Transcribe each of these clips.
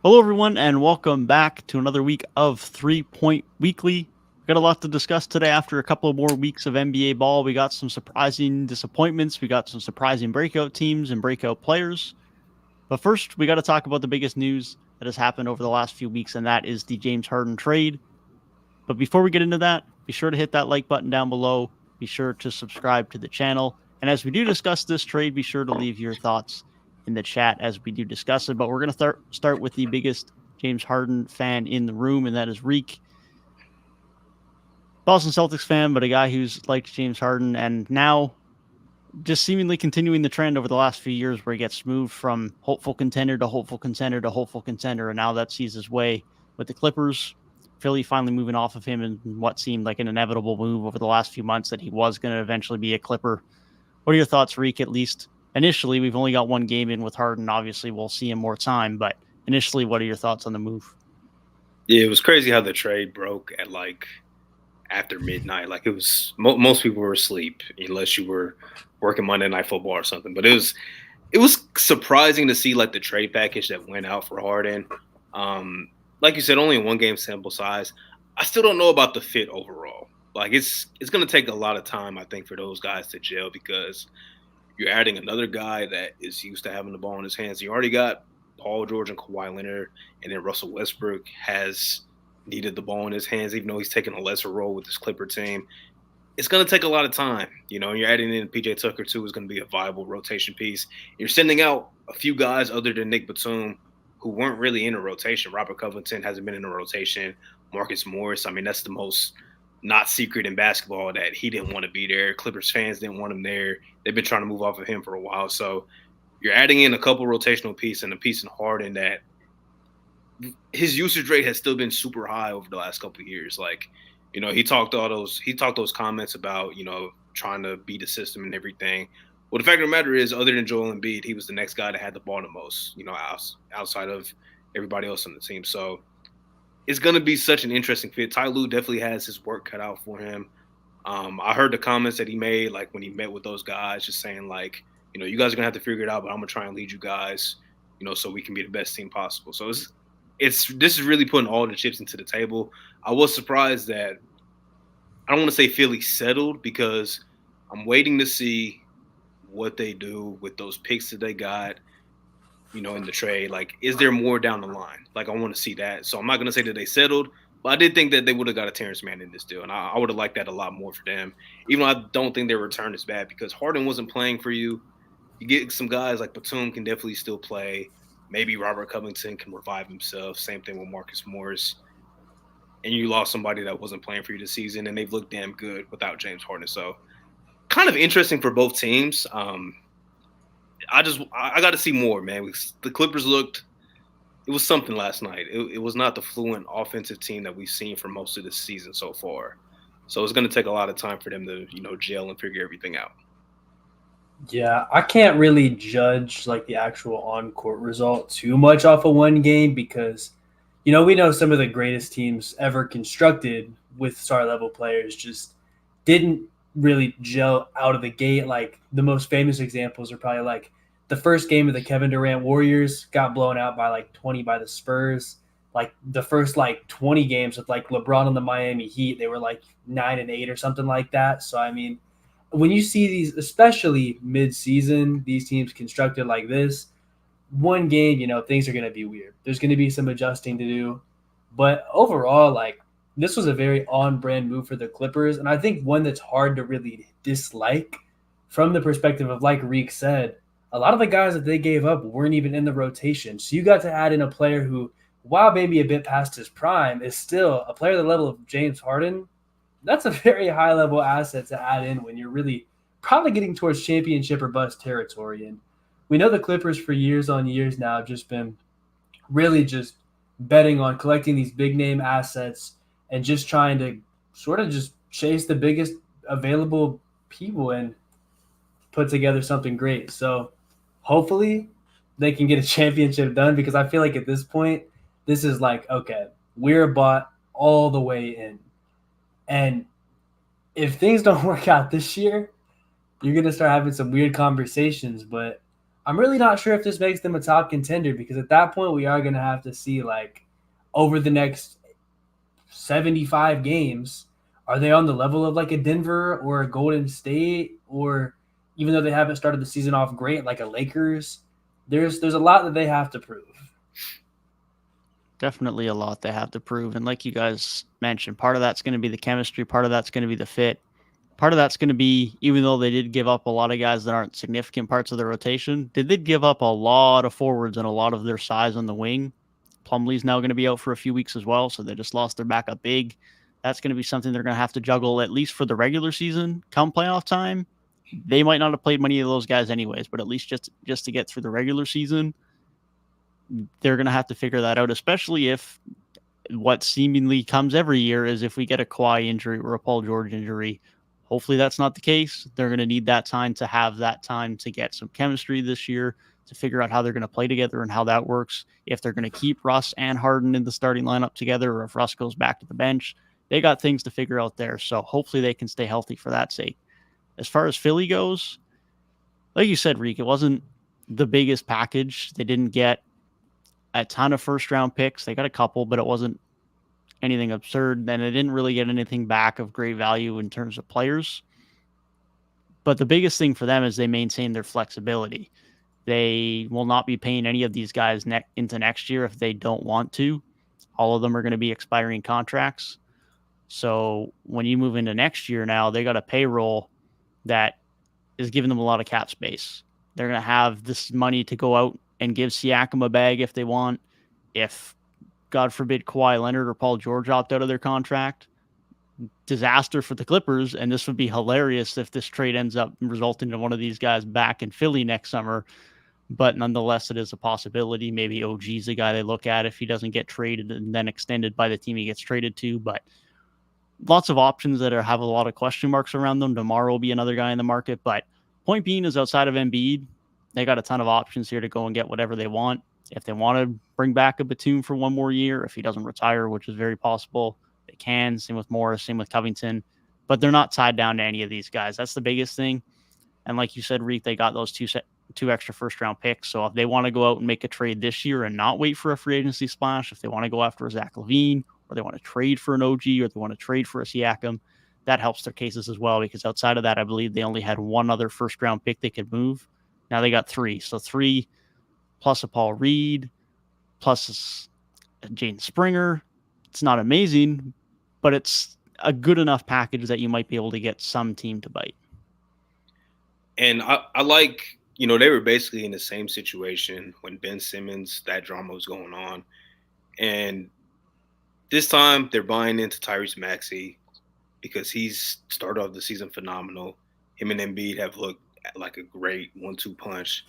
Hello, everyone, and welcome back to another week of 3 Point Weekly. We got a lot to discuss today after a couple of more weeks of NBA ball. We got some surprising disappointments. We got some surprising breakout teams and breakout players. But first, we got to talk about the biggest news that has happened over the last few weeks, and that is the James Harden trade. But before we get into that, be sure to hit that like button down below. Be sure to subscribe to the channel. And as we do discuss this trade, be sure to leave your thoughts in the chat as we do discuss it. But we're going to start with the biggest James Harden fan in the room, and that is Reek. Boston Celtics fan, but a guy who's liked James Harden, and now just seemingly continuing the trend over the last few years where he gets moved from hopeful contender to hopeful contender to hopeful contender, and now that sees his way with the Clippers. Philly finally moving off of him in what seemed like an inevitable move over the last few months that he was going to eventually be a Clipper. What are your thoughts, Reek, at least initially? We've only got one game in with Harden. Obviously, we'll see him more time, but initially, what are your thoughts on the move? Yeah, it was crazy how the trade broke at after midnight. It was most people were asleep unless you were working Monday Night Football or something. But it was surprising to see the trade package that went out for Harden. Like you said, only a 1 game sample size. I still don't know about the fit overall. It's going to take a lot of time, I think, for those guys to gel because you're adding another guy that is used to having the ball in his hands. You already got Paul George and Kawhi Leonard, and then Russell Westbrook has needed the ball in his hands, even though he's taking a lesser role with this Clipper team. It's going to take a lot of time. You're adding in PJ Tucker, too, who's going to be a viable rotation piece. You're sending out a few guys other than Nick Batum who weren't really in a rotation. Robert Covington hasn't been in a rotation. Marcus Morris, that's the most not secret in basketball that he didn't want to be there. Clippers fans didn't want him there. They've been trying to move off of him for a while. So you're adding in a couple rotational pieces and a piece in Harden that his usage rate has still been super high over the last couple of years. He talked those comments about, trying to beat the system and everything. Well, the fact of the matter is, other than Joel Embiid, he was the next guy that had the ball the most, outside of everybody else on the team. So it's going to be such an interesting fit. Ty Lue definitely has his work cut out for him. I heard the comments that he made, when he met with those guys, just saying, you guys are going to have to figure it out, but I'm going to try and lead you guys, so we can be the best team possible. So this is really putting all the chips into the table. I was surprised that I don't want to say Philly settled because I'm waiting to see what they do with those picks that they got, in the trade. Is there more down the line? I want to see that. So I'm not going to say that they settled, but I did think that they would have got a Terrence Mann in this deal, and I would have liked that a lot more for them. Even though I don't think their return is bad because Harden wasn't playing for you. You get some guys like Batum can definitely still play. Maybe Robert Covington can revive himself. Same thing with Marcus Morris. And you lost somebody that wasn't playing for you this season, and they've looked damn good without James Harden. So kind of interesting for both teams. I got to see more, man. The Clippers it was something last night. It was not the fluent offensive team that we've seen for most of this season so far. So it's going to take a lot of time for them to, gel and figure everything out. Yeah, I can't really judge the actual on-court result too much off of 1 game because, we know some of the greatest teams ever constructed with star-level players just didn't really gel out of the gate. The most famous examples are probably the first game of the Kevin Durant Warriors got blown out by 20 by the Spurs. The first 20 games with LeBron and the Miami Heat, they were 9-8 or something like that. So when you see these, especially mid-season, these teams constructed like this, 1 game, things are going to be weird. There's going to be some adjusting to do. But overall, this was a very on-brand move for the Clippers, and I think one that's hard to really dislike from the perspective of, like Reek said, a lot of the guys that they gave up weren't even in the rotation. So you got to add in a player who, while maybe a bit past his prime, is still a player at the level of James Harden. That's a very high-level asset to add in when you're really probably getting towards championship or bust territory. And we know the Clippers for years on years now have just been really just betting on collecting these big-name assets and just trying to sort of just chase the biggest available people and put together something great. So hopefully they can get a championship done because I feel like at this point, this is okay, we're bought all the way in. And if things don't work out this year, you're going to start having some weird conversations. But I'm really not sure if this makes them a top contender, because at that point we are going to have to see, like, over the next 75 games, are they on the level of like a Denver or a Golden State, or even though they haven't started the season off great, like a Lakers? There's a lot that they have to prove. Definitely a lot they have to prove. And like you guys mentioned, part of that's going to be the chemistry, part of that's going to be the fit. Part of that's going to be, even though they did give up a lot of guys that aren't significant parts of their rotation, they did give up a lot of forwards and a lot of their size on the wing. Plumlee's now going to be out for a few weeks as well, so they just lost their backup big. That's going to be something they're going to have to juggle, at least for the regular season. Come playoff time, they might not have played many of those guys anyways, but at least just to get through the regular season, they're going to have to figure that out, especially if what seemingly comes every year is if we get a Kawhi injury or a Paul George injury. Hopefully that's not the case. They're going to need that time to have that time to get some chemistry this year, to figure out how they're going to play together and how that works. If they're going to keep Russ and Harden in the starting lineup together, or if Russ goes back to the bench, they got things to figure out there. So hopefully they can stay healthy for that sake. As far as Philly goes, like you said, Reek, it wasn't the biggest package. They didn't get a ton of first-round picks. They got a couple, but it wasn't anything absurd. And they didn't really get anything back of great value in terms of players. But the biggest thing for them is they maintain their flexibility. They will not be paying any of these guys into next year if they don't want to. All of them are going to be expiring contracts. So when you move into next year now, they got a payroll that is giving them a lot of cap space. They're going to have this money to go out and give Siakam a bag if they want. If, God forbid, Kawhi Leonard or Paul George opt out of their contract, disaster for the Clippers. And this would be hilarious if this trade ends up resulting in one of these guys back in Philly next summer. But nonetheless, it is a possibility. Maybe OG's the guy they look at if he doesn't get traded and then extended by the team he gets traded to. But lots of options that have a lot of question marks around them. DeMar will be another guy in the market. But point being is, outside of Embiid, they got a ton of options here to go and get whatever they want. If they want to bring back a Batum for one more year, if he doesn't retire, which is very possible, they can. Same with Morris, same with Covington. But they're not tied down to any of these guys. That's the biggest thing. And like you said, Reek, they got those two extra first-round picks. So if they want to go out and make a trade this year and not wait for a free agency splash, if they want to go after a Zach LaVine, or they want to trade for an OG, or they want to trade for a Siakam, that helps their cases as well, because outside of that, I believe they only had one other first-round pick they could move. Now they got three. So 3 plus a Paul Reed plus a Jaden Springer. It's not amazing, but it's a good enough package that you might be able to get some team to bite. And I like, they were basically in the same situation when Ben Simmons, that drama was going on. And this time they're buying into Tyrese Maxey because he's started off the season phenomenal. Him and Embiid have looked like a great 1-2 punch.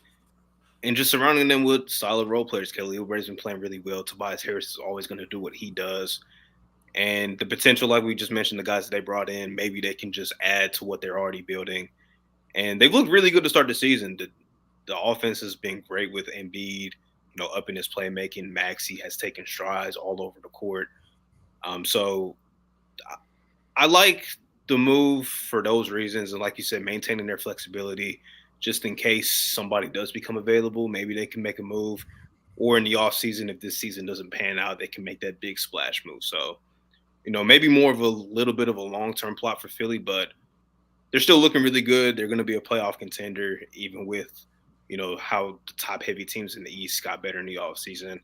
And just surrounding them with solid role players. Kelly Oubre's been playing really well. Tobias Harris is always going to do what he does. And the potential, like we just mentioned, the guys that they brought in, maybe they can just add to what they're already building. And they've looked really good to start the season. The offense has been great with Embiid, up in his playmaking. Maxey has taken strides all over the court. So I like the move for those reasons. And like you said, maintaining their flexibility just in case somebody does become available. Maybe they can make a move. Or in the offseason, if this season doesn't pan out, they can make that big splash move. So, maybe more of a little bit of a long-term plot for Philly, but they're still looking really good. They're going to be a playoff contender, even with, how the top-heavy teams in the East got better in the offseason.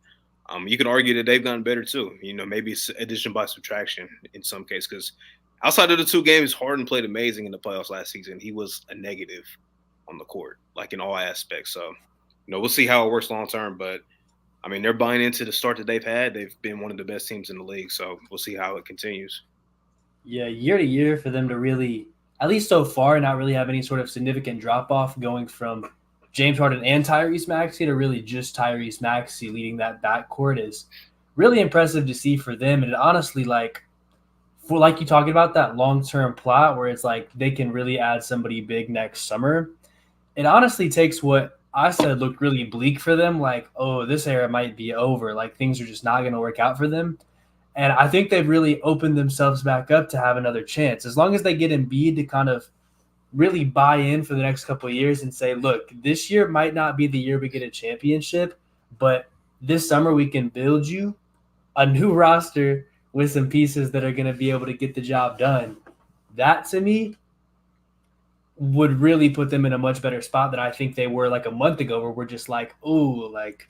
You could argue that they've gotten better too. Maybe it's addition by subtraction in some case, because outside of the 2 games, Harden played amazing in the playoffs last season. He was a negative on the court, like in all aspects. So, we'll see how it works long-term, but they're buying into the start that they've had. They've been one of the best teams in the league, so we'll see how it continues. Yeah, year to year for them to really, at least so far, not really have any sort of significant drop-off, going from James Harden and Tyrese Maxey to really just Tyrese Maxey leading that backcourt is really impressive to see for them. And honestly, like you talking about that long-term plot where it's like they can really add somebody big next summer, it honestly takes what I said looked really bleak for them, like, oh, this era might be over, like things are just not going to work out for them. And I think they've really opened themselves back up to have another chance. As long as they get Embiid to kind of really buy in for the next couple of years and say, look, this year might not be the year we get a championship, but this summer we can build you a new roster with some pieces that are going to be able to get the job done. That to me would really put them in a much better spot than I think they were like a month ago, where we're just like, oh, like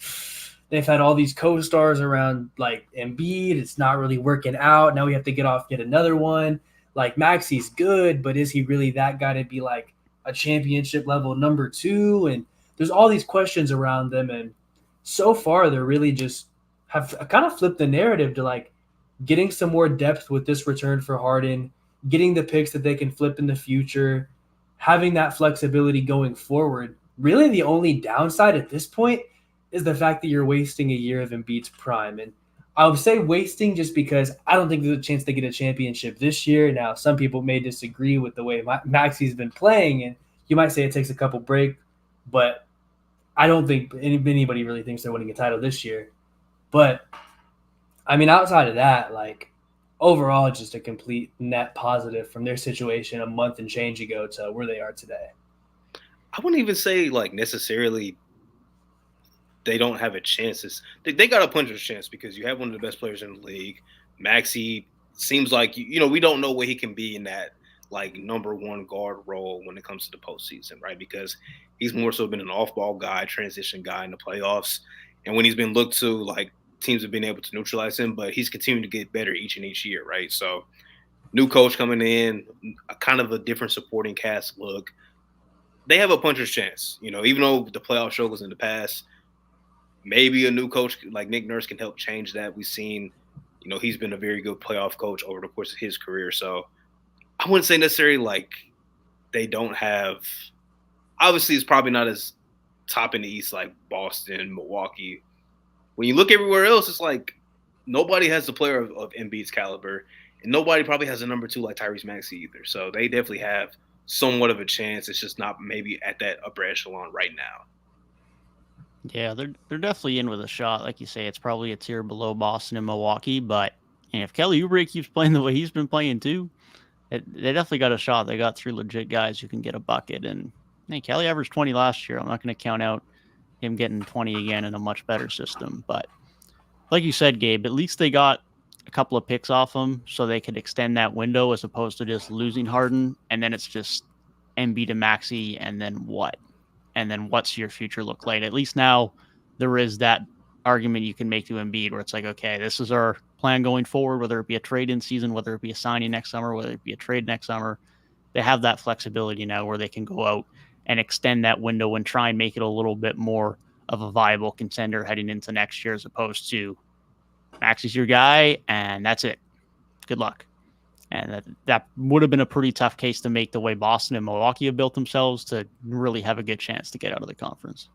they've had all these co-stars around like Embiid. It's not really working out. Now we have to get off yet another one. Like Maxi's good, but is he really that guy to be like a championship level number 2? And there's all these questions around them. And so far, they're really just have kind of flipped the narrative to like getting some more depth with this return for Harden, getting the picks that they can flip in the future, having that flexibility going forward. Really, the only downside at this point is the fact that you're wasting a year of Embiid's prime. And I would say wasting just because I don't think there's a chance to get a championship this year. Now, some people may disagree with the way Maxi's been playing, and you might say it takes a couple break, but I don't think anybody really thinks they're winning a title this year. But, I mean, outside of that, like, overall, just a complete net positive from their situation a month and change ago to where they are today. I wouldn't even say, like, necessarily they don't have a chance. They got a puncher's chance because you have one of the best players in the league. Maxey seems like, we don't know what he can be in that, like, number one guard role when it comes to the postseason, right? Because he's more so been an off-ball guy, transition guy in the playoffs. And when he's been looked to, like, teams have been able to neutralize him, but he's continuing to get better each and each year, right? So new coach coming in, a kind of a different supporting cast look. They have a puncher's chance, even though the playoff struggles in the past. Maybe a new coach like Nick Nurse can help change that. We've seen, he's been a very good playoff coach over the course of his career. So I wouldn't say necessarily like they don't have – obviously it's probably not as top in the East like Boston, Milwaukee. When you look everywhere else, it's like nobody has a player of Embiid's caliber, and nobody probably has a number 2 like Tyrese Maxey either. So they definitely have somewhat of a chance. It's just not maybe at that upper echelon right now. Yeah, they're definitely in with a shot. Like you say, it's probably a tier below Boston and Milwaukee, but if Kelly Oubre keeps playing the way he's been playing too, they definitely got a shot. They got 3 legit guys who can get a bucket. And hey, Kelly averaged 20 last year. I'm not going to count out him getting 20 again in a much better system. But like you said, Gabe, at least they got a couple of picks off him so they could extend that window as opposed to just losing Harden. And then it's just Embiid and Maxey, and then what? And then what's your future look like? At least now there is that argument you can make to Embiid where it's like, okay, this is our plan going forward, whether it be a trade in season, whether it be a signing next summer, whether it be a trade next summer. They have that flexibility now where they can go out and extend that window and try and make it a little bit more of a viable contender heading into next year, as opposed to Max is your guy and that's it. Good luck. And that would have been a pretty tough case to make the way Boston and Milwaukee have built themselves to really have a good chance to get out of the conference.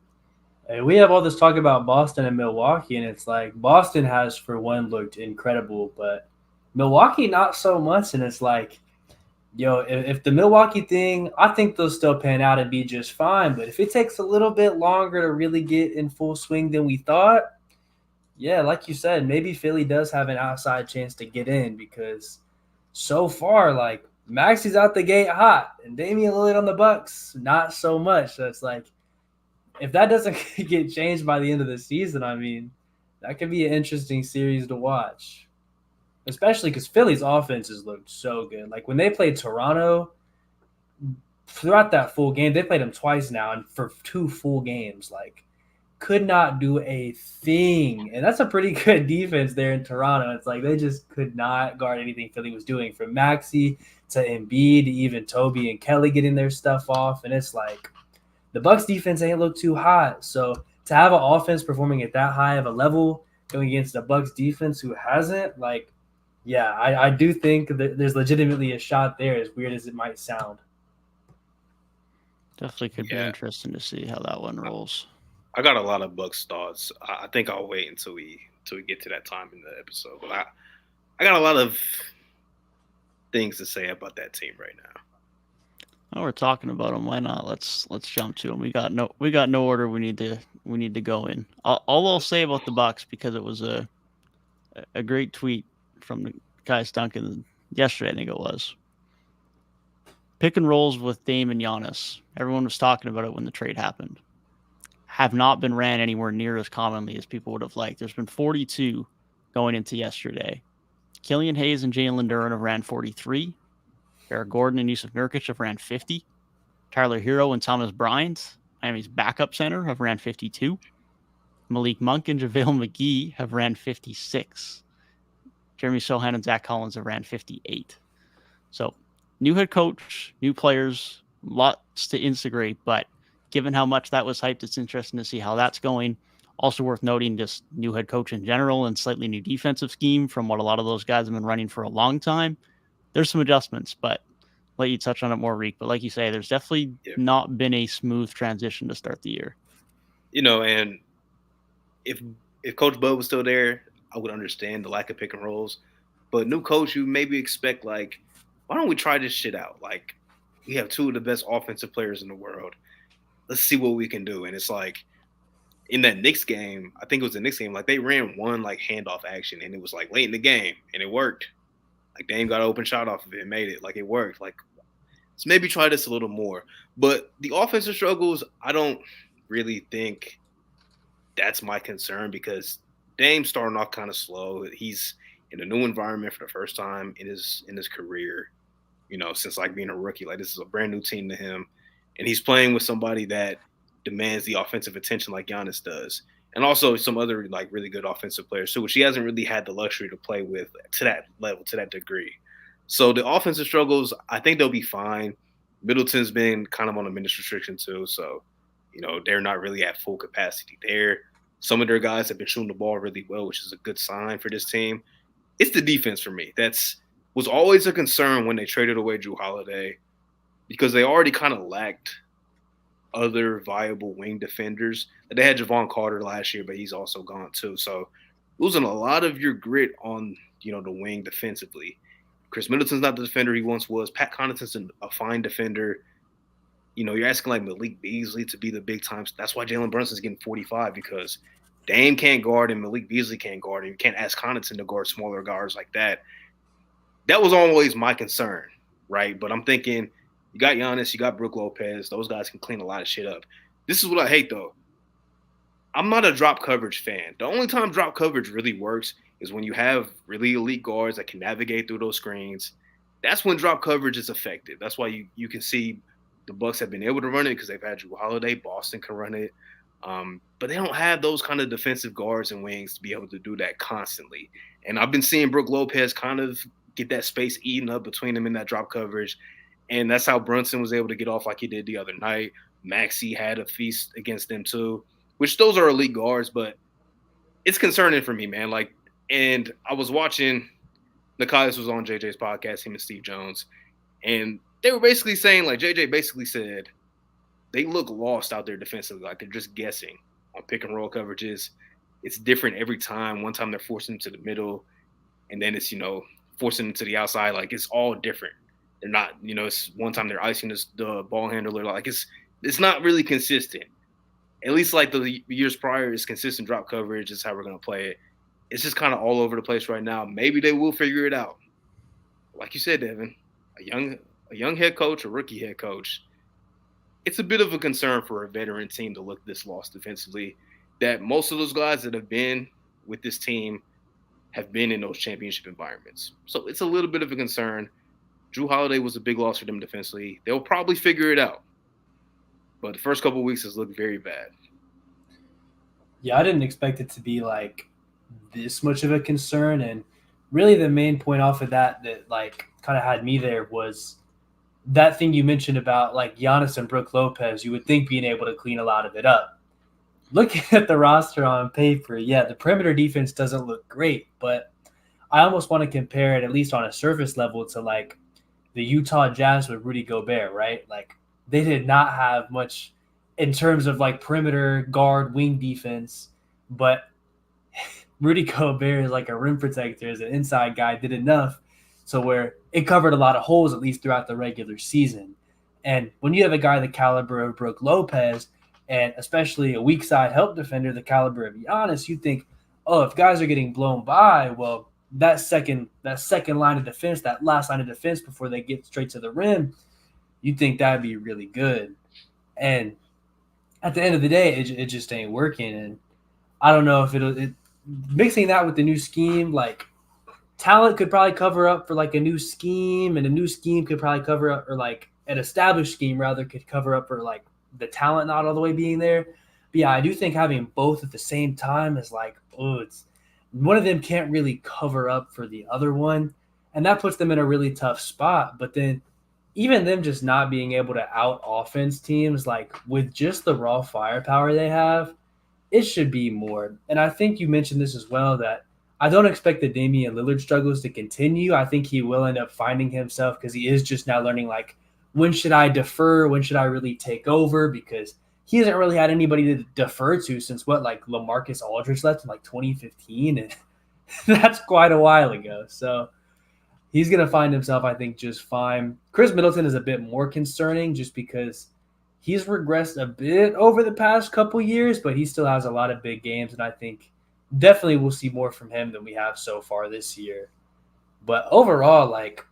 Hey, we have all this talk about Boston and Milwaukee, and it's like Boston has, for one, looked incredible, but Milwaukee not so much. And it's like, if the Milwaukee thing, I think they'll still pan out and be just fine. But if it takes a little bit longer to really get in full swing than we thought, yeah, like you said, maybe Philly does have an outside chance to get in, because so far, like, Maxey's out the gate hot, and Damian Lillard on the Bucks, not so much. So it's like, if that doesn't get changed by the end of the season, I mean, that could be an interesting series to watch, especially because Philly's offenses looked so good. Like, when they played Toronto, throughout that full game, they played them twice now, and for 2 full games, like, could not do a thing. And that's a pretty good defense there in Toronto. It's like they just could not guard anything Philly was doing, from Maxey to Embiid to even Toby and Kelly getting their stuff off. And it's like the Bucks defense ain't look too hot. So to have an offense performing at that high of a level going against the Bucks defense who hasn't, like, yeah, I do think that there's legitimately a shot there, as weird as it might sound. Definitely could be interesting to see how that one rolls. I got a lot of Bucks thoughts. I think I'll wait until we get to that time in the episode. But I got a lot of things to say about that team right now. Oh, we're talking about them. Why not? Let's jump to them. We got no order. We need to go in. All I'll say about the Bucks, because it was a great tweet from the Kai Duncan yesterday, I think it was. Pick and rolls with Dame and Giannis. Everyone was talking about it when the trade happened. Have not been ran anywhere near as commonly as people would have liked. There's been 42 going into yesterday. Killian Hayes and Jalen Duren have ran 43. Eric Gordon and Yusuf Nurkic have ran 50. Tyler Hero and Thomas Bryant, Miami's backup center, have ran 52. Malik Monk and JaVale McGee have ran 56. Jeremy Sohan and Zach Collins have ran 58. So, new head coach, new players, lots to integrate, but given how much that was hyped, it's interesting to see how that's going. Also worth noting, just new head coach in general and slightly new defensive scheme from what a lot of those guys have been running for a long time. There's some adjustments, but I'll let you touch on it more, Reek. But like you say, there's definitely not been a smooth transition to start the year. And if Coach Bud was still there, I would understand the lack of pick and rolls. But new coach, you maybe expect, like, why don't we try this shit out? Like, we have two of the best offensive players in the world. Let's see what we can do. And it's like, in that Knicks game, I think it was the Knicks game, like, they ran one, like, handoff action, and it was, like, late in the game, and it worked. Like, Dame got an open shot off of it and made it. Like, it worked. Like, let's maybe try this a little more. But the offensive struggles, I don't really think that's my concern, because Dame's starting off kind of slow. He's in a new environment for the first time in his career, since, like, being a rookie. Like, this is a brand new team to him. And he's playing with somebody that demands the offensive attention like Giannis does. And also some other, like, really good offensive players too, which he hasn't really had the luxury to play with to that level, to that degree. So the offensive struggles, I think they'll be fine. Middleton's been kind of on a minutes restriction too. So, they're not really at full capacity there. Some of their guys have been shooting the ball really well, which is a good sign for this team. It's the defense for me. Was always a concern when they traded away Jrue Holiday, because they already kind of lacked other viable wing defenders. They had Javon Carter last year, but he's also gone too. So losing a lot of your grit on, the wing defensively. Chris Middleton's not the defender he once was. Pat Connaughton's a fine defender. You're asking, like, Malik Beasley to be the big time. That's why Jalen Brunson's getting 45, because Dame can't guard and Malik Beasley can't guard him. You can't ask Connaughton to guard smaller guards like that. That was always my concern, right? But I'm thinking, you got Giannis, you got Brook Lopez. Those guys can clean a lot of shit up. This is what I hate, though. I'm not a drop coverage fan. The only time drop coverage really works is when you have really elite guards that can navigate through those screens. That's when drop coverage is effective. That's why you can see the Bucks have been able to run it, because they've had Jrue Holiday. Boston can run it. But they don't have those kind of defensive guards and wings to be able to do that constantly. And I've been seeing Brook Lopez kind of get that space eaten up between them in that drop coverage. And that's how Brunson was able to get off like he did the other night. Maxey had a feast against them too, which those are elite guards, but it's concerning for me, man. Like, and I was watching, Nikias was on JJ's podcast, him and Steve Jones, and they were basically saying, like, JJ basically said, they look lost out there defensively. Like, they're just guessing on pick and roll coverages. It's different every time. One time they're forcing them to the middle, and then it's, forcing them to the outside. Like, it's all different. They're not, it's one time they're icing the ball handler. Like, it's not really consistent. At least, like, the years prior, it's consistent drop coverage. Is how we're going to play it. It's just kind of all over the place right now. Maybe they will figure it out. Like you said, Devin, a young head coach, a rookie head coach, it's a bit of a concern for a veteran team to look this lost defensively, that most of those guys that have been with this team have been in those championship environments. So it's a little bit of a concern. Jrue Holiday was a big loss for them defensively. They'll probably figure it out. But the first couple of weeks has looked very bad. Yeah, I didn't expect it to be, like, this much of a concern. And really the main point off of that, like, kind of had me there was that thing you mentioned about, like, Giannis and Brook Lopez. You would think being able to clean a lot of it up. Looking at the roster on paper, yeah, the perimeter defense doesn't look great, but I almost want to compare it, at least on a surface level, to, like, the Utah Jazz with Rudy Gobert, right? Like, they did not have much in terms of, like, perimeter guard wing defense, but Rudy Gobert is like a rim protector, as an inside guy, did enough so where it covered a lot of holes, at least throughout the regular season. And when you have a guy the caliber of Brook Lopez, and especially a weak side help defender the caliber of Giannis, you think, oh, if guys are getting blown by, well, that second line of defense, that last line of defense before they get straight to the rim, You think that'd be really good. And at the end of the day, it just ain't working. And I don't know if mixing that with the new scheme, like talent could probably cover up for like a new scheme, and a new scheme could probably cover up, or like an established scheme rather could cover up for like the talent not all the way being there. But yeah, I do think having both at the same time is like, it's one of them can't really cover up for the other one, and that puts them in a really tough spot. But then even them just not being able to out offense teams, like with just the raw firepower they have, it should be more. And I think you mentioned this as well, that I don't expect the Damian Lillard struggles to continue. I think he will end up finding himself, because he is just now learning, like, when should I defer? When should I really take over? Because he hasn't really had anybody to defer to since like LaMarcus Aldridge left in like 2015. And that's quite a while ago. So he's going to find himself, I think, just fine. Chris Middleton is a bit more concerning just because he's regressed a bit over the past couple years, but he still has a lot of big games, and I think definitely we'll see more from him than we have so far this year. But overall, like,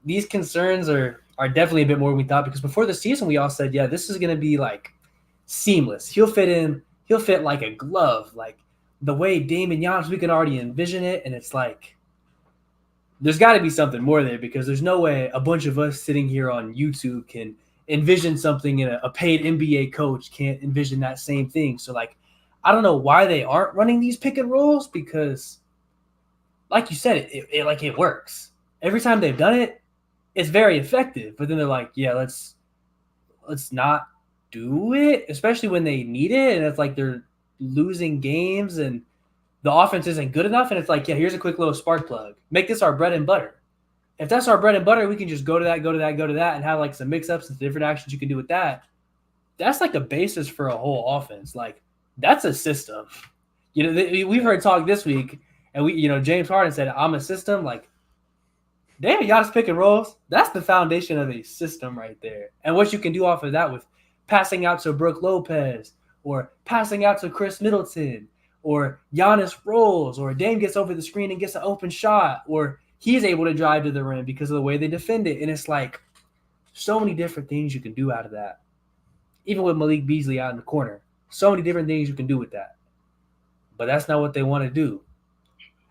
these concerns are definitely a bit more than we thought, because before the season we all said, yeah, this is going to be like seamless. He'll fit like a glove. Like the way Dame and Giannis, we can already envision it, and it's like there's got to be something more there, because there's no way a bunch of us sitting here on YouTube can envision something, and a paid NBA coach can't envision that same thing. So, like, I don't know why they aren't running these pick and rolls, because, like you said, it works. Every time they've done it, it's very effective. But then they're like, yeah, let's not do it, especially when they need it, and it's like they're losing games and the offense isn't good enough, and it's like, yeah, here's a quick little spark plug. Make this our bread and butter. If that's our bread and butter, we can just go to that, and have like some mix-ups and different actions you can do with that. That's like a basis for a whole offense. Like, that's a system. We've heard talk this week, and James Harden said, I'm a system. Like, damn, Giannis pick and rolls, that's the foundation of a system right there. And what you can do off of that with passing out to Brook Lopez, or passing out to Chris Middleton, or Giannis rolls, or Dame gets over the screen and gets an open shot, or he's able to drive to the rim because of the way they defend it. And it's like so many different things you can do out of that. Even with Malik Beasley out in the corner, so many different things you can do with that. But that's not what they want to do.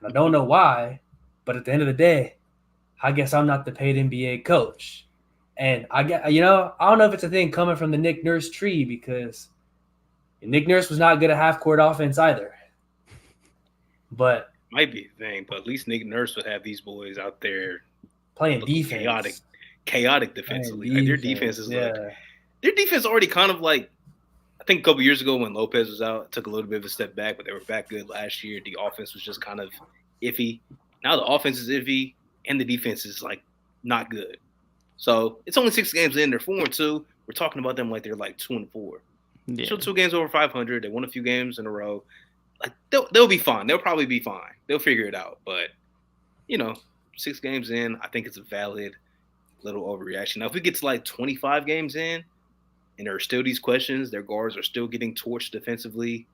And I don't know why, but at the end of the day, I guess I'm not the paid NBA coach. And I don't know if it's a thing coming from the Nick Nurse tree, because Nick Nurse was not good at half-court offense either. But might be a thing, but at least Nick Nurse would have these boys out there playing defense, chaotic defensively. Like their defense is their defense already kind of like, I think a couple years ago when Lopez was out, it took a little bit of a step back, but they were back good last year. The offense was just kind of iffy. Now the offense is iffy and the defense is like not good. So it's only 6 games in. They're 4-2. We're talking about them like they're like 2-4. Yeah. So 2 games over 500. They won a few games in a row. Like they'll be fine. They'll probably be fine. They'll figure it out. But 6 games in, I think it's a valid little overreaction. Now, if we get to like 25 games in, and there are still these questions, their guards are still getting torched defensively.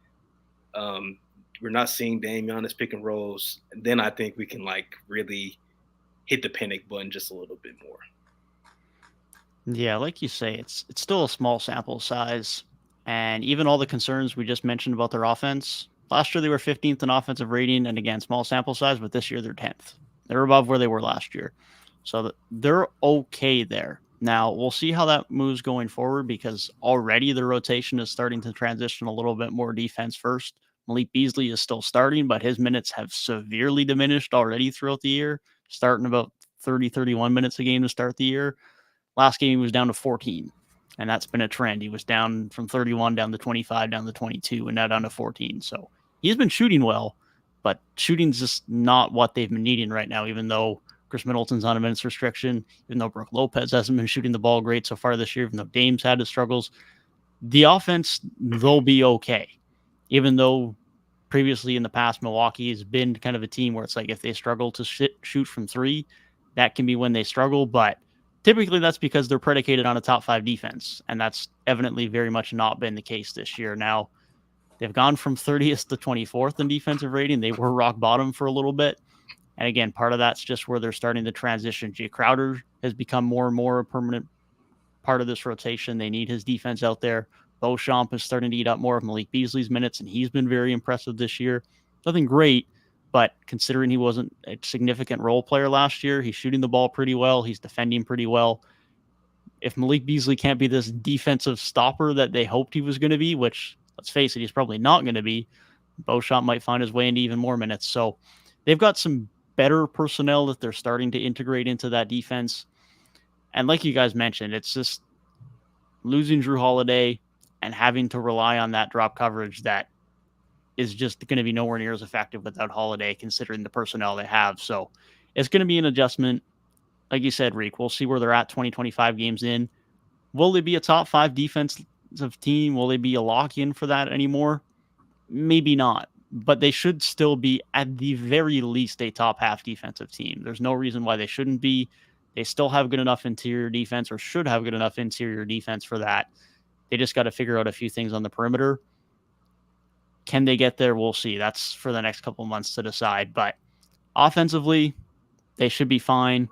We're not seeing Dame Giannis pick and rolls. Then I think we can like really hit the panic button just a little bit more. Yeah, like you say, it's still a small sample size, and even all the concerns we just mentioned about their offense. Last year they were 15th in offensive rating, and again, small sample size, but this year they're 10th. They're above where they were last year, so they're okay there. Now we'll see how that moves going forward, because already the rotation is starting to transition a little bit more defense first. Malik Beasley is still starting, but his minutes have severely diminished already throughout the year, starting about 30, 31 minutes a game to start the year. Last game, he was down to 14, and that's been a trend. He was down from 31, down to 25, down to 22, and now down to 14. So he's been shooting well, but shooting's just not what they've been needing right now, even though Chris Middleton's on a minutes restriction, even though Brook Lopez hasn't been shooting the ball great so far this year, even though Dame's had his struggles. The offense, they'll be okay, even though previously in the past, Milwaukee has been kind of a team where it's like if they struggle to shoot from 3, that can be when they struggle, but typically that's because they're predicated on a top 5 defense, and that's evidently very much not been the case this year. Now, they've gone from 30th to 24th in defensive rating. They were rock bottom for a little bit, and again, part of that's just where they're starting to transition. Jay Crowder has become more and more a permanent part of this rotation. They need his defense out there. Beauchamp is starting to eat up more of Malik Beasley's minutes, and he's been very impressive this year. Nothing great, but considering he wasn't a significant role player last year, he's shooting the ball pretty well. He's defending pretty well. If Malik Beasley can't be this defensive stopper that they hoped he was going to be, which, let's face it, he's probably not going to be, Beauchamp might find his way into even more minutes. So they've got some better personnel that they're starting to integrate into that defense. And like you guys mentioned, it's just losing Drew Holiday and having to rely on that drop coverage that is just going to be nowhere near as effective without Holiday, considering the personnel they have. So it's going to be an adjustment. Like you said, Reek, we'll see where they're at 20-25 games in. Will they be a top 5 defensive team? Will they be a lock-in for that anymore? Maybe not. But they should still be, at the very least, a top half defensive team. There's no reason why they shouldn't be. They still have good enough interior defense, or should have good enough interior defense for that. They just got to figure out a few things on the perimeter. Can they get there? We'll see. That's for the next couple months to decide. But offensively, they should be fine.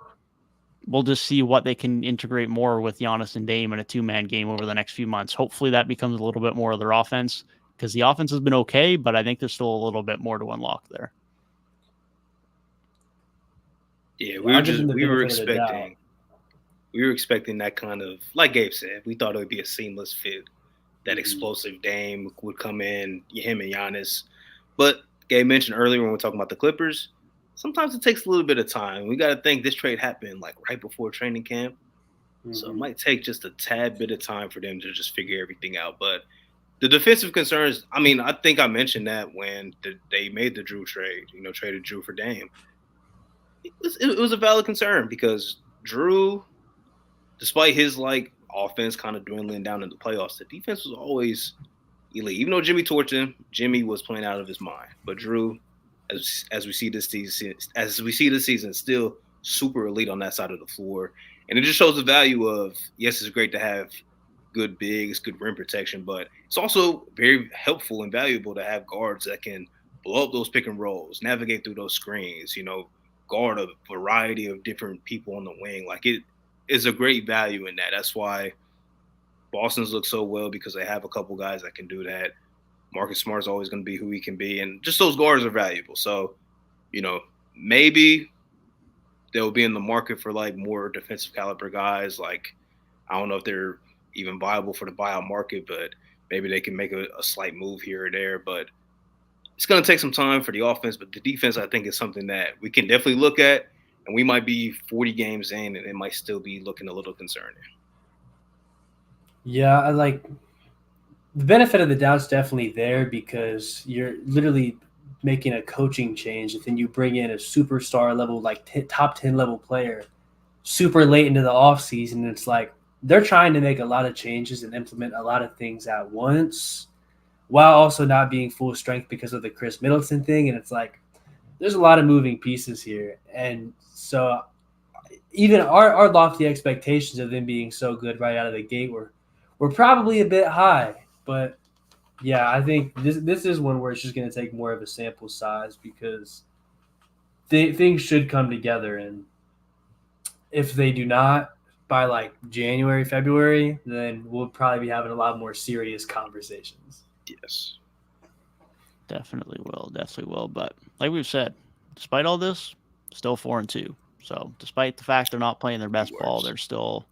We'll just see what they can integrate more with Giannis and Dame in a 2-man game over the next few months. Hopefully that becomes a little bit more of their offense, because the offense has been okay, but I think there's still a little bit more to unlock there. Yeah, we were expecting that kind of, like Gabe said, we thought it would be a seamless fit. That explosive Dame would come in, him and Giannis. But Gabe mentioned earlier when we were talking about the Clippers, sometimes it takes a little bit of time. We got to think this trade happened like right before training camp. So it might take just a tad bit of time for them to just figure everything out. But the defensive concerns, I mean, I think I mentioned that when they made the Drew trade, traded Drew for Dame. It was a valid concern because Drew, despite his offense kind of dwindling down in the playoffs, the defense was always elite. Even though Jimmy torched him, Jimmy was playing out of his mind. But Drew, as we see this season, still super elite on that side of the floor. And it just shows the value of, yes, it's great to have good bigs, good rim protection, but it's also very helpful and valuable to have guards that can blow up those pick and rolls, navigate through those screens, guard a variety of different people on the wing. It is a great value in that. That's why Boston's look so well, because they have a couple guys that can do that. Marcus Smart's always going to be who he can be, and just those guards are valuable. So, maybe they'll be in the market for more defensive caliber guys. I don't know if they're even viable for the buyout market, but maybe they can make a slight move here or there. But it's going to take some time for the offense, but the defense, I think, is something that we can definitely look at, and we might be 40 games in, and it might still be looking a little concerning. Yeah, the benefit of the doubt's definitely there, because you're literally making a coaching change, and then you bring in a superstar level, top 10 level player super late into the offseason. It's they're trying to make a lot of changes and implement a lot of things at once, while also not being full strength because of the Chris Middleton thing. And it's there's a lot of moving pieces here. And so even our lofty expectations of them being so good right out of the gate were probably a bit high. But yeah, I think this is one where it's just going to take more of a sample size, because things should come together. And if they do not by January, February, then we'll probably be having a lot more serious conversations. Yes. Definitely will. But like we've said, despite all this, still 4-2. So despite the fact they're not playing their best ball, they're still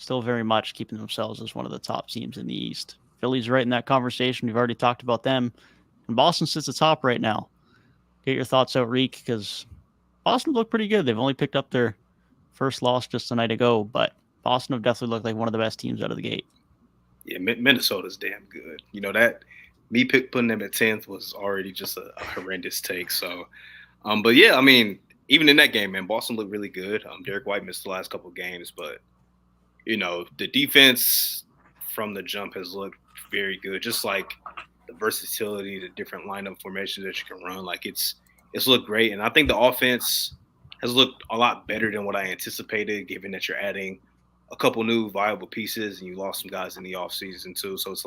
very much keeping themselves as one of the top teams in the East. Philly's right in that conversation. We've already talked about them. And Boston sits atop right now. Get your thoughts out, Reek, because Boston looked pretty good. They've only picked up their first loss just a night ago, but Boston have definitely looked like one of the best teams out of the gate. Yeah, Minnesota's damn good. That me putting them at 10th was already just a horrendous take. So, but yeah, I mean, even in that game, man, Boston looked really good. Derek White missed the last couple of games, but the defense from the jump has looked very good. Just the versatility, the different lineup formations that you can run, it's looked great. And I think the offense has looked a lot better than what I anticipated, given that you're adding a couple new viable pieces and you lost some guys in the offseason too. So it's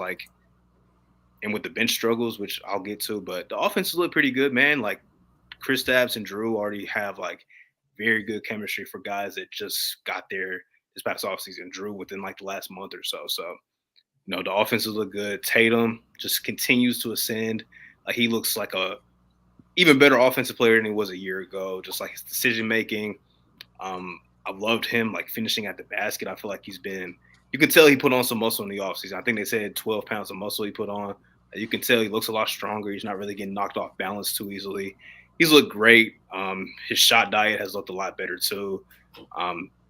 and with the bench struggles, which I'll get to, but the offense looked pretty good, man. Kristaps and Drew already have very good chemistry for guys that just got there this past offseason drew within like the last month or so. So, the offenses look good. Tatum just continues to ascend. Like he looks like a even better offensive player than he was a year ago. Just like his decision making. I've loved him like finishing at the basket. I feel like you can tell he put on some muscle in the offseason. I think they said 12 pounds of muscle he put on. You can tell he looks a lot stronger. He's not really getting knocked off balance too easily. He's looked great. His shot diet has looked a lot better too.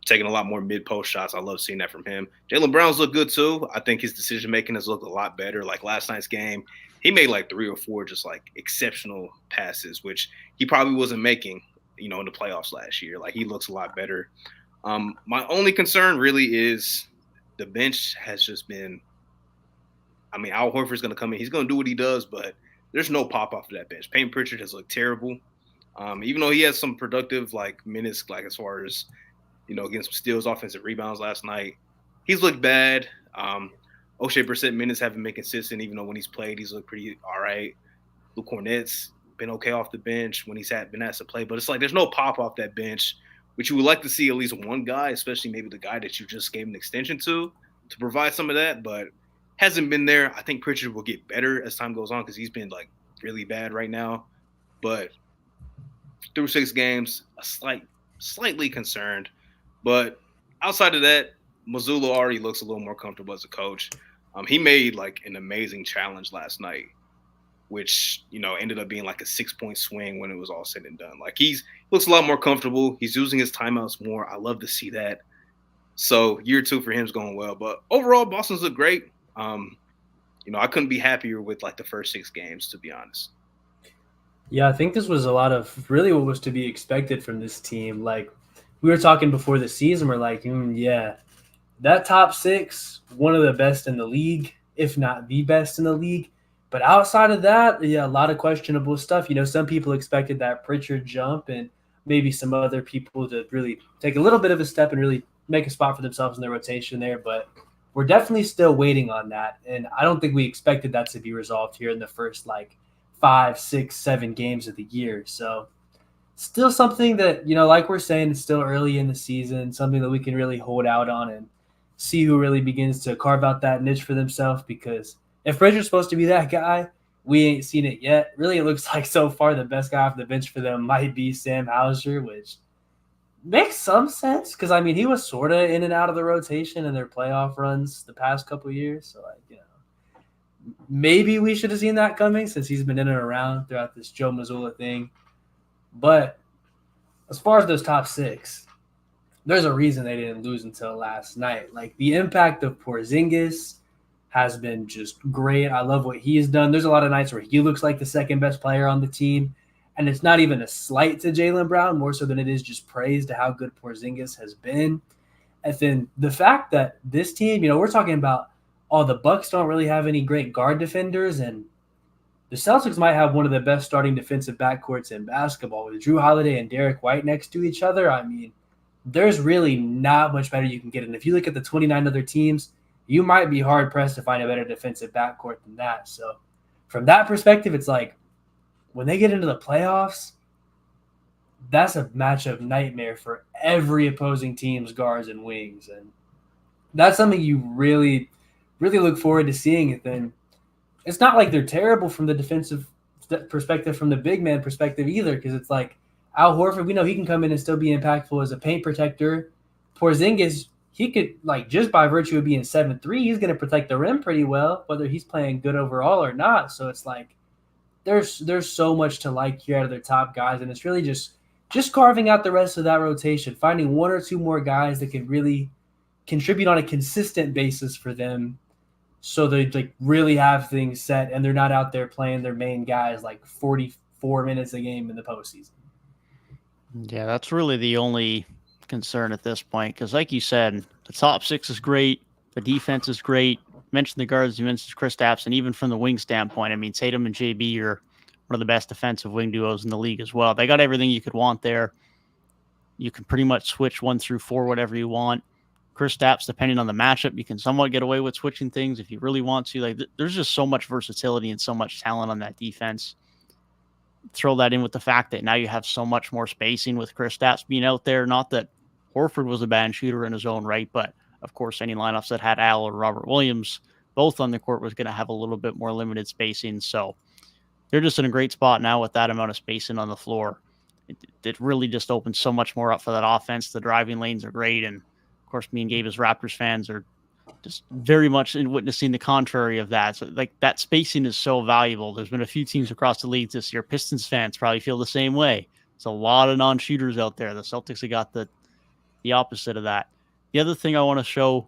Taking a lot more mid-post shots. I love seeing that from him. Jaylen Brown's looked good too. I think his decision-making has looked a lot better. Like last night's game, he made like 3 or 4 just like exceptional passes, which he probably wasn't making, in the playoffs last year. Like he looks a lot better. My only concern really is the bench has just been – Al Horford's going to come in. He's going to do what he does, but there's no pop off of that bench. Peyton Pritchard has looked terrible. Even though he has some productive like minutes, like as far as – getting some steals, offensive rebounds last night. He's looked bad. O'Shea Brissett minutes haven't been consistent, even though when he's played, he's looked pretty all right. Luke Cornett's been okay off the bench when he's been asked to play. But it's like there's no pop off that bench, which you would like to see at least one guy, especially maybe the guy that you just gave an extension to provide some of that. But hasn't been there. I think Pritchard will get better as time goes on because he's been like really bad right now. But through 6 games, slightly concerned. But outside of that, Mazzulla already looks a little more comfortable as a coach. He made like an amazing challenge last night, which, ended up being like a 6-point swing when it was all said and done. Like he looks a lot more comfortable. He's using his timeouts more. I love to see that. So year 2 for him is going well. But overall, Boston's look great. I couldn't be happier with like the first 6 games, to be honest. Yeah, I think this was a lot of really what was to be expected from this team. Like, we were talking before the season, we're like, that top 6, one of the best in the league, if not the best in the league. But outside of that, a lot of questionable stuff. Some people expected that Pritchard jump and maybe some other people to really take a little bit of a step and really make a spot for themselves in the rotation there. But we're definitely still waiting on that. And I don't think we expected that to be resolved here in the first 5, 6, 7 games of the year. So still something that, like we're saying, it's still early in the season, something that we can really hold out on and see who really begins to carve out that niche for themselves. Because if Pritchard's supposed to be that guy, we ain't seen it yet. Really, it looks like so far the best guy off the bench for them might be Sam Hauser, which makes some sense because, he was sort of in and out of the rotation in their playoff runs the past couple of years. So, maybe we should have seen that coming since he's been in and around throughout this Joe Mazzulla thing. But as far as those top 6, there's a reason they didn't lose until last night. Like, the impact of Porzingis has been just great. I love what he has done. There's a lot of nights where he looks like the second best player on the team. And it's not even a slight to Jaylen Brown, more so than it is just praise to how good Porzingis has been. And then the fact that this team, we're talking about, the Bucks don't really have any great guard defenders, and the Celtics might have one of the best starting defensive backcourts in basketball with Drew Holiday and Derek White next to each other. There's really not much better you can get. And if you look at the 29 other teams, you might be hard-pressed to find a better defensive backcourt than that. So from that perspective, it's like when they get into the playoffs, that's a matchup nightmare for every opposing team's guards and wings. And that's something you really, really look forward to seeing it then. It's not like they're terrible from the defensive perspective, from the big man perspective either, because it's like Al Horford, we know he can come in and still be impactful as a paint protector. Porzingis, he could, just by virtue of being 7'3", he's going to protect the rim pretty well, whether he's playing good overall or not. So it's like there's so much to like here out of their top guys, and it's really just carving out the rest of that rotation, finding 1 or 2 more guys that can really contribute on a consistent basis for them. So they really have things set, and they're not out there playing their main guys 44 minutes a game in the postseason. Yeah, that's really the only concern at this point because, like you said, the top 6 is great. The defense is great. You mentioned the guards. You mentioned Kristaps, and even from the wing standpoint, Tatum and JB are one of the best defensive wing duos in the league as well. They got everything you could want there. You can pretty much switch 1 through 4, whatever you want. Kristaps, depending on the matchup, you can somewhat get away with switching things if you really want to. There's just so much versatility and so much talent on that defense. Throw that in with the fact that now you have so much more spacing with Kristaps being out there. Not that Horford was a bad shooter in his own right, but of course, any lineups that had Al or Robert Williams both on the court was going to have a little bit more limited spacing. So they're just in a great spot now with that amount of spacing on the floor. It really just opens so much more up for that offense. The driving lanes are great. And of course, me and Gabe as Raptors fans are just very much in witnessing the contrary of that. So like that spacing is so valuable. There's been a few teams across the league this year. Pistons fans probably feel the same way. There's a lot of non-shooters out there. The Celtics have got the opposite of that. The other thing I want to show,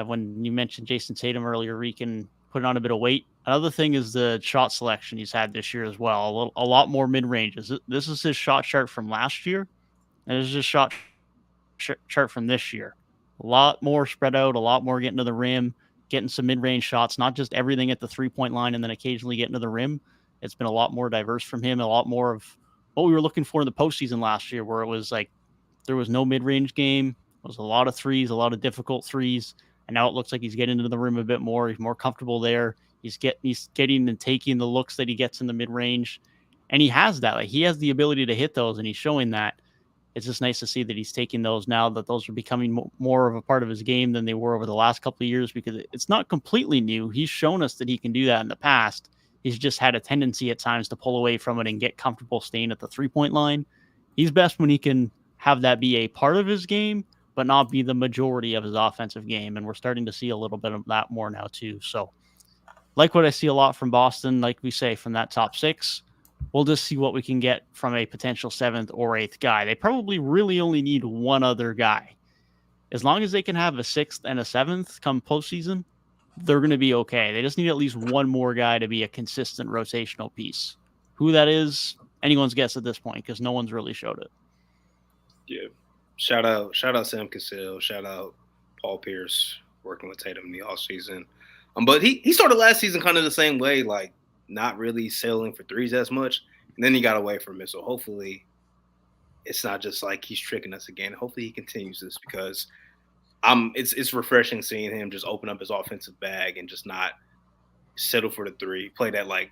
when you mentioned Jason Tatum earlier, Reekin putting on a bit of weight. Another thing is the shot selection he's had this year as well. A lot more mid-ranges. This is his shot chart from last year, and this is his shot chart from this year. A lot more spread out, a lot more getting to the rim, getting some mid-range shots, not just everything at the three-point line and then occasionally getting to the rim. It's been a lot more diverse from him, a lot more of what we were looking for in the postseason last year, where it was like there was no mid-range game. It was a lot of threes, a lot of difficult threes, and now it looks like he's getting into the rim a bit more. He's more comfortable there. He's getting and taking the looks that he gets in the mid-range, and he has that. Like, he has the ability to hit those, and he's showing that. It's just nice to see that he's taking those now, that those are becoming more of a part of his game than they were over the last couple of years, because it's not completely new. He's shown us that he can do that in the past. He's just had a tendency at times to pull away from it and get comfortable staying at the three-point line. He's best when he can have that be a part of his game, but not be the majority of his offensive game. And we're starting to see a little bit of that more now too. So like what I see a lot from Boston, like we say, from that top six. We'll just see what we can get from a potential seventh or eighth guy. They probably really only need one other guy. As long as they can have a sixth and a seventh come postseason, they're going to be okay. They just need at least one more guy to be a consistent rotational piece. Who that is, anyone's guess at this point, because no one's really showed it. Yeah. Shout out Sam Cassell. Shout out Paul Pierce working with Tatum in the offseason. But he started last season kind of the same way, like not really sailing for threes as much. And then he got away from it. So hopefully it's not just like he's tricking us again. Hopefully he continues this, because it's refreshing seeing him just open up his offensive bag and just not settle for the three. Play that, like,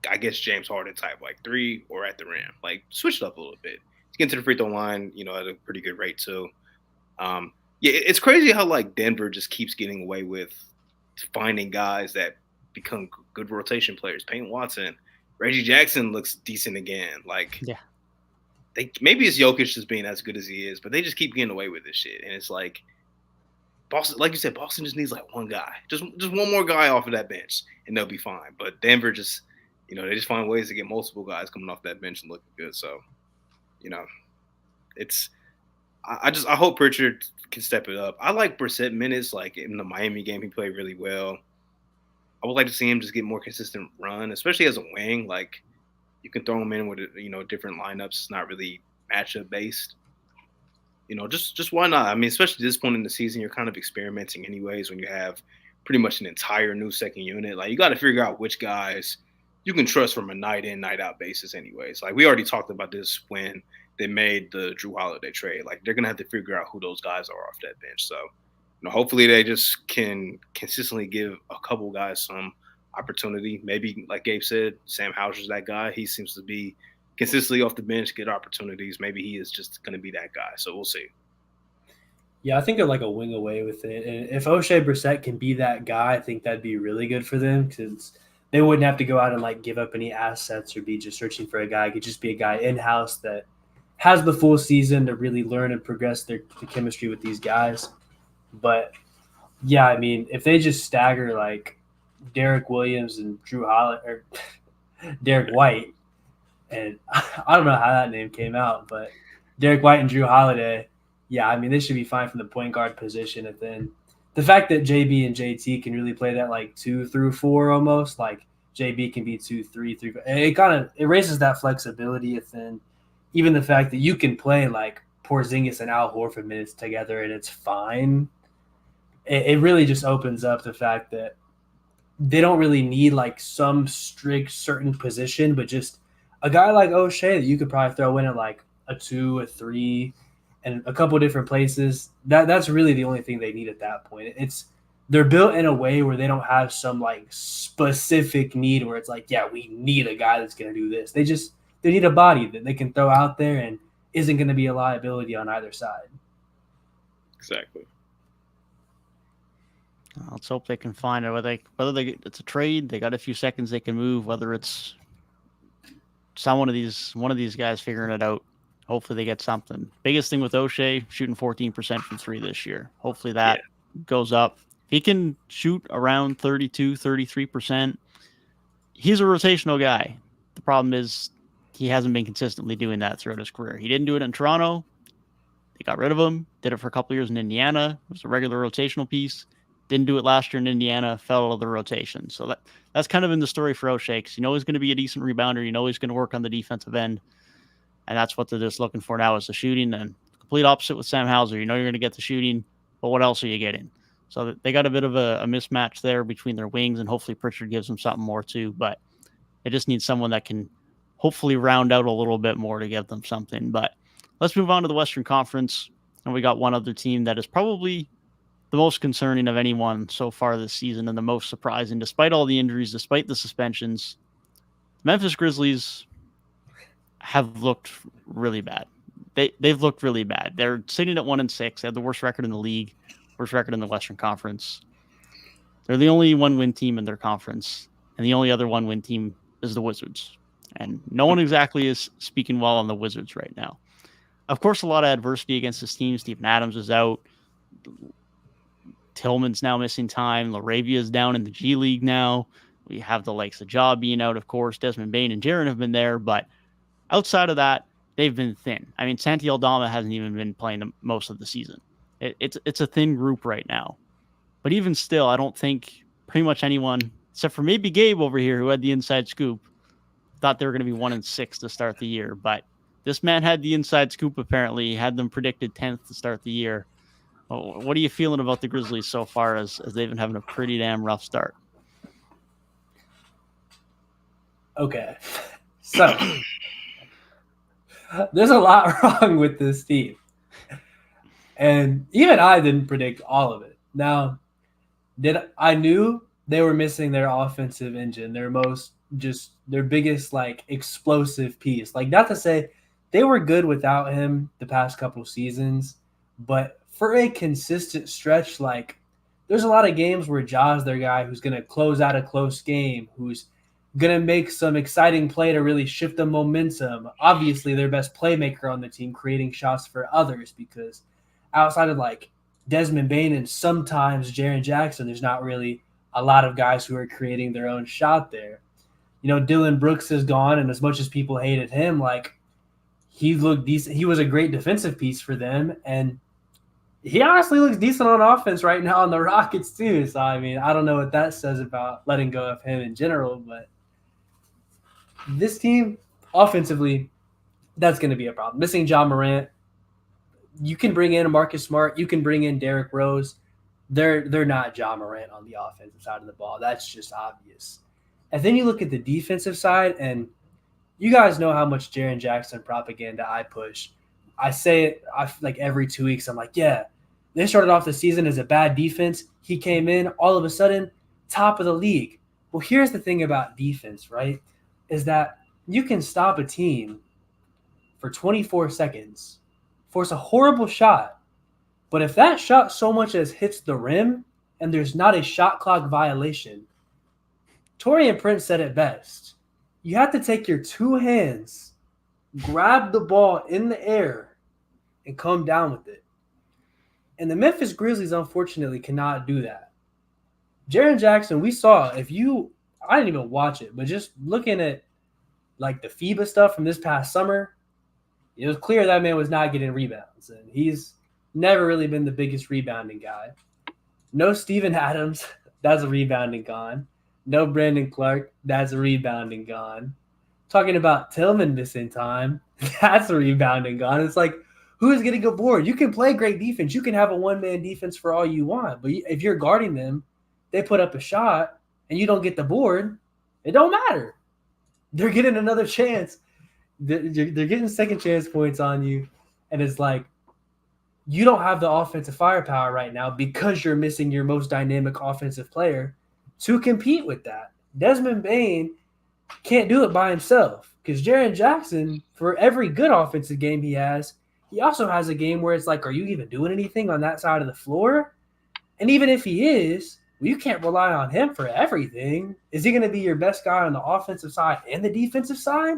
I guess, James Harden type, like three or at the rim. Like, switch it up a little bit. He's getting to the free throw line, at a pretty good rate too. Yeah, it's crazy how, like, Denver just keeps getting away with finding guys that become good rotation players. Payne Watson, Reggie Jackson looks decent again. Like, yeah, maybe it's Jokic just being as good as he is, but they just keep getting away with this shit. And it's like Boston, like you said, Boston just needs like one guy, just one more guy off of that bench, and they'll be fine. But Denver just, they just find ways to get multiple guys coming off that bench and looking good. So, I hope Pritchard can step it up. I like Brissett minutes. Like in the Miami game, he played really well. I would like to see him just get more consistent run, especially as a wing. Like, you can throw him in with, different lineups. It's not really matchup based. Just why not? I mean, especially at this point in the season, you're kind of experimenting anyways when you have pretty much an entire new second unit. Like, you got to figure out which guys you can trust from a night in, night out basis anyways. Like, we already talked about this when they made the Drew Holiday trade. Like, they're going to have to figure out who those guys are off that bench. So, hopefully they just can consistently give a couple guys some opportunity. Maybe, like Gabe said, Sam Hauser's that guy. He seems to be consistently off the bench, get opportunities. Maybe he is just going to be that guy. So we'll see. Yeah, I think they're like a wing away with it. And if O'Shea Brissett can be that guy, I think that'd be really good for them, because they wouldn't have to go out and like give up any assets or be just searching for a guy. It could just be a guy in-house that has the full season to really learn and progress the chemistry with these guys. But yeah, I mean, if they just stagger like Derek Williams and Drew Holiday, or Derek White, and I don't know how that name came out, but Derek White and Drew Holiday, yeah, I mean, they should be fine from the point guard position. And then the fact that JB and JT can really play that like 2 through 4 almost, like JB can be 2, 3, 3. It raises that flexibility. And then even the fact that you can play like Porzingis and Al Horford minutes together and it's fine. It really just opens up the fact that they don't really need like some strict certain position, but just a guy like O'Shea that you could probably throw in at like a 2, a 3, and a couple of different places. That's really the only thing they need at that point. They're built in a way where they don't have some like specific need where it's like, yeah, we need a guy that's going to do this. They need a body that they can throw out there and isn't going to be a liability on either side. Exactly. Let's hope they can find it. It's a trade, they got a few seconds they can move. Whether it's one of these guys figuring it out, hopefully they get something. Biggest thing with O'Shea, shooting 14% from three this year. Hopefully that goes up. If he can shoot around 32, 33%, he's a rotational guy. The problem is he hasn't been consistently doing that throughout his career. He didn't do it in Toronto. They got rid of him. Did it for a couple of years in Indiana. It was a regular rotational piece. Didn't do it last year in Indiana. Fell out of the rotation. So that's kind of been the story for O'Shea. Because you know he's going to be a decent rebounder. You know he's going to work on the defensive end. And that's what they're just looking for now is the shooting. And complete opposite with Sam Hauser. You know you're going to get the shooting, but what else are you getting? So they got a bit of a mismatch there between their wings, and hopefully Pritchard gives them something more too. But it just needs someone that can hopefully round out a little bit more to give them something. But let's move on to the Western Conference. And we got one other team that is probably the most concerning of anyone so far this season and the most surprising, despite all the injuries, despite the suspensions. Memphis Grizzlies have looked really bad. They've looked really bad. They're sitting at 1-6. They have the worst record in the league, worst record in the Western Conference. They're the only one-win team in their conference, and the only other one-win team is the Wizards. And no one exactly is speaking well on the Wizards right now. Of course, a lot of adversity against this team. Steven Adams is out. Tillman's now missing time. Laravia's down in the G League now. We have the likes of Ja being out, of course. Desmond Bane and Jaren have been there, but outside of that, they've been thin. I mean, Santi Aldama hasn't even been playing most of the season. It's a thin group right now. But even still, I don't think pretty much anyone, except for maybe Gabe over here, who had the inside scoop, thought they were going to be 1-6 to start the year. But this man had the inside scoop, apparently. He had them predicted 10th to start the year. What are you feeling about the Grizzlies so far as they've been having a pretty damn rough start? Okay. So, there's a lot wrong with this team. And even I didn't predict all of it. Now, I knew they were missing their offensive engine, their biggest explosive piece. Not to say they were good without him the past couple seasons, but for a consistent stretch, there's a lot of games where Ja's their guy who's going to close out a close game, who's going to make some exciting play to really shift the momentum. Obviously, their best playmaker on the team, creating shots for others, because outside of Desmond Bane and sometimes Jaren Jackson, there's not really a lot of guys who are creating their own shot there. Dylan Brooks is gone, and as much as people hated him, he looked decent. He was a great defensive piece for them, and he honestly looks decent on offense right now on the Rockets too. So, I mean, I don't know what that says about letting go of him in general, but this team, offensively, that's going to be a problem. Missing Ja Morant, you can bring in Marcus Smart, you can bring in Derrick Rose. They're not Ja Morant on the offensive side of the ball. That's just obvious. And then you look at the defensive side, and you guys know how much Jaren Jackson propaganda I push. I say it every 2 weeks. I'm yeah, they started off the season as a bad defense. He came in, all of a sudden, top of the league. Well, here's the thing about defense, right, is that you can stop a team for 24 seconds, force a horrible shot, but if that shot so much as hits the rim and there's not a shot clock violation, Taurean Prince said it best. You have to take your two hands, grab the ball in the air, and come down with it. And the Memphis Grizzlies, unfortunately, cannot do that. Jaren Jackson, we saw, I didn't even watch it, but just looking at the FIBA stuff from this past summer, it was clear that man was not getting rebounds. And he's never really been the biggest rebounding guy. No Steven Adams, that's a rebounding gone. No Brandon Clark, that's a rebounding gone. Talking about Tillman missing time, that's a rebounding gone. It's who's getting a board? You can play great defense. You can have a one-man defense for all you want. But if you're guarding them, they put up a shot, and you don't get the board, it don't matter. They're getting another chance. They're getting second chance points on you. And it's you don't have the offensive firepower right now because you're missing your most dynamic offensive player to compete with that. Desmond Bane can't do it by himself because Jaren Jackson, for every good offensive game he has, he also has a game where it's like, are you even doing anything on that side of the floor? And even if he is, well, you can't rely on him for everything. Is he going to be your best guy on the offensive side and the defensive side?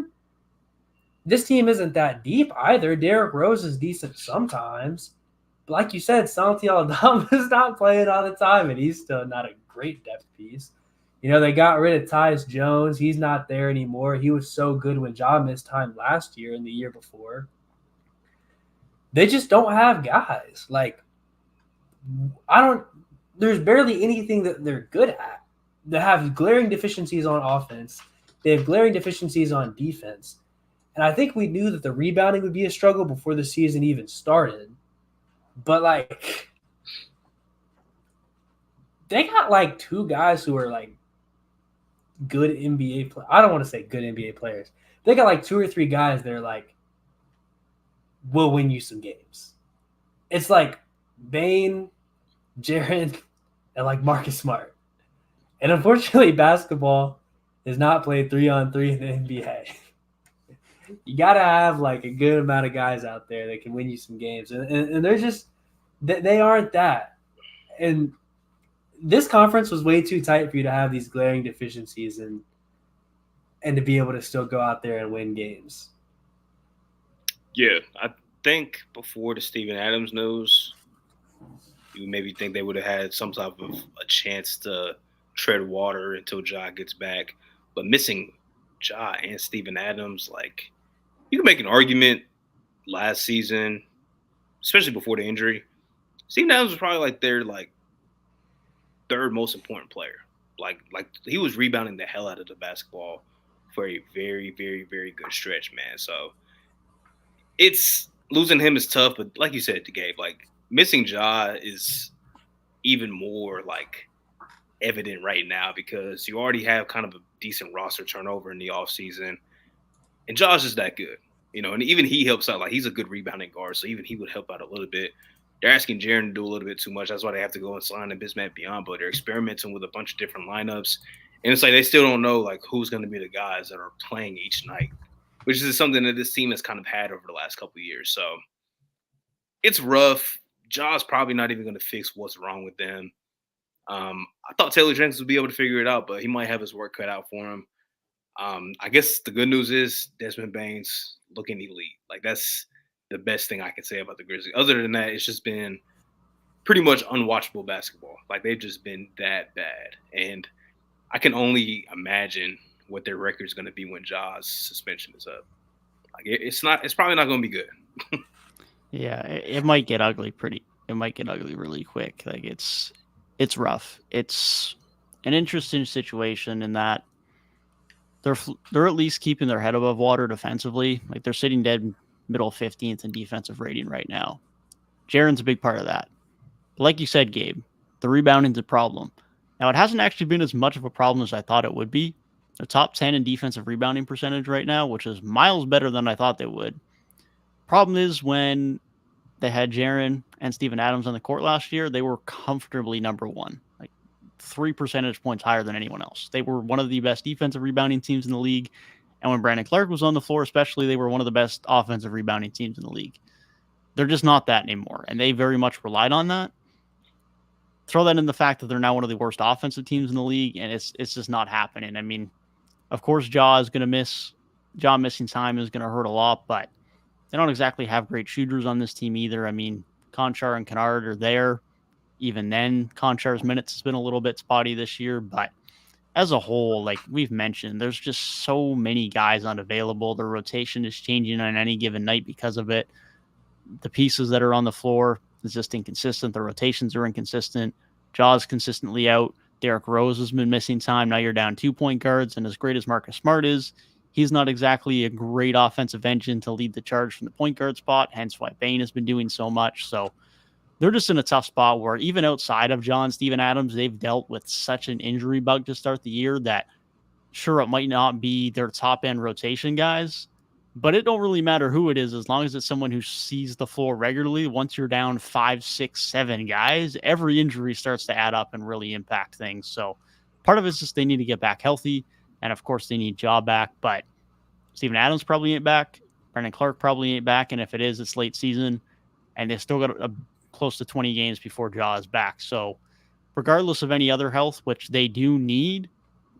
This team isn't that deep either. Derrick Rose is decent sometimes. But like you said, Santi Aldama is not playing all the time, and he's still not a great depth piece. They got rid of Tyus Jones. He's not there anymore. He was so good when Ja missed time last year and the year before. They just don't have guys. There's barely anything that they're good at. They have glaring deficiencies on offense. They have glaring deficiencies on defense. And I think we knew that the rebounding would be a struggle before the season even started. But, they got, two guys who are, good NBA players. I don't want to say good NBA players. They got, 2 or 3 guys that are, will win you some games. It's Bane, Jaren, and, Marcus Smart. And unfortunately, basketball is not played 3-on-3 in the NBA. You got to have, a good amount of guys out there that can win you some games. And they're just – they aren't that. And this conference was way too tight for you to have these glaring deficiencies and to be able to still go out there and win games. Yeah, I think before the Steven Adams news, you maybe think they would have had some type of a chance to tread water until Ja gets back. But missing Ja and Steven Adams, you can make an argument last season, especially before the injury. Steven Adams was probably their third most important player. He was rebounding the hell out of the basketball for a very, very, very good stretch, man. So it's losing him is tough, but like you said to Gabe, missing Ja is even more evident right now because you already have kind of a decent roster turnover in the offseason. And Ja's just that good, and even he helps out. He's a good rebounding guard, so even he would help out a little bit. They're asking Jaren to do a little bit too much. That's why they have to go and sign a Bismack Biyombo. They're experimenting with a bunch of different lineups. And it's they still don't know, who's going to be the guys that are playing each night, which is something that this team has kind of had over the last couple of years. So it's rough. Ja's probably not even going to fix what's wrong with them. I thought Taylor Jenkins would be able to figure it out, but he might have his work cut out for him. I guess the good news is Desmond Bane's looking elite. That's the best thing I can say about the Grizzlies. Other than that, it's just been pretty much unwatchable basketball. They've just been that bad. And I can only imagine what their record's going to be when Ja's suspension is up. It's probably not going to be good. Yeah, it might get ugly it might get ugly really quick. It's rough. It's an interesting situation in that they're at least keeping their head above water defensively. They're sitting dead middle 15th in defensive rating right now. Jaren's a big part of that. But like you said, Gabe, the rebounding's a problem. Now, it hasn't actually been as much of a problem as I thought it would be. They're top 10 in defensive rebounding percentage right now, which is miles better than I thought they would. Problem is when they had Jaren and Steven Adams on the court last year, they were comfortably number one, 3 percentage points higher than anyone else. They were one of the best defensive rebounding teams in the league. And when Brandon Clark was on the floor, especially, they were one of the best offensive rebounding teams in the league. They're just not that anymore. And they very much relied on that. Throw that in the fact that they're now one of the worst offensive teams in the league, and it's just not happening. I mean, of course, Ja is going to miss. Ja missing time is going to hurt a lot, but they don't exactly have great shooters on this team either. I mean, Conchar and Kennard are there. Even then, Conchar's minutes has been a little bit spotty this year, but as a whole, we've mentioned, there's just so many guys unavailable. The rotation is changing on any given night because of it. The pieces that are on the floor is just inconsistent. The rotations are inconsistent. Ja's consistently out. Derrick Rose has been missing time. Now you're down 2 point guards, and as great as Marcus Smart is, he's not exactly a great offensive engine to lead the charge from the point guard spot, hence why Bane has been doing so much. So they're just in a tough spot where even outside of John Steven Adams, they've dealt with such an injury bug to start the year that sure, it might not be their top end rotation guys, but it don't really matter who it is as long as it's someone who sees the floor regularly. Once you're down 5, 6, 7 guys, every injury starts to add up and really impact things. So part of it's just they need to get back healthy. And of course they need Ja back, but Steven Adams probably ain't back. Brandon Clark probably ain't back, and if it is, it's late season, and they still got close to 20 games before Ja is back. So regardless of any other health, which they do need,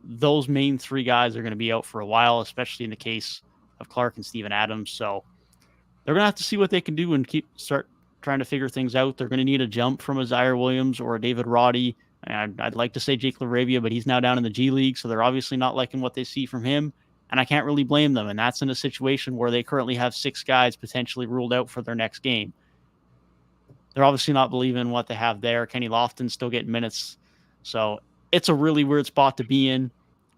those main three guys are going to be out for a while, especially in the case of Clark and Steven Adams. So they're going to have to see what they can do and start trying to figure things out. They're going to need a jump from a Zaire Williams or a David Roddy. And I'd like to say Jake LaRavia, but he's now down in the G League, so they're obviously not liking what they see from him. And I can't really blame them. And that's in a situation where they currently have 6 guys potentially ruled out for their next game. They're obviously not believing in what they have there. Kenny Lofton's still getting minutes. So it's a really weird spot to be in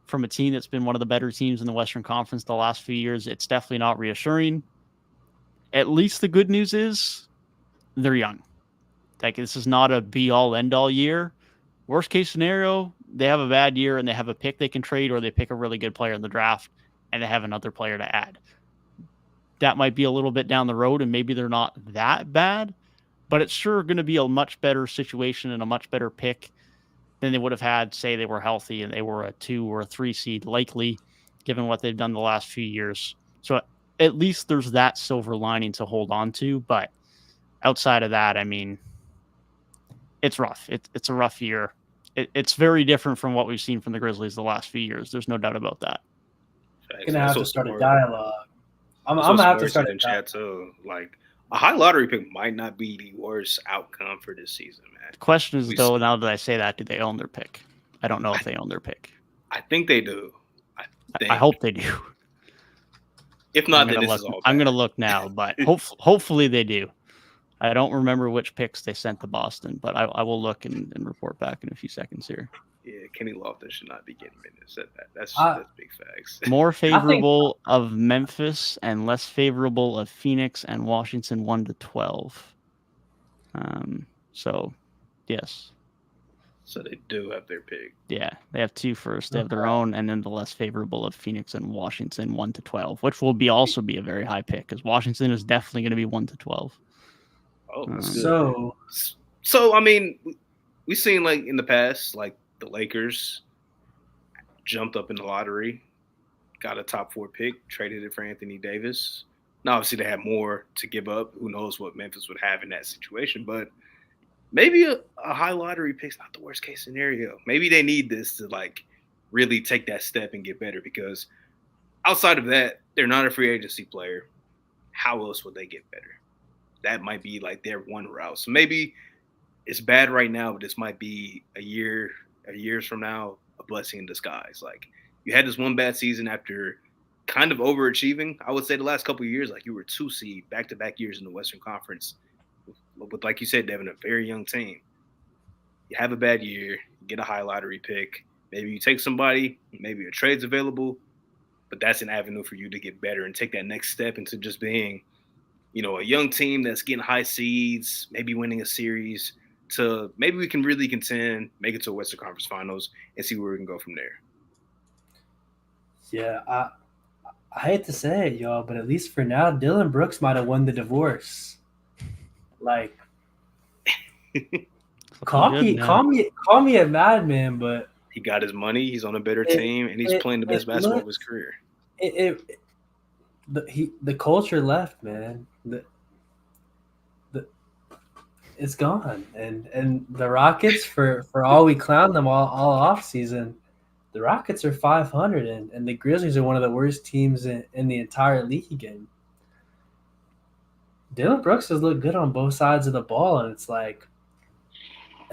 from a team that's been one of the better teams in the Western Conference the last few years. It's definitely not reassuring. At least the good news is they're young. Like, this is not a be-all, end-all year. Worst case scenario, they have a bad year and they have a pick they can trade, or they pick a really good player in the draft and they have another player to add. That might be a little bit down the road, and maybe they're not that bad, but it's sure going to be a much better situation and a much better pick than they would have had, say they were healthy and they were a 2 or a 3 seed, likely, given what they've done the last few years. So at least there's that silver lining to hold on to. But outside of that, I mean, it's rough. It's a rough year. It's very different from what we've seen from the Grizzlies the last few years. There's no doubt about that. I'm going to have to start a dialogue. I'm going to have to start a chat too. Like, a high lottery pick might not be the worst outcome for this season, man. The question is, though, now that I say that, do they own their pick? I don't know if they own their pick. I think they do. I hope they do. If not, then this is all bad. I'm going to look now, but hopefully they do. I don't remember which picks they sent to Boston, but I will look and report back in a few seconds here. Yeah, Kenny Lofton should not be getting minutes at that. That's big facts. More favorable of Memphis and less favorable of Phoenix and Washington 1-12. So, yes. So they do have their pick. Yeah, they have 2 first. They have their own, and then the less favorable of Phoenix and Washington 1-12, which will also be a very high pick, because Washington is definitely going to be 1-12. Oh, that's good. So I mean, we've seen, like, in the past, like, the Lakers jumped up in the lottery, got a top 4 pick, traded it for Anthony Davis. Now, obviously, they have more to give up. Who knows what Memphis would have in that situation, but maybe a high lottery pick's not the worst case scenario. Maybe they need this to, like, really take that step and get better, because outside of that, they're not a free agency player. How else would they get better? That might be, like, their one route. So maybe it's bad right now, but this might be a years from now, a blessing in disguise. Like, you had this one bad season after kind of overachieving. I would say the last couple of years, like, you were 2 seed back-to-back years in the Western Conference with, like you said, Devin, a very young team. You have a bad year, you get a high lottery pick. Maybe you take somebody, maybe a trade's available, but that's an avenue for you to get better and take that next step into just being, you know, a young team that's getting high seeds, maybe winning a series, to maybe we can really contend, make it to a Western Conference Finals, and see where we can go from there. Yeah, I hate to say it, y'all, but at least for now, Dylan Brooks might have won the divorce. Like, call me a madman, but he got his money. He's on a better team, and he's playing the best basketball of his career. The culture left, man. It's gone, and the Rockets, for all we clown them all off season, the Rockets are 500, and the Grizzlies are one of the worst teams in the entire league. And Dylan Brooks has looked good on both sides of the ball, and it's like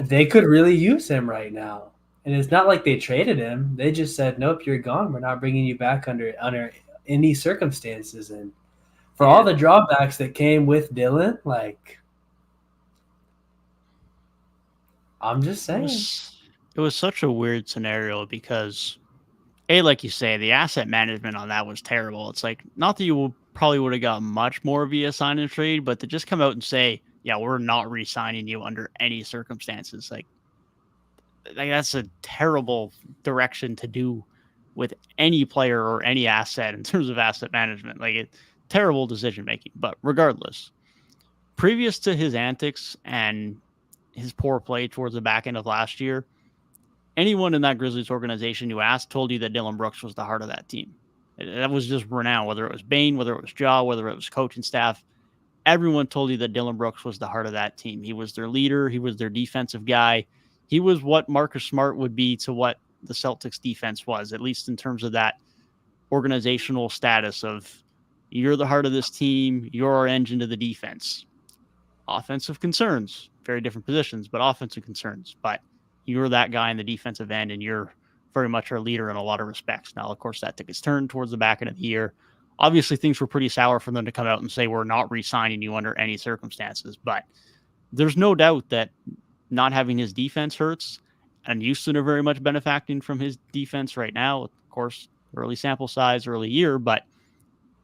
they could really use him right now. And it's not like they traded him; they just said, "Nope, you're gone. We're not bringing you back under any circumstances." And for all the drawbacks that came with Dylan, like, I'm just saying. It was such a weird scenario because, like you say, the asset management on that was terrible. It's like, not that you probably would have got much more via sign and trade, but to just come out and say, yeah, we're not re-signing you under any circumstances. Like that's a terrible direction to do with any player or any asset in terms of asset management. Like, terrible decision making. But regardless, previous to his antics and his poor play towards the back end of last year, anyone in that Grizzlies organization who asked told you that Dylan Brooks was the heart of that team. That was just renowned, whether it was Bane, whether it was Ja, whether it was coaching staff. Everyone told you that Dillon Brooks was the heart of that team. He was their leader. He was their defensive guy. He was what Marcus Smart would be to what the Celtics defense was, at least in terms of that organizational status of you're the heart of this team. You're our engine to the defense. Offensive concerns, very different positions, but offensive concerns. But you're that guy in the defensive end, and you're very much our leader in a lot of respects. Now, of course, that took its turn towards the back end of the year. Obviously, things were pretty sour for them to come out and say, we're not re-signing you under any circumstances. But there's no doubt that not having his defense hurts, and Houston are very much benefiting from his defense right now. Of course, early sample size, early year, but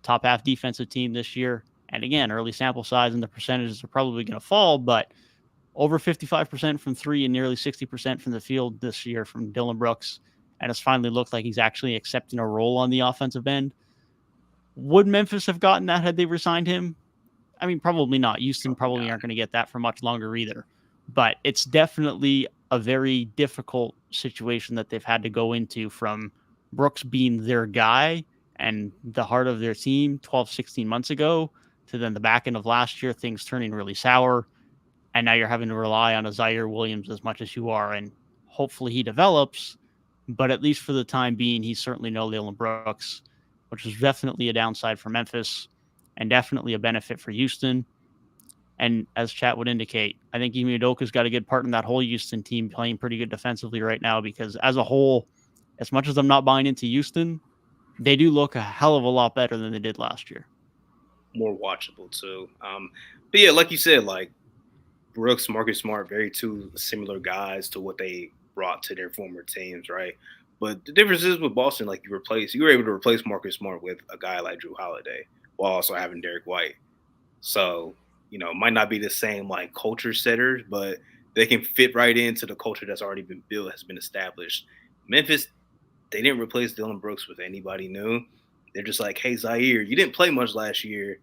top half defensive team this year. And again, early sample size and the percentages are probably going to fall, but over 55% from three and nearly 60% from the field this year from Dillon Brooks. And it's finally looked like he's actually accepting a role on the offensive end. Would Memphis have gotten that had they resigned him? I mean, probably not. Houston probably aren't going to get that for much longer either. But it's definitely a very difficult situation that they've had to go into, from Brooks being their guy and the heart of their team 12, 16 months ago, to then the back end of last year, things turning really sour. And now you're having to rely on a Zaire Williams as much as you are. And hopefully he develops. But at least for the time being, he's certainly no Dillon Brooks, which is definitely a downside for Memphis and definitely a benefit for Houston. And as chat would indicate, I think Ime Udoka's got a good part in that whole Houston team, playing pretty good defensively right now, because as a whole, as much as I'm not buying into Houston, they do look a hell of a lot better than they did last year. More watchable too. But yeah, like you said, like Brooks, Marcus Smart, very two similar guys to what they brought to their former teams, right? But the difference is with Boston, like you were able to replace Marcus Smart with a guy like Drew Holiday while also having Derek White. So, you know, it might not be the same like culture setters, but they can fit right into the culture that's already been built, has been established. Memphis, they didn't replace Dillon Brooks with anybody new. They're just like, hey, Zaire, you didn't play much last year.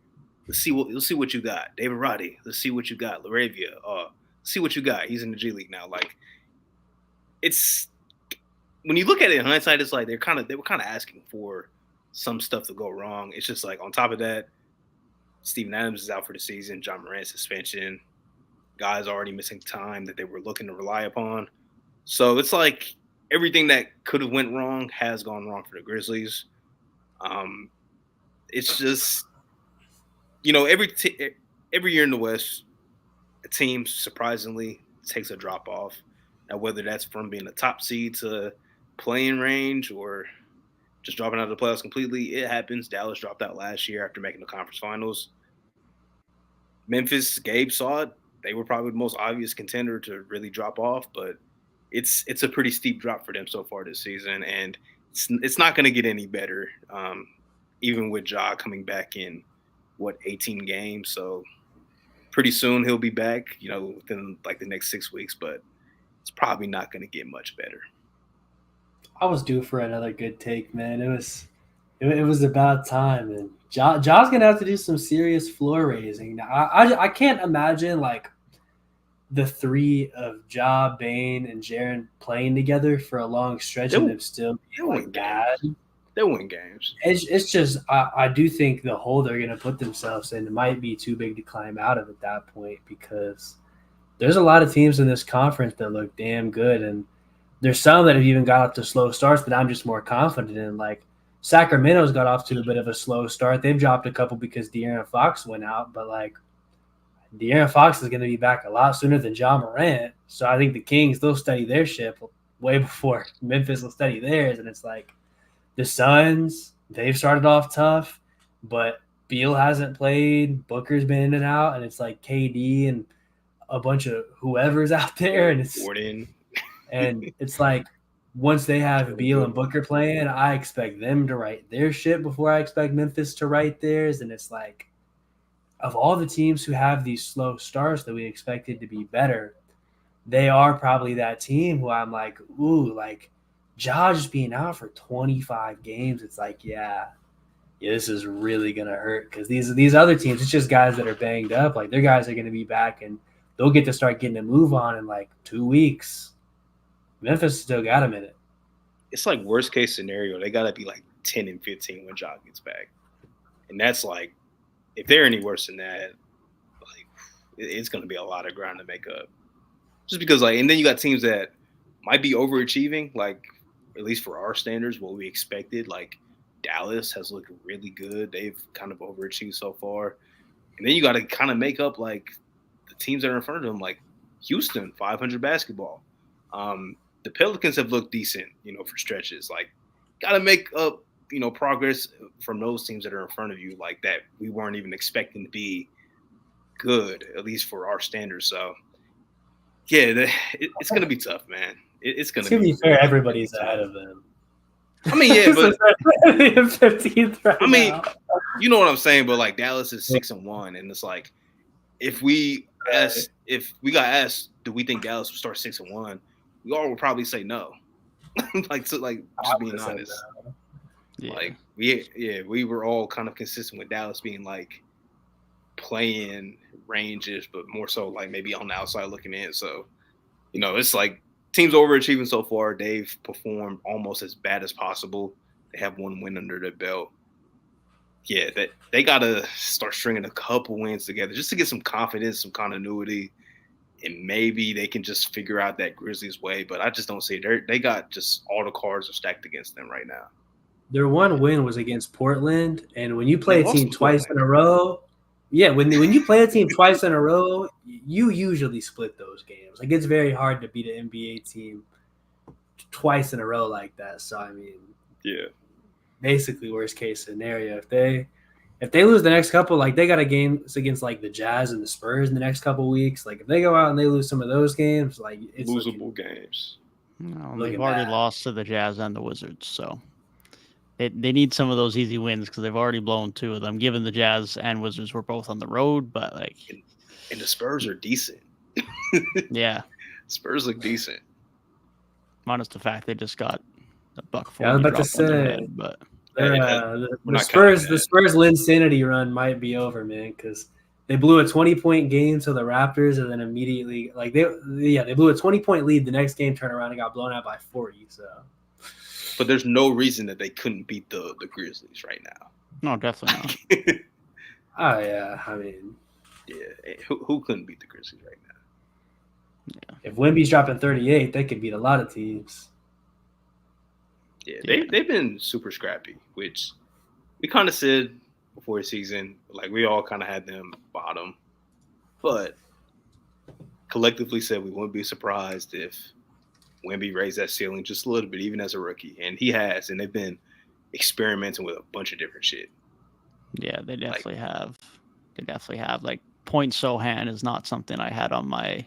Let's see what you got. David Roddy, let's see what you got. Laravia, see what you got. He's in the G League now. Like, it's when you look at it in hindsight, it's like they were kind of asking for some stuff to go wrong. It's just like on top of that, Steven Adams is out for the season. John Morant suspension. Guys already missing time that they were looking to rely upon. So it's like everything that could have went wrong has gone wrong for the Grizzlies. It's just, you know, every year in the West, a team surprisingly takes a drop off. Now, whether that's from being a top seed to playing range or just dropping out of the playoffs completely, it happens. Dallas dropped out last year after making the conference finals. Memphis, Gabe saw it. They were probably the most obvious contender to really drop off, but it's a pretty steep drop for them so far this season, and it's not going to get any better, even with Ja coming back in, 18 games. So pretty soon he'll be back, you know, within like the next 6 weeks, but it's probably not going to get much better. I was due for another good take, man. It was about time, and Ja's gonna have to do some serious floor raising. Now, I can't imagine like the three of Ja, Bane, and Jaren playing together for a long stretch and them still being like bad. They'll win games. It's just I do think the hole they're gonna put themselves in might be too big to climb out of at that point, because there's a lot of teams in this conference that look damn good, and there's some that have even got off to slow starts that I'm just more confident in. Like Sacramento's got off to a bit of a slow start. They've dropped a couple because De'Aaron Fox went out, but like De'Aaron Fox is going to be back a lot sooner than Ja Morant. So I think the Kings, they'll steady their ship way before Memphis will steady theirs. And it's like the Suns, they've started off tough, but Beal hasn't played. Booker's been in and out, and it's like KD and a bunch of whoever's out there, and it's Gordon. And it's like once they have Beal and Booker playing, I expect them to right their ship before I expect Memphis to right theirs. And it's like, of all the teams who have these slow starts that we expected to be better, they are probably that team who I'm like, ooh, like Ja just being out for 25 games. It's like, yeah, this is really going to hurt, because these other teams, it's just guys that are banged up. Like their guys are going to be back and they'll get to start getting a move on in like 2 weeks. Memphis still got a minute. It's like worst case scenario. They got to be like 10 and 15 when Ja gets back. And that's like, if they're any worse than that, like it's going to be a lot of ground to make up. Just because, like, and then you got teams that might be overachieving, like, at least for our standards, what we expected. Like, Dallas has looked really good. They've kind of overachieved so far. And then you got to kind of make up, like, the teams that are in front of them, like Houston, 500 basketball. The Pelicans have looked decent, for stretches. Like, got to make up, progress from those teams that are in front of you, like that we weren't even expecting to be good, at least for our standards. So, yeah, it's going to be tough, man. It's going to be fair, everybody's ahead of them. I mean, yeah, but 15th right now. You know what I'm saying. But like Dallas is 6-1, and it's like if we got asked, do we think Dallas will start 6-1? We all would probably say no. Just being honest. Yeah. Like we were all kind of consistent with Dallas being like playing ranges, but more so like maybe on the outside looking in. So, it's like teams overachieving so far. They've performed almost as bad as possible. They have one win under their belt. Yeah, they got to start stringing a couple wins together just to get some confidence, some continuity, and maybe they can just figure out that Grizzlies way. But I just don't see it. They got just all the cards are stacked against them right now. Their one win was against Portland, and when you play a team twice in a row, when you play a team twice in a row, you usually split those games. Like, it's very hard to beat an NBA team twice in a row like that. So I mean, basically worst case scenario. If they lose the next couple, like they got a game against like the Jazz and the Spurs in the next couple weeks. Like if they go out and they lose some of those games, like it's losable games. No, they've already lost to the Jazz and the Wizards, so they need some of those easy wins because they've already blown two of them. Given the Jazz and Wizards were both on the road, but like, and the Spurs are decent. Yeah, Spurs look decent. Minus the fact they just got a buck. I was about to say, but the Spurs Linsanity run might be over, man, because they blew a 20-point game to the Raptors, and then immediately, like they blew a 20-point lead. The next game, turned around and got blown out by 40. So. But there's no reason that they couldn't beat the Grizzlies right now. No, definitely not. Oh, yeah. I mean. Yeah. Who couldn't beat the Grizzlies right now? Yeah. If Wemby's dropping 38, they could beat a lot of teams. Yeah, they've been super scrappy, which we kind of said before the season. Like, we all kind of had them bottom. But collectively said we wouldn't be surprised if Wemby raised that ceiling just a little bit, even as a rookie. And he has, and they've been experimenting with a bunch of different shit. Yeah, they definitely have. They definitely have. Like, point Sohan is not something I had on my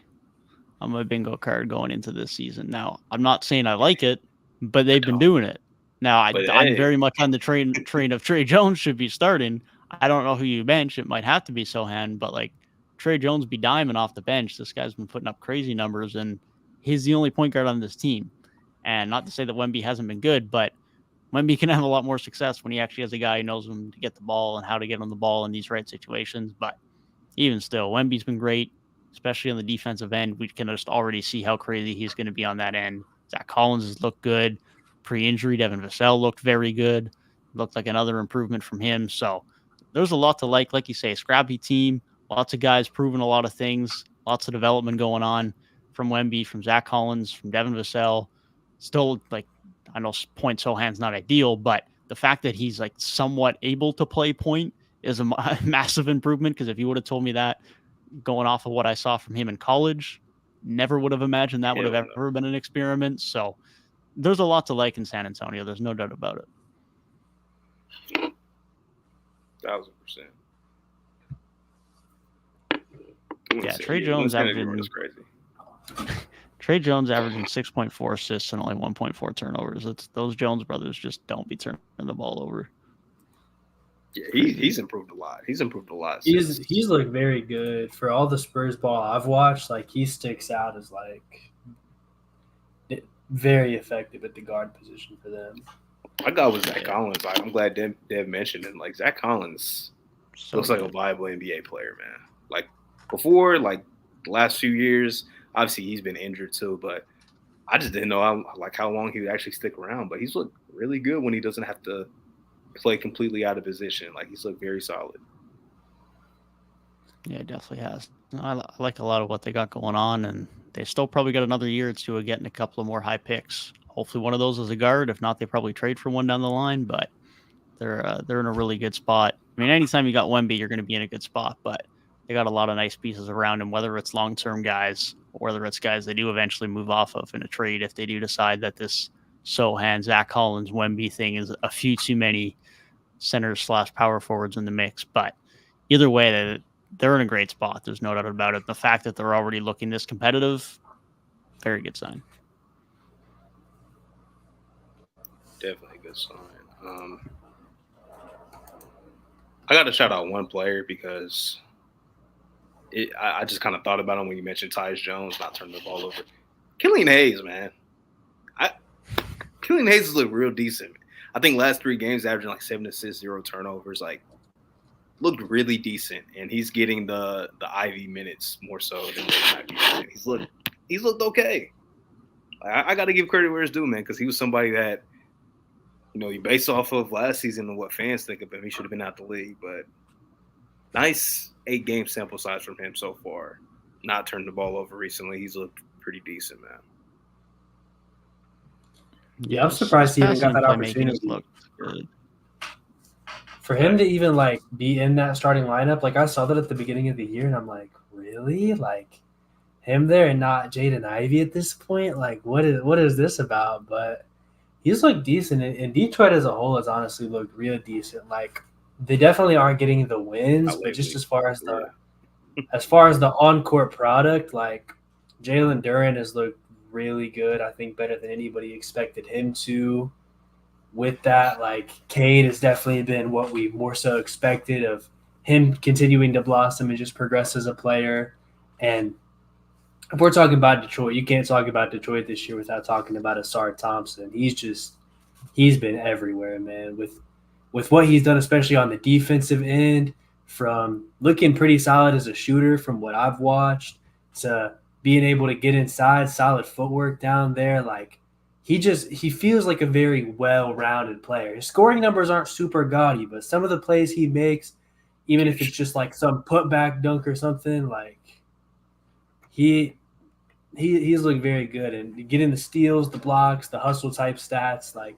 bingo card going into this season. Now, I'm not saying I like it, but they've been doing it. Now, I'm very much on the train of Trey Jones should be starting. I don't know who you bench. It might have to be Sohan, but like Trey Jones be diming off the bench. This guy's been putting up crazy numbers, and he's the only point guard on this team. And not to say that Wemby hasn't been good, but Wemby can have a lot more success when he actually has a guy who knows him to get the ball and how to get on the ball in these right situations. But even still, Wemby's been great, especially on the defensive end. We can just already see how crazy he's going to be on that end. Zach Collins has looked good. Pre-injury, Devin Vassell looked very good. Looked like another improvement from him. So there's a lot to like you say, scrappy team. Lots of guys proving a lot of things. Lots of development going on from Wemby, from Zach Collins, from Devin Vassell. Still, like, I know point Sohan's not ideal, but the fact that he's like somewhat able to play point is a massive improvement. Because if you would have told me that going off of what I saw from him in college, never would have imagined that would have ever been an experiment. So there's a lot to like in San Antonio. There's no doubt about it. 1,000%. Yeah, Trey Jones averaging crazy. Trey Jones averaging 6.4 assists and only 1.4 turnovers. Those Jones brothers just don't be turning the ball over. Yeah, he's improved a lot. He's He's looked very good for all the Spurs ball I've watched. Like, he sticks out as like very effective at the guard position for them. My guy was Zach Collins. I'm glad Dev mentioned him. Like, Zach Collins looks like a viable NBA player, man. Like, before, like, the last few years, obviously he's been injured too, but I just didn't know how long he would actually stick around. But he's looked really good when he doesn't have to play completely out of position. Like, he's looked very solid. Yeah, it definitely has. I like a lot of what they got going on, and they still probably got another year or two of getting a couple of more high picks. Hopefully, one of those is a guard. If not, they probably trade for one down the line. But they're in a really good spot. I mean, anytime you got Wemby, you're going to be in a good spot. But they got a lot of nice pieces around him, whether it's long-term guys or whether it's guys they do eventually move off of in a trade if they do decide that this Sohan, Zach Collins, Wemby thing is a few too many centers/power forwards in the mix. But either way, they're in a great spot. There's no doubt about it. The fact that they're already looking this competitive, very good sign. Definitely a good sign. I got to shout out one player because I just kind of thought about him when you mentioned Tyus Jones not turning the ball over. Killian Hayes, man. Killian Hayes has looked real decent. I think last 3 games averaging like 7 assists, 0 turnovers, like looked really decent. And he's getting the Ivy minutes more so than Ivy. He's looked okay. I got to give credit where it's due, man, because he was somebody that, you know, you base off of last season and what fans think of him, he should have been out the league. But nice 8-game sample size from him so far. Not turned the ball over recently. He's looked pretty decent, man. Yeah, I'm surprised he even got that opportunity. For him to even like be in that starting lineup, like I saw that at the beginning of the year, and I'm like, really? Like him there and not Jaden Ivey at this point? Like, what is this about? But he's looked decent, and Detroit as a whole has honestly looked real decent. Like they definitely aren't getting the wins, but just as far as the on-court product, like Jalen Duren has looked really good. I think better than anybody expected him to. With that, like Cade has definitely been what we more so expected of him continuing to blossom and just progress as a player. And if we're talking about Detroit, you can't talk about Detroit this year without talking about Asar Thompson. He's been everywhere, man. With what he's done, especially on the defensive end, from looking pretty solid as a shooter from what I've watched to being able to get inside, solid footwork down there, like he feels like a very well-rounded player. His scoring numbers aren't super gaudy, but some of the plays he makes, even if it's just like some putback dunk or something, like he's looked very good. And getting the steals, the blocks, the hustle type stats, like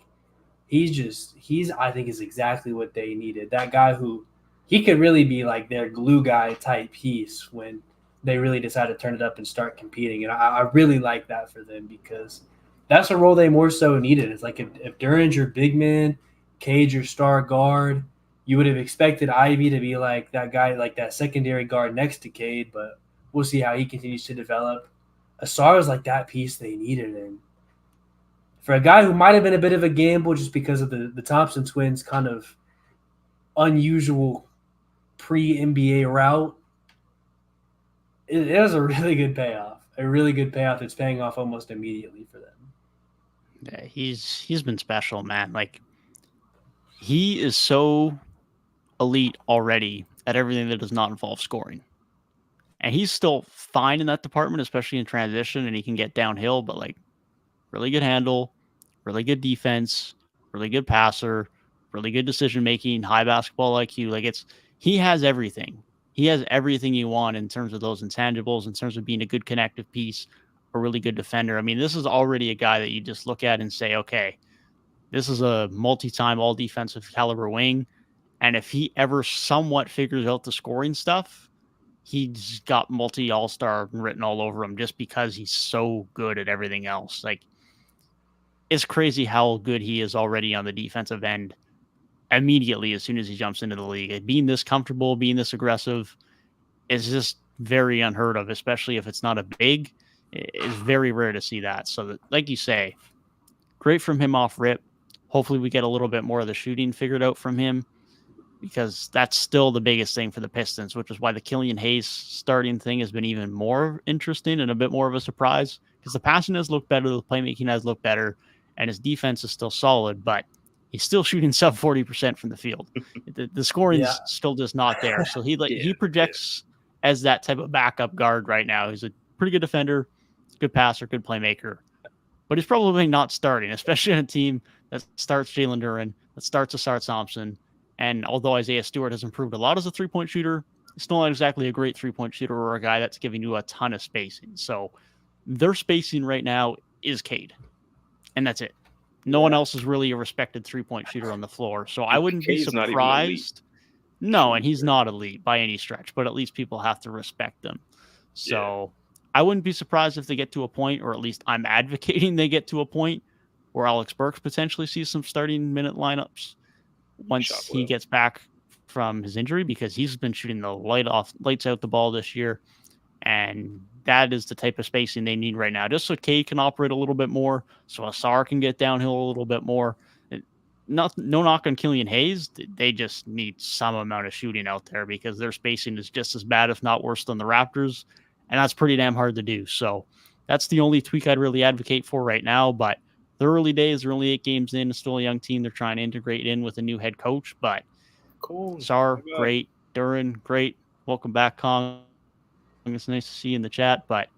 he's I think is exactly what they needed. That guy who he could really be like their glue guy type piece when they really decide to turn it up and start competing. And I really like that for them because that's a role they more so needed. It's like if Duren's your big man, Cade your star guard, you would have expected Ivy to be like that guy, like that secondary guard next to Cade, but we'll see how he continues to develop. Asar was like that piece they needed. And for a guy who might have been a bit of a gamble just because of the Thompson twins kind of unusual pre-NBA route, it was a really good payoff. A really good payoff that's paying off almost immediately for them. Yeah, he's been special, man. Like he is so elite already at everything that does not involve scoring. And he's still fine in that department, especially in transition, and he can get downhill, but like really good handle, really good defense, really good passer, really good decision making, high basketball IQ. Like he has everything. He has everything you want in terms of those intangibles, in terms of being a good connective piece, a really good defender. I mean, this is already a guy that you just look at and say, okay, this is a multi-time all defensive caliber wing. And if he ever somewhat figures out the scoring stuff, he's got multi all-star written all over him just because he's so good at everything else. Like it's crazy how good he is already on the defensive end immediately as soon as he jumps into the league. Being this comfortable, being this aggressive is just very unheard of, especially if it's not a big. It's very rare to see that. So that, like you say, great from him off rip. Hopefully we get a little bit more of the shooting figured out from him because that's still the biggest thing for the Pistons, which is why the Killian Hayes starting thing has been even more interesting and a bit more of a surprise because the passing has looked better, the playmaking has looked better, and his defense is still solid, but he's still shooting sub 40% from the field. The scoring's still just not there. So he projects as that type of backup guard right now. He's a pretty good defender, good passer, good playmaker, but he's probably not starting, especially on a team that starts Jalen Duren, that starts Asar Thompson. And although Isaiah Stewart has improved a lot as a three-point shooter, he's still not exactly a great three-point shooter or a guy that's giving you a ton of spacing. So their spacing right now is Cade, and that's it. No one else is really a respected three-point shooter on the floor. So I wouldn't be Cade's not even elite. surprised. No, and he's not elite by any stretch, but at least people have to respect them. So I wouldn't be surprised if they get to a point, or at least I'm advocating they get to a point where Alex Burks potentially sees some starting minute lineups once he gets back from his injury, because he's been shooting the lights out the ball this year. And that is the type of spacing they need right now, just so Cade can operate a little bit more, so Asar can get downhill a little bit more. No knock on Killian Hayes. They just need some amount of shooting out there because their spacing is just as bad, if not worse, than the Raptors. And that's pretty damn hard to do. So that's the only tweak I'd really advocate for right now. But the early days, they're only 8 games in. It's still a young team. They're trying to integrate in with a new head coach. But cool. Asar, great. Duran, great. Welcome back, Kong. It's nice to see you in the chat. But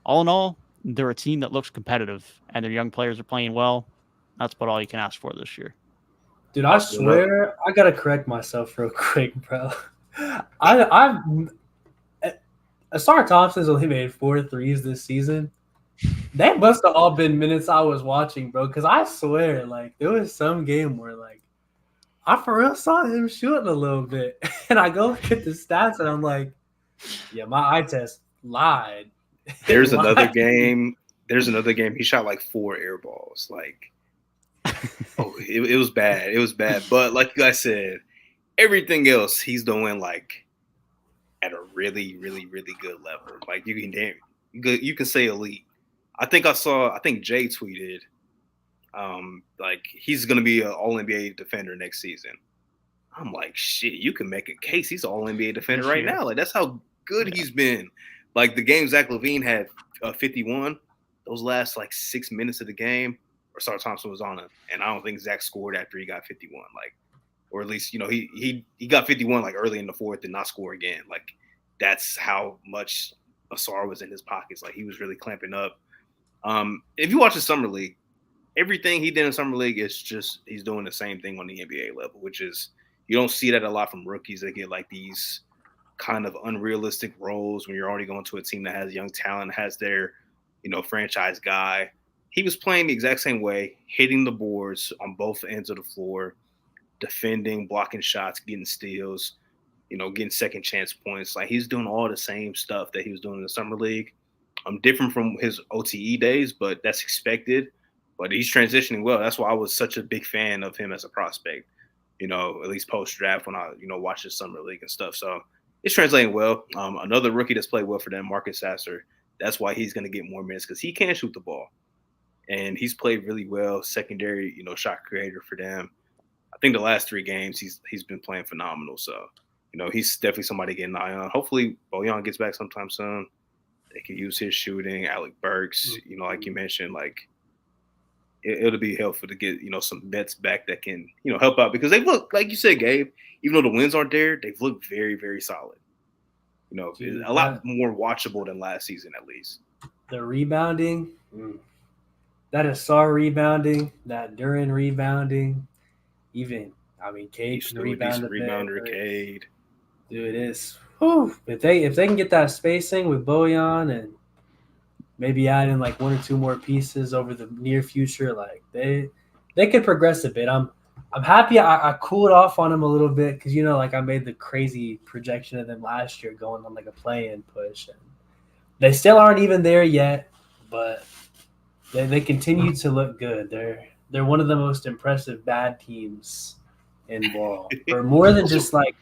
all in all, they're a team that looks competitive, and their young players are playing well. That's about all you can ask for this year. Dude, I swear, I gotta correct myself real quick, bro. Asar Thompson's only made 4 threes this season. They must have all been minutes I was watching, bro. Because I swear, like, there was some game where, like, I for real saw him shooting a little bit, and I go look at the stats, and I'm like, yeah, my eye test lied. There's another game. He shot like 4 air balls. Like, it was bad. It was bad. But like you guys said, everything else he's doing like at a really, really, really good level. Like you can say elite. I think Jay tweeted, like he's gonna be an All-NBA defender next season. I'm like, shit, you can make a case he's an All-NBA defender right now. Like that's how good he's been. Like the game Zach LaVine had 51. Those last like 6 minutes of the game, or Asar Thompson was on him, and I don't think Zach scored after he got 51. Like, or at least he got 51 like early in the fourth and not score again. Like that's how much Asar was in his pockets. Like he was really clamping up. If you watch the summer league, everything he did in summer league is just he's doing the same thing on the NBA level, which is you don't see that a lot from rookies. They get like these kind of unrealistic roles when you're already going to a team that has young talent, has their franchise guy. He was playing the exact same way, hitting the boards on both ends of the floor, defending, blocking shots, getting steals, getting second chance points. Like he's doing all the same stuff that he was doing in the summer league. Different from his OTE days, but that's expected. But he's transitioning well. That's why I was such a big fan of him as a prospect, at least post-draft when I, watched his summer league and stuff. So it's translating well. Another rookie that's played well for them, Marcus Sasser. That's why he's going to get more minutes because he can shoot the ball. And he's played really well, secondary, shot creator for them. I think the last 3 games he's been playing phenomenal. So, he's definitely somebody to get an eye on. Hopefully Bojan gets back sometime soon. They can use his shooting. Alec Burks, like you mentioned, like it'll be helpful to get, some vets back that can, help out because they look, like you said, Gabe, even though the wins aren't there, they've looked very, very solid. Dude, a lot more watchable than last season, at least. The rebounding, that Asar rebounding, that Duran rebounding, Cade can rebound a bit. Rebounder, Cade. Dude, it's if they can get that spacing with Bojan and maybe add in like 1 or 2 more pieces over the near future, like they could progress a bit. I'm happy I cooled off on them a little bit because I made the crazy projection of them last year going on like a play-in push, and they still aren't even there yet, but they continue to look good. They're one of the most impressive bad teams in ball, or more than just like.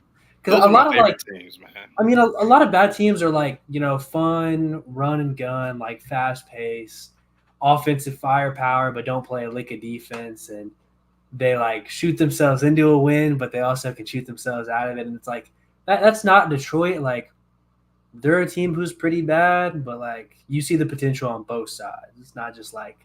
Because a lot of teams, man. A lot of bad teams are like, fun, run and gun, like fast pace, offensive firepower, but don't play a lick of defense. And they like shoot themselves into a win, but they also can shoot themselves out of it. And it's like, that's not Detroit. Like they're a team who's pretty bad, but like you see the potential on both sides. It's not just like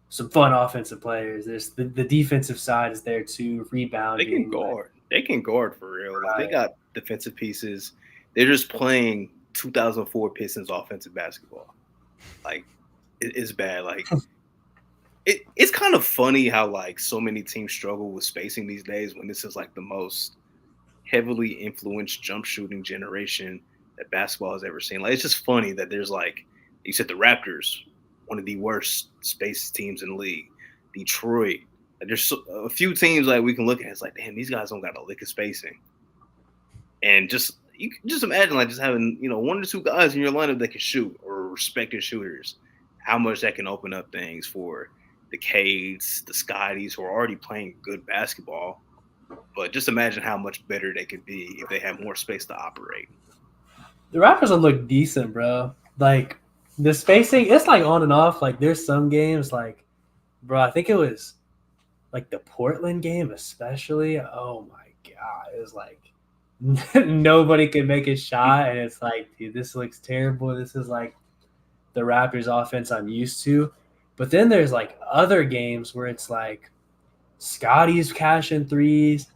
some fun offensive players. There's the defensive side is there too, rebounding. They can guard. They can guard for real. Like, they got defensive pieces. They're just playing 2004 Pistons offensive basketball. Like, it's bad. Like, it's kind of funny how like so many teams struggle with spacing these days when this is like the most heavily influenced jump shooting generation that basketball has ever seen. Like it's just funny that there's like you said the Raptors, one of the worst space teams in the league. Detroit. Like, there's a few teams like we can look at. It's like, damn, these guys don't got a lick of spacing. And just you can just imagine like just having one or two guys in your lineup that can shoot or respected shooters. How much that can open up things for the Cades, the Scotties, who are already playing good basketball. But just imagine how much better they could be if they have more space to operate. The Raptors will look decent, bro. Like the spacing, it's like on and off. Like there's some games, like, bro, I think it was like the Portland game, especially. Oh my god, it was like nobody could make a shot, and it's like, dude, this looks terrible. This is like the Raptors offense I'm used to. But then there's like other games where it's like Scotty's cashing threes.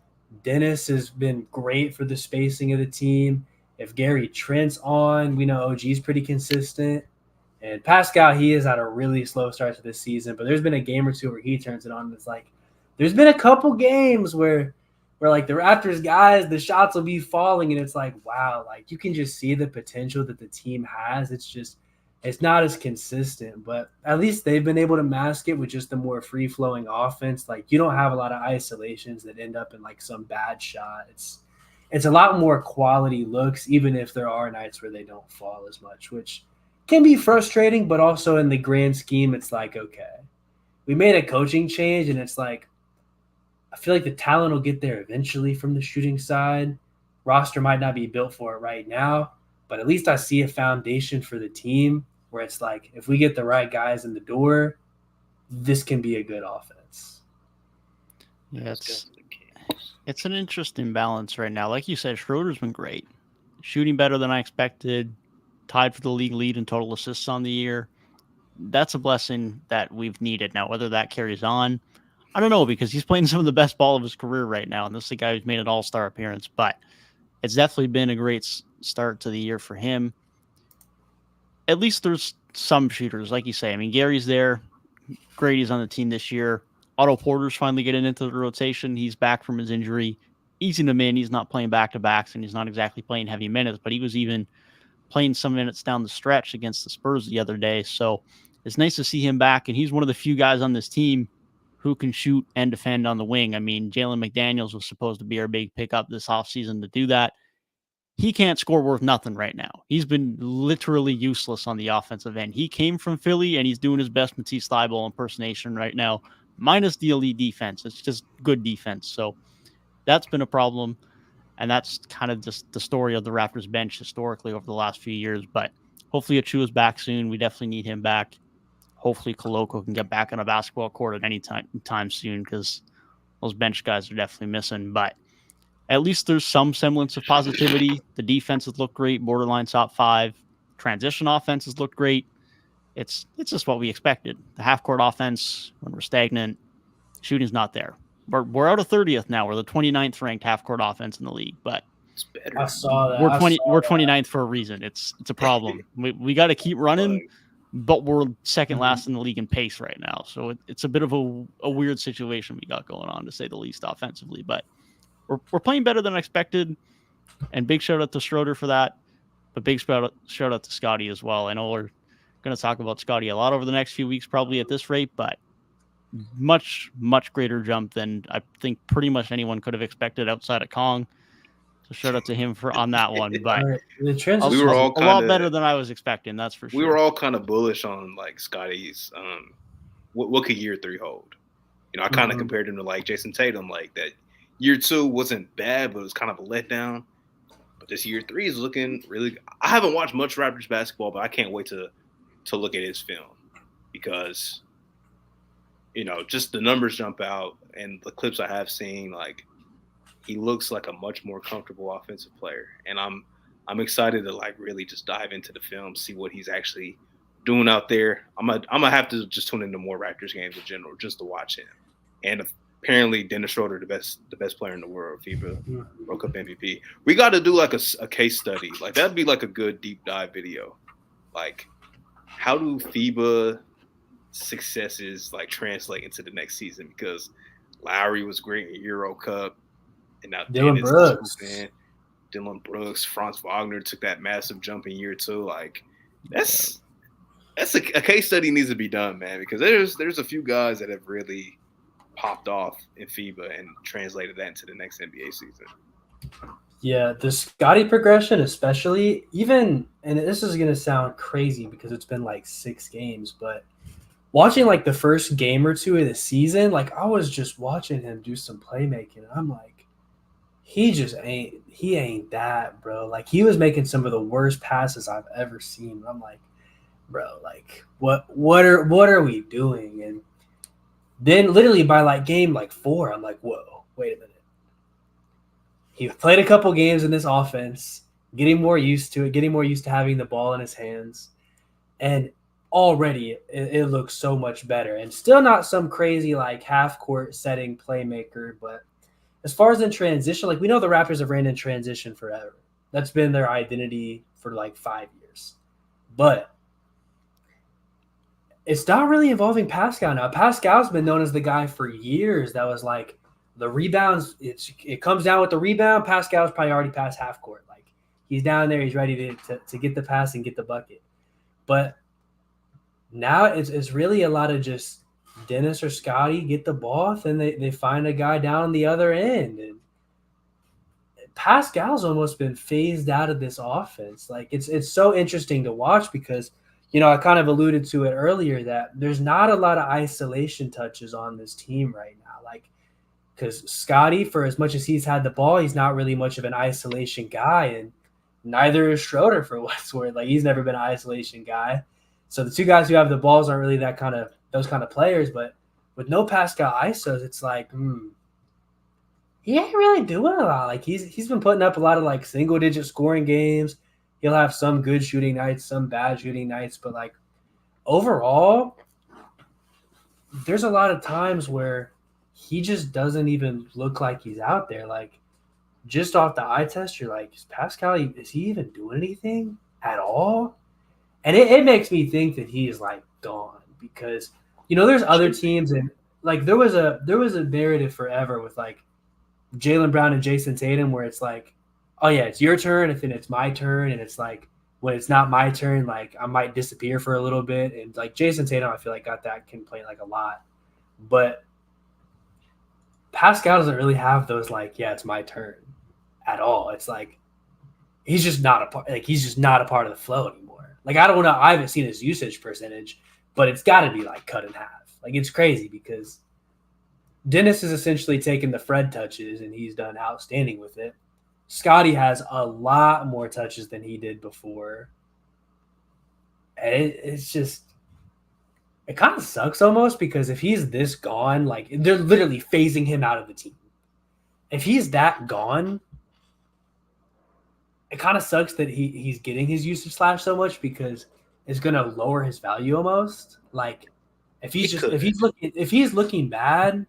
Dennis has been great for the spacing of the team. If Gary Trent's on, we know OG's pretty consistent. And Pascal, he has had a really slow start to this season, but there's been a game or two where he turns it on. And it's like there's been a couple games where like the Raptors guys, the shots will be falling, and it's like, wow, like you can just see the potential that the team has. It's not as consistent, but at least they've been able to mask it with just the more free-flowing offense. Like you don't have a lot of isolations that end up in like some bad shot. It's a lot more quality looks, even if there are nights where they don't fall as much, which can be frustrating, but also in the grand scheme, it's like, okay, we made a coaching change, and it's like, I feel like the talent will get there eventually from the shooting side. Roster might not be built for it right now, but at least I see a foundation for the team where it's like, if we get the right guys in the door, this can be a good offense. Yeah, it's an interesting balance right now. Like you said, Schroeder's been great. Shooting better than I expected. Tied for the league lead in total assists on the year. That's a blessing that we've needed. Now, whether that carries on, I don't know, because he's playing some of the best ball of his career right now, and this is a guy who's made an all-star appearance. But it's definitely been a great start to the year for him. At least there's some shooters, like you say. I mean, Gary's there. Grady's on the team this year. Otto Porter's finally getting into the rotation. He's back from his injury. Easing him in. He's not playing back-to-backs, and he's not exactly playing heavy minutes, but he was even playing some minutes down the stretch against the Spurs the other day. So it's nice to see him back, and he's one of the few guys on this team who can shoot and defend on the wing. I mean, Jalen McDaniels was supposed to be our big pickup this offseason to do that. He can't score worth nothing right now. He's been literally useless on the offensive end. He came from Philly, and he's doing his best Matisse Thybulle impersonation right now, minus the elite defense. It's just good defense. So that's been a problem, and that's kind of just the story of the Raptors bench historically over the last few years. But hopefully Achua's back soon. We definitely need him back. Hopefully Koloko can get back on a basketball court at any time soon, because those bench guys are definitely missing. But at least there's some semblance of positivity. The defense has looked great, borderline top 5. Transition offense has looked great. It's just what we expected. The half-court offense, when we're stagnant, shooting's not there. We're out of 30th now. We're the 29th ranked half-court offense in the league, but it's better. I saw that. We're 29th for a reason. It's a problem. we got to keep running, but we're second last in the league in pace right now. So it's a bit of a weird situation we got going on, to say the least, offensively. But we're playing better than expected, and big shout out to Schroeder for that. But big shout out to Scotty as well. I know we're going to talk about Scotty a lot over the next few weeks, probably at this rate, but much greater jump than I think pretty much anyone could have expected outside of Kong. So shout out to him on that one. But the transition, we were all a lot better than I was expecting. That's for sure. We were all kind of bullish on like Scotty's. What could year 3 hold? I kind of compared him to like Jason Tatum, like that. Year 2 wasn't bad, but it was kind of a letdown. But this year 3 is looking really good. I haven't watched much Raptors basketball, but I can't wait to look at his film, because just the numbers jump out, and the clips I have seen, like he looks like a much more comfortable offensive player, and I'm excited to like really just dive into the film, see what he's actually doing out there. I'm gonna have to just tune into more Raptors games in general just to watch him. And apparently Dennis Schroeder, the best player in the world, FIBA World Cup MVP. We got to do like a case study. Like that'd be like a good deep dive video. Like, how do FIBA successes like translate into the next season because Lowry was great in Euro Cup, and now Dylan Dennis Brooks. is hooping. Dylan Brooks, Franz Wagner took that massive jump in year 2. Like that's a case study needs to be done, man, because there's a few guys that have really popped off in FIBA and translated that into the next NBA season. Yeah, the Scotty progression, especially, even, and this is going to sound crazy because it's been like 6 games, but watching like the first game or 2 of the season, like I was just watching him do some playmaking, and I'm like, he ain't that, bro. Like he was making some of the worst passes I've ever seen. I'm like, bro, like what are we doing? And then literally by like game like 4, I'm like, whoa, wait a minute. He played a couple games in this offense, getting more used to it, getting more used to having the ball in his hands. And already it looks so much better. And still not some crazy like half-court setting playmaker. But as far as in transition, like we know the Raptors have ran in transition forever. That's been their identity for like 5 years. But it's not really involving Pascal now. Pascal's been known as the guy for years that was like, the rebounds, it comes down with the rebound. Pascal's probably already past half court. Like he's down there, he's ready to get the pass and get the bucket. But now it's really a lot of just Dennis or Scotty get the ball, then they find a guy down the other end. And Pascal's almost been phased out of this offense. Like it's so interesting to watch because, you know, I kind of alluded to it earlier that there's not a lot of isolation touches on this team right now. Like, because Scotty, for as much as he's had the ball, he's not really much of an isolation guy, and neither is Schroeder for what's worth. Like he's never been an isolation guy. So the 2 guys who have the balls aren't really those kind of players. But with no Pascal isos, it's like, he ain't really doing a lot. Like he's been putting up a lot of like single digit scoring games. He'll have some good shooting nights, some bad shooting nights, but like overall, there's a lot of times where he just doesn't even look like he's out there. Like just off the eye test, you're like, is Pascal, is he even doing anything at all? And it makes me think that he is like gone because, you know, there's other teams, and like there was a narrative forever with like Jaylen Brown and Jason Tatum where it's like, oh yeah, it's your turn, and then it's my turn, and it's like when it's not my turn, like I might disappear for a little bit. And like Jason Tatum, I feel like got that complaint like a lot. But Pascal doesn't really have those like, yeah, it's my turn at all. It's like he's just not a part. Like he's just not a part of the flow anymore. Like I don't know. I haven't seen his usage percentage, but it's got to be like cut in half. Like it's crazy because Dennis is essentially taking the Fred touches and he's done outstanding with it. Scotty has a lot more touches than he did before. And it's just, it kind of sucks almost because if he's this gone, like they're literally phasing him out of the team. If he's that gone, it kind of sucks that he's getting his usage slash so much because it's going to lower his value almost. Like if he's looking bad,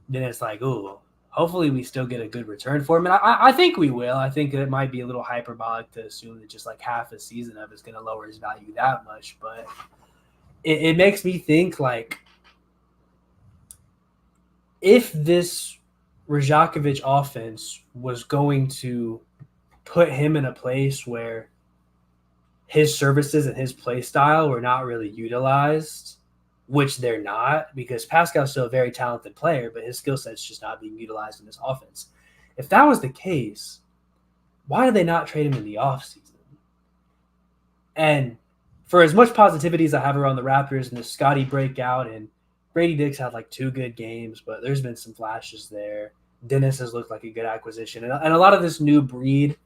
then it's like, ooh, hopefully we still get a good return for him. And I think we will. I think it might be a little hyperbolic to assume that just like half a season of it's going to lower his value that much. But it makes me think like if this Rajakovic offense was going to put him in a place where his services and his play style were not really utilized, which they're not, because Pascal's still a very talented player, but his skill set's just not being utilized in this offense. If that was the case, why did they not trade him in the offseason? And for as much positivity as I have around the Raptors and the Scotty breakout, and Brady Dix had like 2 good games, but there's been some flashes there. Dennis has looked like a good acquisition. And a lot of this new breed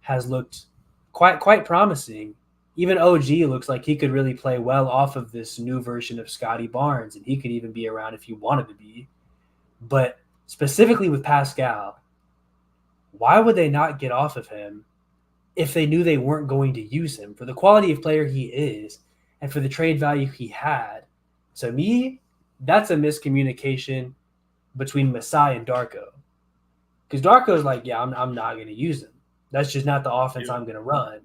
has looked quite promising. Even OG looks like he could really play well off of this new version of Scotty Barnes, and he could even be around if he wanted to be. But specifically with Pascal, why would they not get off of him if they knew they weren't going to use him for the quality of player he is and for the trade value he had? To me, that's a miscommunication between Masai and Darko. Because Darko's like, yeah, I'm not going to use him. That's just not the offense I'm going to run.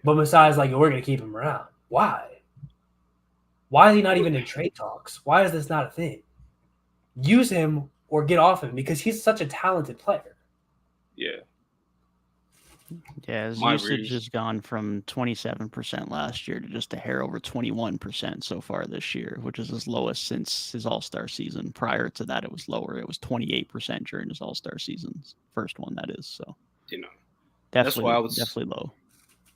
But Masai's like, we're going to keep him around. Why? Why is he not even in trade talks? Why is this not a thing? Use him or get off him because he's such a talented player. Yeah. Yeah, his My usage reason- has gone from 27% last year to just a hair over 21% so far this year, which is his lowest since his All-Star season. Prior to that, it was lower. It was 28% during his All-Star season's first one, that is. So That's why definitely low.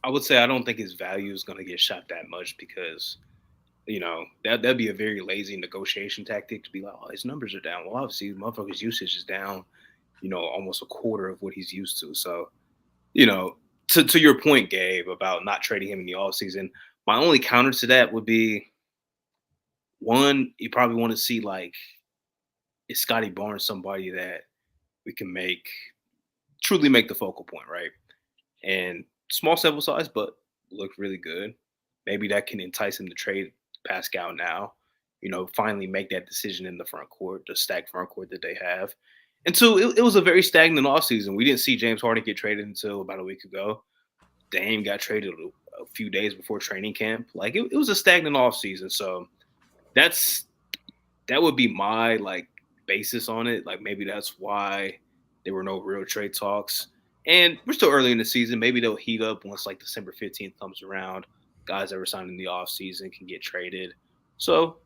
I would say I don't think his value is going to get shot that much because that'd be a very lazy negotiation tactic to be like, oh, his numbers are down. Well, obviously, motherfucker's usage is down, almost a quarter of what he's used to. So, to your point, Gabe, about not trading him in the offseason, my only counter to that would be one, you probably want to see is Scotty Barnes somebody that we can truly make the focal point, right? And small sample size, but look really good. Maybe that can entice him to trade Pascal now, finally make that decision in the front court, the stacked front court that they have. And so it was a very stagnant offseason. We didn't see James Harden get traded until about a week ago. Dame got traded a few days before training camp. It was a stagnant offseason. So that would be my basis on it. Maybe that's why there were no real trade talks. And we're still early in the season. Maybe they'll heat up once December 15th comes around. Guys that were signed in the offseason can get traded. So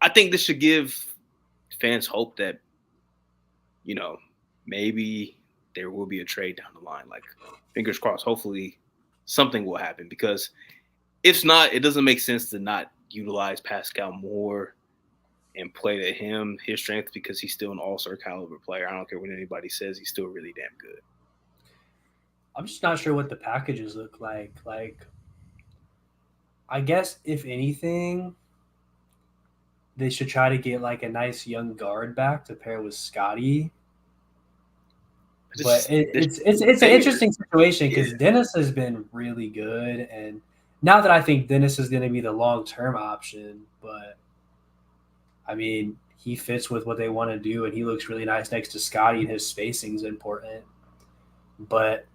I think this should give fans hope that, maybe there will be a trade down the line. Fingers crossed. Hopefully something will happen because if not, it doesn't make sense to not utilize Pascal more and play to his strength because he's still an all-star caliber player. I don't care what anybody says. He's still really damn good. I'm just not sure what the packages look like. I guess if anything, they should try to get a nice young guard back to pair with Scotty. But it's an interesting situation because Dennis has been really good, and not that I think Dennis is going to be the long-term option, but I mean he fits with what they want to do, and he looks really nice next to Scotty, and his spacing is important. But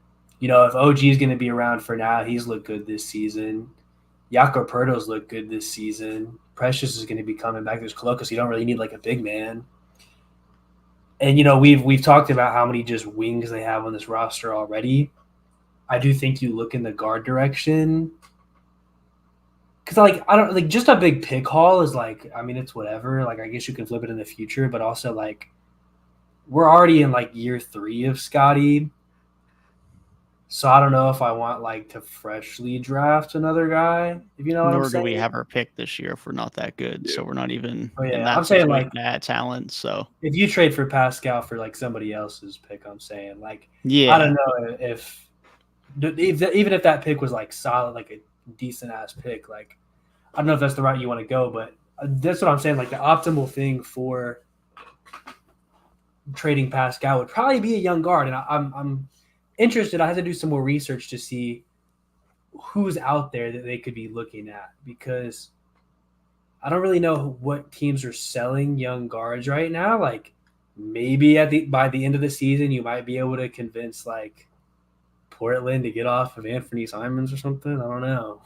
if OG is going to be around for now, he's looked good this season. Jakob Poeltl's looked good this season. Precious is going to be coming back. There's Coloco, so you don't really need a big man. And we've talked about how many just wings they have on this roster already. I do think you look in the guard direction because I don't just a big pick haul is it's whatever. I guess you can flip it in the future, but also we're already in year 3 of Scotty. So I don't know if I want to freshly draft another guy. If you know what I'm saying. Nor do we have our pick this year if we're not that good. Yeah. So we're not even in that I'm saying that talent. So if you trade for Pascal for somebody else's pick, I'm saying I don't know if even if that pick was solid, a decent ass pick, I don't know if that's the route you want to go, but that's what I'm saying. The optimal thing for trading Pascal would probably be a young guard, and I'm interested. I had to do some more research to see who's out there that they could be looking at because I don't really know what teams are selling young guards right now. Maybe by the end of the season, you might be able to convince Portland to get off of Anthony Simons or something. I don't know.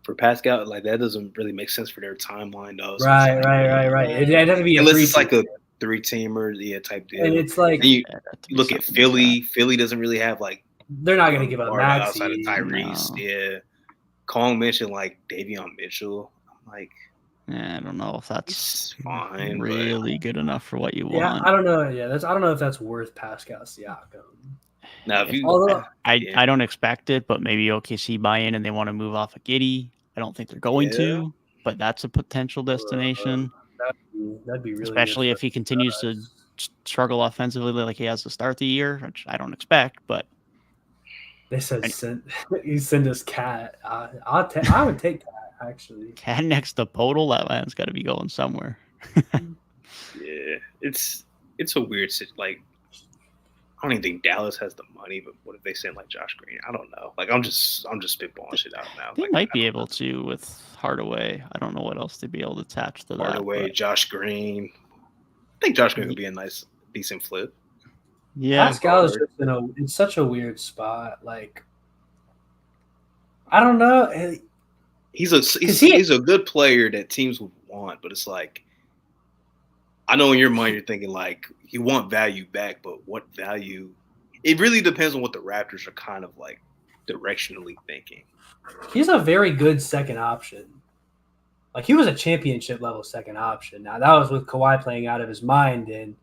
For Pascal, that doesn't really make sense for their timeline, though. So right. It doesn't be unless it's a 3-teamer, type deal. And it's you look at Philly. Philly doesn't really have they're not going to give up Maxey outside of Tyrese. No. Yeah, Kong mentioned Davion Mitchell. I'm I don't know if that's fine, really good enough for what you want. Yeah, I don't know. Yeah, I don't know if that's worth Pascal Siakam. Now, I don't expect it, but maybe OKC buy in and they want to move off of Giddey. I don't think they're going to, but that's a potential destination. That'd be really especially if he continues to struggle offensively like he has to start the year, which I don't expect. But they said you send us Cat. I would take Cat actually. Cat next to Podol, that man's got to be going somewhere. Yeah, it's a weird situation. I don't even think Dallas has the money, but what if they send Josh Green? I don't know. I'm just spitballing shit out now. They might be able to with Hardaway. I don't know what else they'd be able to attach to that. Hardaway, Josh Green. I think Josh Green would be a nice, decent flip. Yeah, Pascal is just in such a weird spot. I don't know. he's a good player that teams would want, but it's like I know in your mind you're thinking like you want value back, but what value? It really depends on what the Raptors are kind of like directionally thinking. He's a very good second option. Like he was a championship level second option. Now that was with Kawhi playing out of his mind and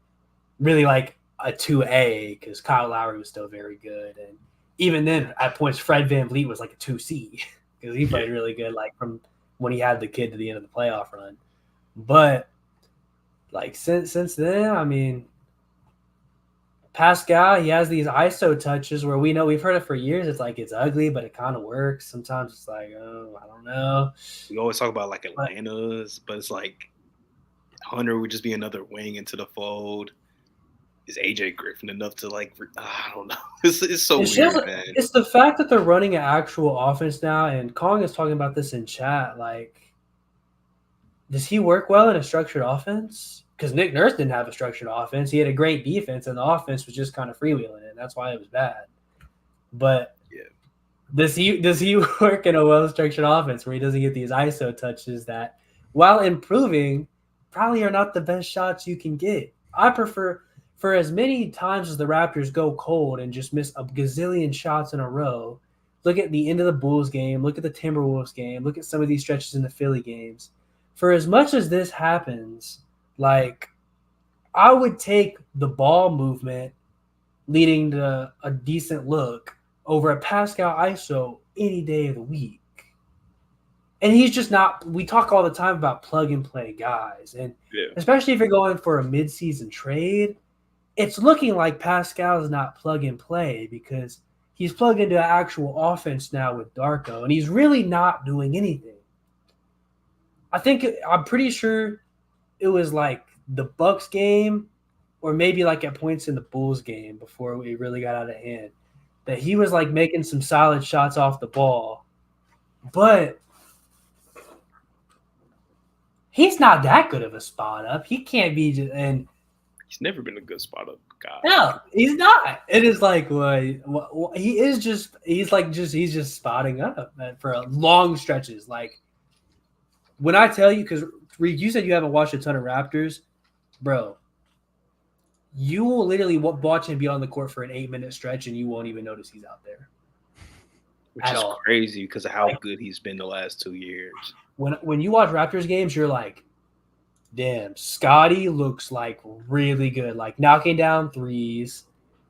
really like a 2A because Kyle Lowry was still very good. And even then at points Fred VanVleet was like a 2C because he played really good like from when he had the kid to the end of the playoff run. But like since then, I mean Pascal, he has these ISO touches where we know we've heard it for years. It's like it's ugly, but it kind of works. Sometimes it's like, oh, I don't know. We always talk about like Atlanta's, but it's like Hunter would just be another wing into the fold. Is AJ Griffin enough to like? I don't know. It's so weird, man. It's the fact that they're running an actual offense now, and Kong is talking about this in chat. Like, does he work well in a structured offense? Because Nick Nurse didn't have a structured offense. He had a great defense, and the offense was just kind of freewheeling, and that's why it was bad. But does he work in a well-structured offense where he doesn't get these ISO touches that, while improving, probably are not the best shots you can get? I prefer, for as many times as the Raptors go cold and just miss a gazillion shots in a row, look at the end of the Bulls game, look at the Timberwolves game, look at some of these stretches in the Philly games. For as much as this happens, like, I would take the ball movement leading to a decent look over a Pascal ISO any day of the week. And he's just not – we talk all the time about plug-and-play guys. And especially if you're going for a midseason trade, it's looking like Pascal is not plug-and-play because he's plugged into an actual offense now with Darko, and he's really not doing anything. I'm pretty sure – it was like the Bucks game or maybe like at points in the Bulls game before we really got out of hand that he was like making some solid shots off the ball. But he's not that good of a spot up. He can't be – and he's never been a good spot up guy. No, he's not. It is like he is just – he's just spotting up for long stretches. Like when I tell you – because – you said you haven't watched a ton of Raptors. Bro, you will literally watch him be on the court for an 8-minute stretch and you won't even notice he's out there. Which is crazy because of how good he's been the last 2 years. When you watch Raptors games, you're like, damn, Scotty looks like really good. Like knocking down threes,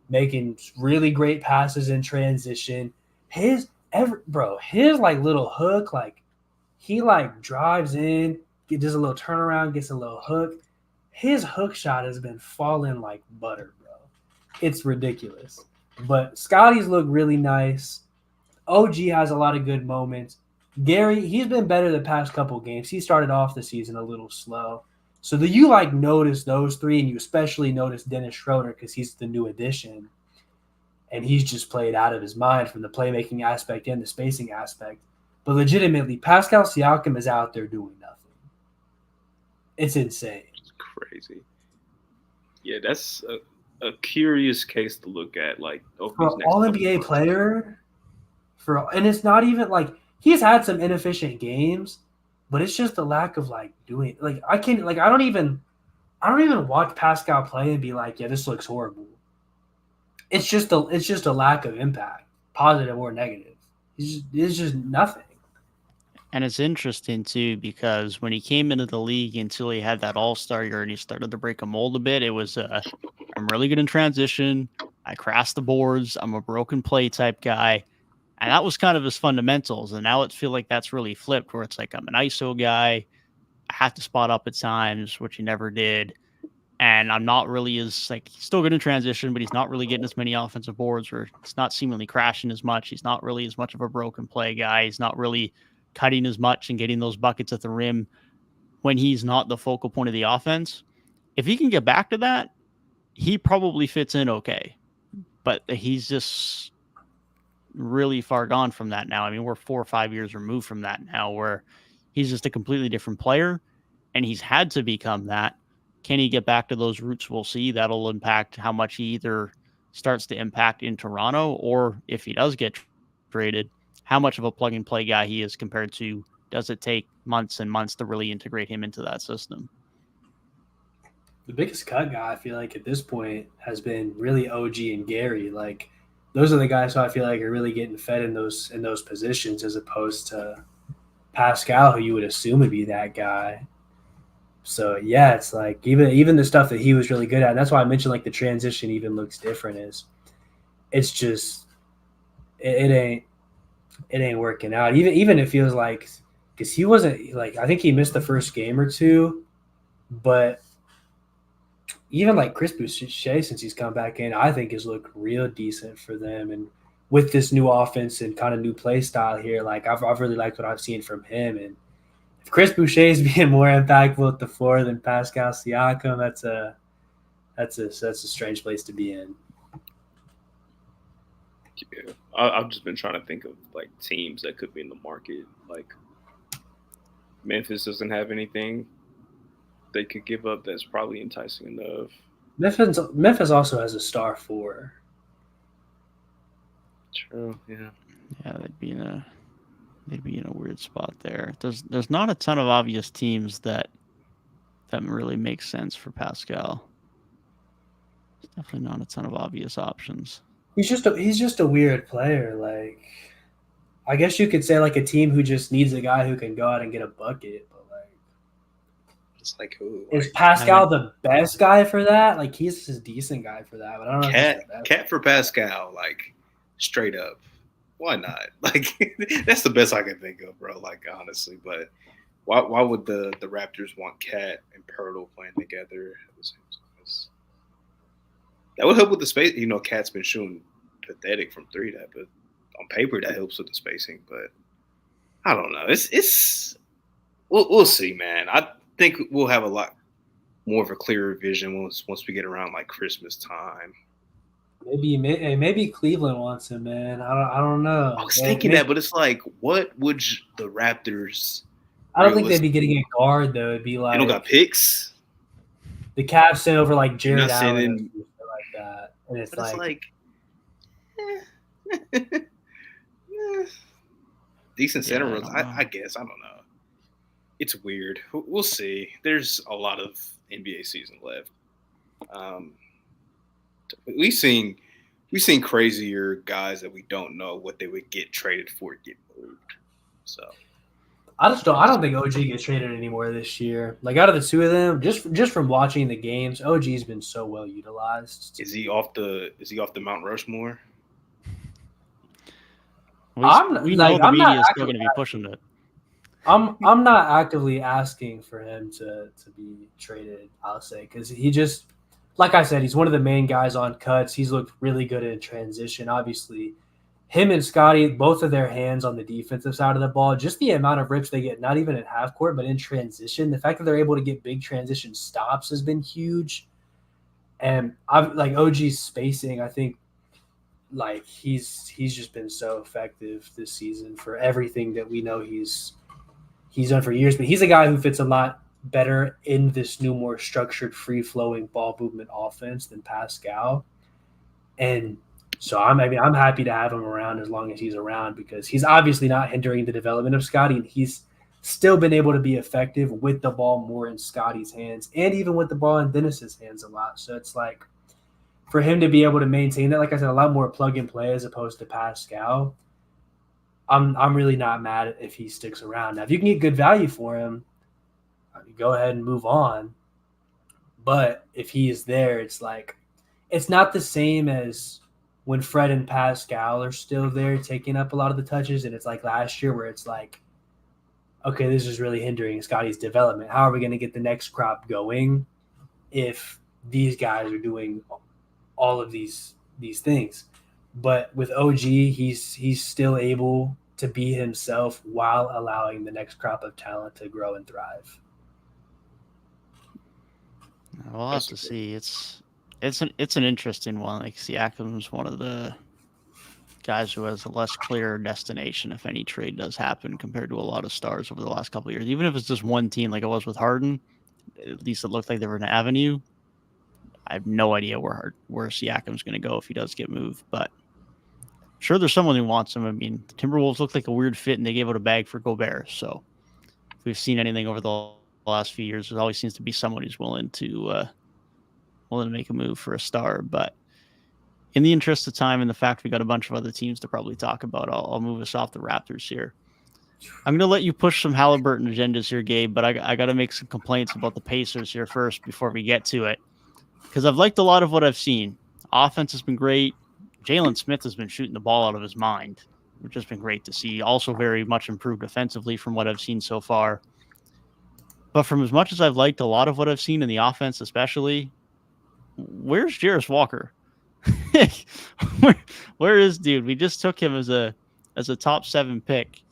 making really great passes in transition. His like little hook, like he like drives in, does a little turnaround, gets a little hook. His hook shot has been falling like butter, bro. It's ridiculous. But Scotty's look really nice. OG has a lot of good moments. Gary, he's been better the past couple games. He started off the season a little slow. So you like notice those three, and you especially notice Dennis Schroeder because he's the new addition. And he's just played out of his mind from the playmaking aspect and the spacing aspect. But legitimately, Pascal Siakam is out there doing nothing. It's insane. It's crazy. Yeah, that's a curious case to look at. Like, for an All-NBA player, and it's not even like he's had some inefficient games, but it's just the lack of like doing. Like I don't even watch Pascal play and be like, yeah, this looks horrible. It's just a lack of impact, positive or negative. It's just nothing. And it's interesting, too, because when he came into the league until he had that all-star year and he started to break a mold a bit, it was, I'm really good in transition. I crash the boards. I'm a broken play type guy. And that was kind of his fundamentals. And now it feels like that's really flipped where it's like I'm an ISO guy. I have to spot up at times, which he never did. And I'm not really he's still good in transition, but he's not really getting as many offensive boards or it's not seemingly crashing as much. He's not really as much of a broken play guy. He's not really cutting as much and getting those buckets at the rim when he's not the focal point of the offense. If he can get back to that, he probably fits in okay. But he's just really far gone from that now. I mean, we're 4 or 5 years removed from that now where he's just a completely different player and he's had to become that. Can he get back to those roots? We'll see. That'll impact how much he either starts to impact in Toronto or if he does get traded, how much of a plug-and-play guy he is compared to does it take months and months to really integrate him into that system? The biggest cut guy, I feel like, at this point has been really OG and Gary. Like, those are the guys who I feel like are really getting fed in those positions, as opposed to Pascal, who you would assume would be that guy. So yeah, it's like even the stuff that he was really good at. And that's why I mentioned like the transition even looks different. It's just it ain't working out. Even it feels like, because he wasn't, like, I think he missed the first game or two, but even like Chris Boucher, since he's come back in, I think has looked real decent for them. And with this new offense and kind of new play style here, like I've really liked what I've seen from him. And if Chris Boucher is being more impactful at the floor than Pascal Siakam, that's a strange place to be in. Yeah, I've just been trying to think of like teams that could be in the market. Like Memphis doesn't have anything they could give up that's probably enticing enough. Memphis also has a star 4. True. Yeah. Yeah, they'd be in a weird spot there. There's not a ton of obvious teams that really make sense for Pascal. There's definitely not a ton of obvious options. He's just a weird player. Like, I guess you could say like a team who just needs a guy who can go out and get a bucket. But like, It's like who? is Pascal the best guy for that? Like, he's a decent guy for that, but I don't know. Cat for Pascal, like straight up. Why not? Like that's the best I can think of, bro. Like honestly, but why would the Raptors want Cat and Pirtle playing together at the same time? That would help with the space. You know, Cat's been shooting pathetic from 3, but on paper that helps with the spacing. But I don't know. We'll see, man. I think we'll have a lot more of a clearer vision once we get around like Christmas time. Maybe Cleveland wants him, man. I don't know. I was thinking that, but it's like, what would the Raptors? I don't think they'd be getting a guard though. It'd be like they don't got picks. The Cavs sent over like Jared Allen sending, or something like that, and it's decent center runs. I guess I don't know. It's weird. We'll see. There's a lot of NBA season left. We've seen crazier guys that we don't know what they would get traded for get moved. So I don't think OG gets traded anymore this year. Like, out of the two of them, just from watching the games, OG's been so well utilized. Is he off the Mount Rushmore? We know the media is still going to be pushing it. I'm not actively asking for him to be traded, I'll say, because he just, like I said, he's one of the main guys on cuts. He's looked really good in transition. Obviously, him and Scotty, both of their hands on the defensive side of the ball, just the amount of rips they get, not even in half court, but in transition. The fact that they're able to get big transition stops has been huge. And like OG's spacing, I think, like he's just been so effective this season for everything that we know he's done for years. But he's a guy who fits a lot better in this new, more structured, free-flowing ball movement offense than Pascal. And so I'm happy to have him around as long as he's around, because he's obviously not hindering the development of Scotty, and he's still been able to be effective with the ball more in Scotty's hands and even with the ball in Dennis's hands a lot. So it's like, for him to be able to maintain that, like I said, a lot more plug and play as opposed to Pascal, I'm really not mad if he sticks around. Now, if you can get good value for him, go ahead and move on. But if he is there, it's like, it's not the same as when Fred and Pascal are still there taking up a lot of the touches. And it's like last year where it's like, okay, this is really hindering Scotty's development. How are we going to get the next crop going if these guys are doing all of these things? But with OG, he's still able to be himself while allowing the next crop of talent to grow and thrive. We'll have to see. It's an interesting one. Like, Siakam's one of the guys who has a less clear destination if any trade does happen compared to a lot of stars over the last couple of years. Even if it's just one team like it was with Harden, at least it looked like they were an avenue. I have no idea where Siakam's going to go if he does get moved, but I'm sure there's someone who wants him. I mean, the Timberwolves looked like a weird fit, and they gave out a bag for Gobert. So we've seen anything over the last few years, there always seems to be someone who's willing to make a move for a star. But in the interest of time and the fact we got a bunch of other teams to probably talk about, I'll move us off the Raptors here. I'm going to let you push some Halliburton agendas here, Gabe, but I got to make some complaints about the Pacers here first before we get to it, because I've liked a lot of what I've seen. Offense has been great. Jalen Smith has been shooting the ball out of his mind, which has been great to see. Also very much improved offensively from what I've seen so far. But from as much as I've liked a lot of what I've seen in the offense especially, where's Jarris Walker? where is dude? We just took him as a top 7 pick,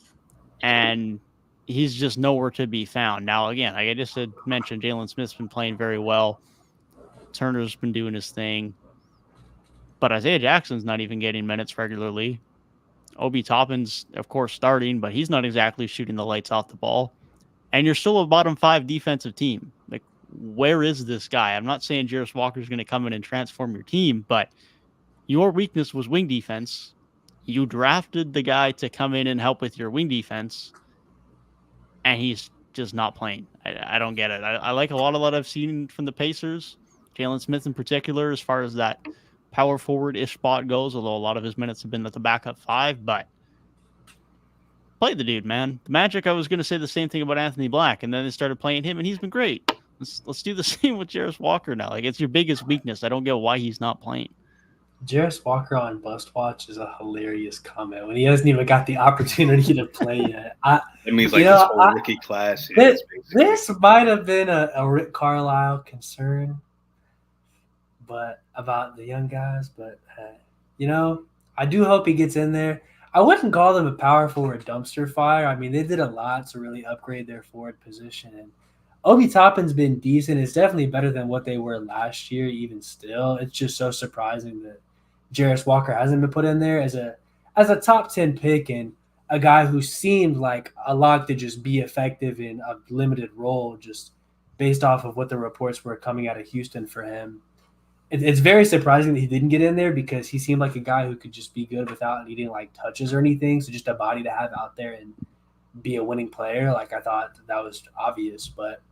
and he's just nowhere to be found. Now, again, like I just had mentioned, Jalen Smith's been playing very well. Turner's been doing his thing. But Isaiah Jackson's not even getting minutes regularly. Obi Toppin's, of course, starting, but he's not exactly shooting the lights off the ball. And you're still a bottom 5 defensive team. Like, where is this guy? I'm not saying Jarris Walker's going to come in and transform your team, but your weakness was wing defense. You drafted the guy to come in and help with your wing defense, and he's just not playing. I don't get it. I like a lot of what I've seen from the Pacers, Jalen Smith in particular, as far as that power forward-ish spot goes, although a lot of his minutes have been at the backup 5, but play the dude, man. The Magic, I was going to say the same thing about Anthony Black, and then they started playing him, and he's been great. Let's do the same with Jarris Walker now. Like, it's your biggest weakness. I don't get why he's not playing. Jarris Walker on Bust Watch is a hilarious comment when he hasn't even got the opportunity to play yet. It means like this whole rookie class. This might have been a Rick Carlisle concern, but about the young guys. But I do hope he gets in there. I wouldn't call them a power forward dumpster fire. I mean, they did a lot to really upgrade their forward position, and Obi Toppin's been decent. It's definitely better than what they were last year. Even still, it's just so surprising that Jarris Walker hasn't been put in there as a top 10 pick and a guy who seemed like a lot to just be effective in a limited role, just based off of what the reports were coming out of Houston for him. It's very surprising that he didn't get in there because he seemed like a guy who could just be good without needing like touches or anything. So just a body to have out there and be a winning player. Like I thought that was obvious, but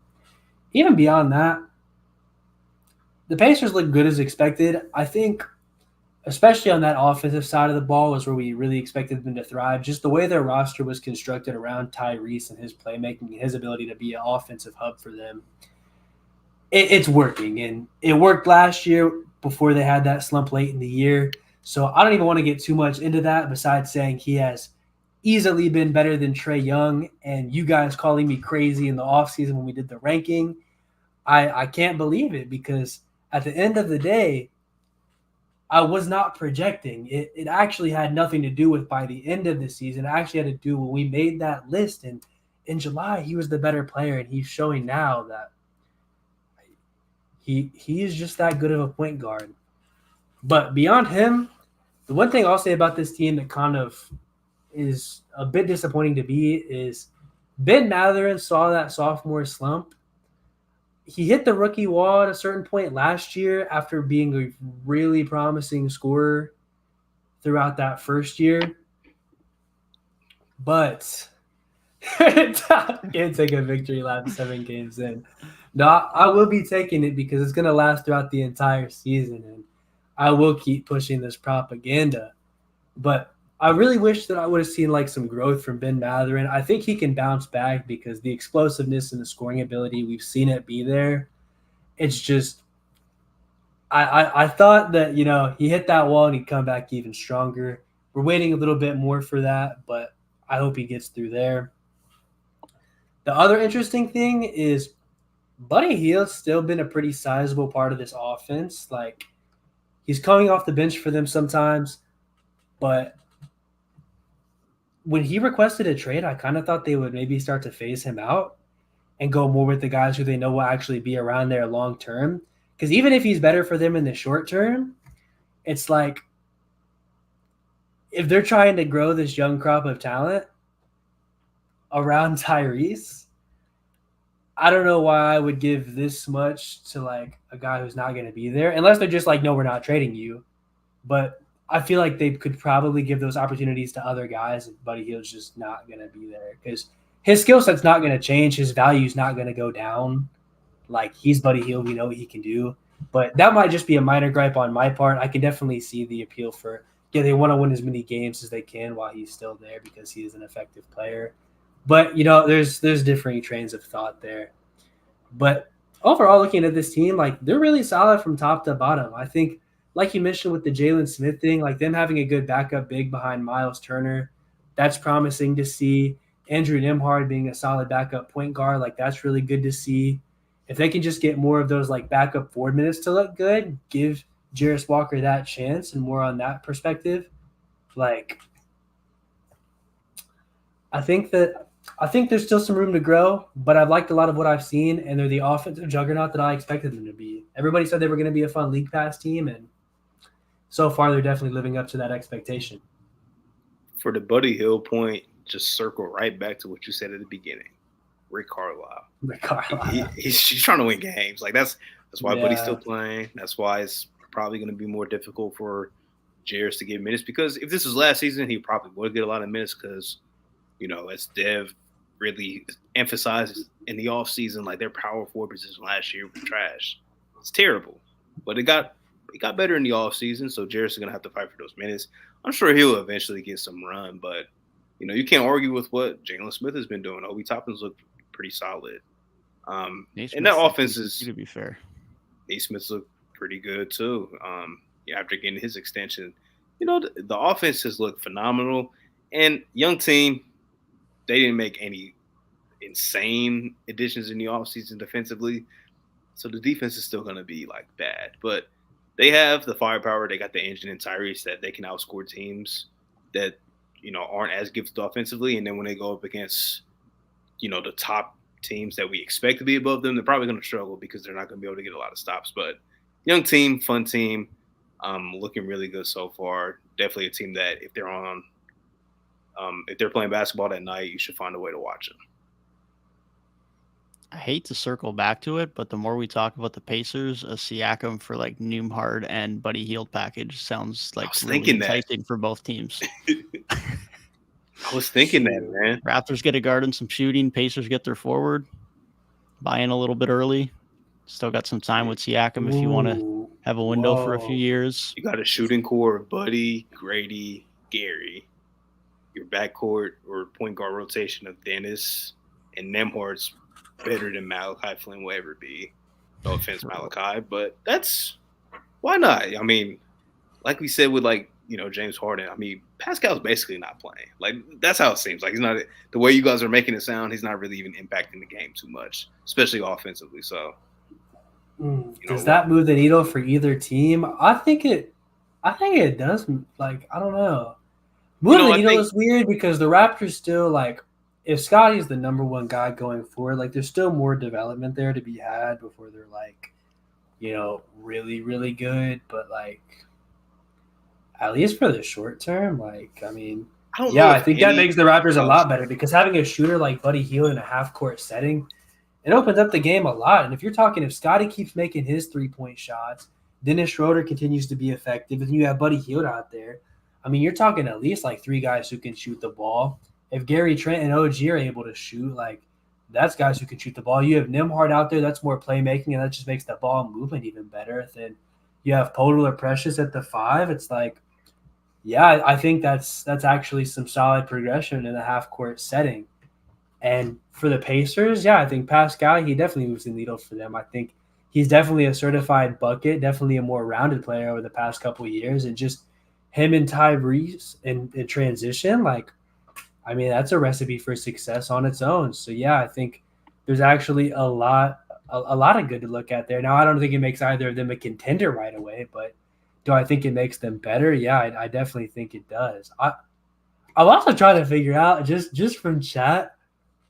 even beyond that, the Pacers look good as expected. I think, especially on that offensive side of the ball, was where we really expected them to thrive. Just the way their roster was constructed around Tyrese and his playmaking, his ability to be an offensive hub for them. It's working, and it worked last year before they had that slump late in the year. So I don't even want to get too much into that besides saying he has easily been better than Trae Young, and you guys calling me crazy in the offseason when we did the ranking. I can't believe it because at the end of the day, I was not projecting. It actually had nothing to do with by the end of the season. It actually had to do when we made that list, and in July he was the better player, and he's showing now that he is just that good of a point guard. But beyond him, the one thing I'll say about this team that kind of is a bit disappointing to me is Ben Mathurin saw that sophomore slump. He hit the rookie wall at a certain point last year after being a really promising scorer throughout that first year. But can't take a victory lap 7 games in. No, I will be taking it because it's going to last throughout the entire season, and I will keep pushing this propaganda. But I really wish that I would have seen like some growth from Ben Mathurin. I think he can bounce back because the explosiveness and the scoring ability, we've seen it be there. It's just I thought that, he hit that wall and he'd come back even stronger. We're waiting a little bit more for that, but I hope he gets through there. The other interesting thing is Buddy Hield's still been a pretty sizable part of this offense. Like, he's coming off the bench for them sometimes, but when he requested a trade, I kind of thought they would maybe start to phase him out and go more with the guys who they know will actually be around there long term. Because even if he's better for them in the short term, it's like if they're trying to grow this young crop of talent around Tyrese, I don't know why I would give this much to like a guy who's not going to be there, unless they're just like, no, we're not trading you. But I feel like they could probably give those opportunities to other guys, and Buddy Hield's just not going to be there because his skill set's not going to change. His value's not going to go down. Like, he's Buddy Hield. We know what he can do. But that might just be a minor gripe on my part. I can definitely see the appeal for, they want to win as many games as they can while he's still there because he is an effective player. But, there's differing trains of thought there. But overall, looking at this team, like, they're really solid from top to bottom. I think, like you mentioned with the Jalen Smith thing, like them having a good backup big behind Miles Turner, that's promising to see. Andrew Nembhard being a solid backup point guard, like that's really good to see. If they can just get more of those like backup forward minutes to look good, give Jarris Walker that chance and more on that perspective, like I think there's still some room to grow, but I've liked a lot of what I've seen, and they're the offensive juggernaut that I expected them to be. Everybody said they were going to be a fun league pass team, and so far they're definitely living up to that expectation. For the Buddy Hield point, just circle right back to what you said at the beginning. Rick Carlisle. He's trying to win games. Like that's why Buddy's still playing. That's why it's probably going to be more difficult for Jarris to get minutes, because if this was last season, he probably would get a lot of minutes because, as Dev really emphasized in the offseason, like their power forward position last year was trash. It's terrible. But it got better in the offseason, so Jarris is going to have to fight for those minutes. I'm sure he'll eventually get some run, but, you can't argue with what Jalen Smith has been doing. Obi Toppin's looked pretty solid. And that offense is, to be fair, Naismith's looked pretty good too. After getting his extension, the offense has looked phenomenal. And young team, they didn't make any insane additions in the offseason defensively, so the defense is still going to be like bad. But they have the firepower. They got the engine in Tyrese that they can outscore teams that aren't as gifted offensively. And then when they go up against the top teams that we expect to be above them, they're probably going to struggle because they're not going to be able to get a lot of stops. But young team, fun team, looking really good so far. Definitely a team that if they're playing basketball that night, you should find a way to watch them. I hate to circle back to it, but the more we talk about the Pacers, a Siakam for like Nembhard and Buddy Hield package sounds like really enticing for both teams. I was thinking that, man. Raptors get a guard and some shooting. Pacers get their forward. Buy in a little bit early. Still got some time with Siakam if you want to have a window for a few years. You got a shooting core of Buddy, Grady, Gary. Your backcourt or point guard rotation of Dennis and Nembhard's better than Malachi Flynn will ever be. No offense, Malachi, but why not? I mean, like we said with James Harden, I mean, Pascal's basically not playing. Like, that's how it seems. Like, he's not – the way you guys are making it sound, he's not really even impacting the game too much, especially offensively. So, does that move the needle for either team? I think it does. Like, I don't know. Moving the needle is weird because the Raptors still, like, if Scotty's the number one guy going forward, like, there's still more development there to be had before they're, like, really, really good. But, like, at least for the short term, like, I mean, I think that makes the Raptors a lot better because having a shooter like Buddy Hield in a half-court setting, it opens up the game a lot. And if Scotty keeps making his three-point shots, Dennis Schroeder continues to be effective, and you have Buddy Hield out there, I mean, you're talking at least like three guys who can shoot the ball. If Gary Trent and OG are able to shoot, like, that's guys who can shoot the ball. You have Nembhard out there, that's more playmaking, and that just makes the ball movement even better. Then you have Podol or Precious at the 5. It's like, yeah, I think that's actually some solid progression in a half-court setting. And for the Pacers, I think Pascal, he definitely moves the needle for them. I think he's definitely a certified bucket, definitely a more rounded player over the past couple of years. And just him and Tyrese in transition, like, I mean, that's a recipe for success on its own. So, I think there's actually a lot of good to look at there. Now, I don't think it makes either of them a contender right away, but do I think it makes them better? Yeah, I definitely think it does. I'm also trying to figure out, just from chat,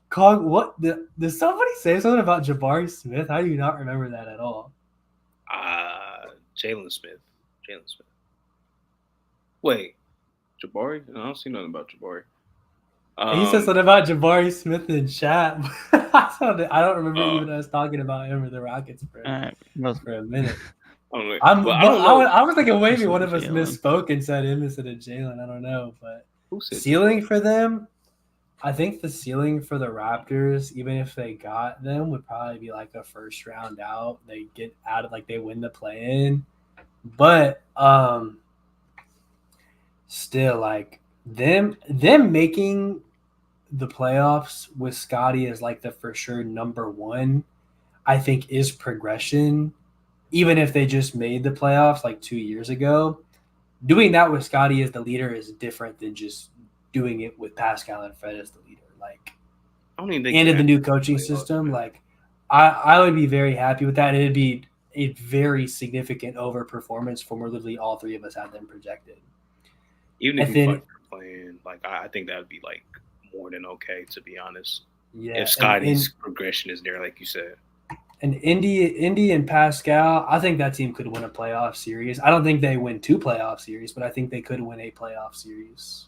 Cog, what did somebody say something about Jabari Smith? I do not remember that at all. Jalen Smith. Wait, Jabari? No, I don't see nothing about Jabari. He said something about Jabari Smith in chat. I don't remember even us talking about him or the Rockets for a minute. I was thinking maybe one of us misspoke and said him instead of Jalen. I don't know, but ceiling for them, I think the ceiling for the Raptors, even if they got them, would probably be like a first round out. They get out of they win the play in. But still like them making the playoffs with Scotty as like the for sure number one, I think is progression. Even if they just made the playoffs like 2 years ago, doing that with Scotty as the leader is different than just doing it with Pascal and Fred as the leader. Like, I don't even think and in the new have coaching playoffs, system, man. like I would be very happy with that. It'd be a very significant overperformance from where literally all three of us had them projected. Even if And you then, fuck your plan, like I think that would be like more than okay, to be honest. yeah, If Scotty's progression is there, like you said. And Indy and Pascal, I think that team could win a playoff series. I don't think they win 2 playoff series, but I think they could win a playoff series.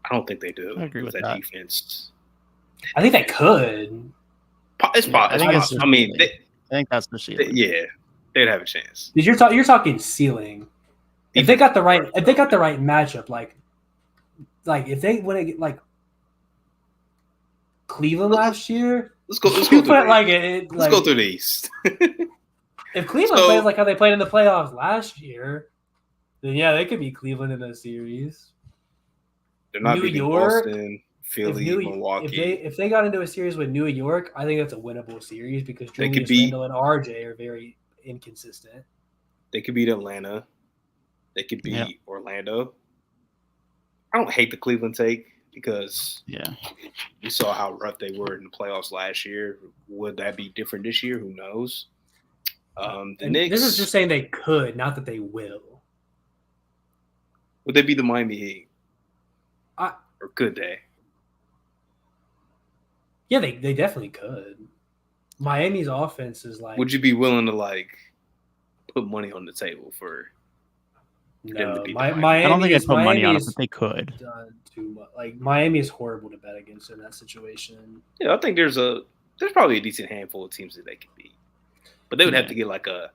I don't think they do. I agree with that that. defense. I think they could. It's I think it's I mean, I think that's the ceiling. yeah, they'd have a chance. You're talking ceiling. If they got the right matchup, like if they win it like Cleveland last year, Let's go. Let's Let's go through the East. If Cleveland plays like how they played in the playoffs last year, then yeah, they could beat Cleveland in a series. They're not New beating York, Boston, Philly, Milwaukee. If they got into a series with New York, I think that's a winnable series because They could Julius beat- Randle and RJ are very inconsistent. They could beat Atlanta. They could beat Orlando. I don't hate the Cleveland take because we saw how rough they were in the playoffs last year. Would that be different this year? Who knows? The Knicks. This is just saying they could, not that they will. Would they be the Miami Heat? Or could they? Yeah, they definitely could. Miami's offense is like. Would you be willing to like put money on the table for? No, Miami. I don't think I'd put money on it, but they could. Done too much. Like Miami is horrible to bet against in that situation. Yeah, I think there's probably a decent handful of teams that they could beat, but they would have to get like a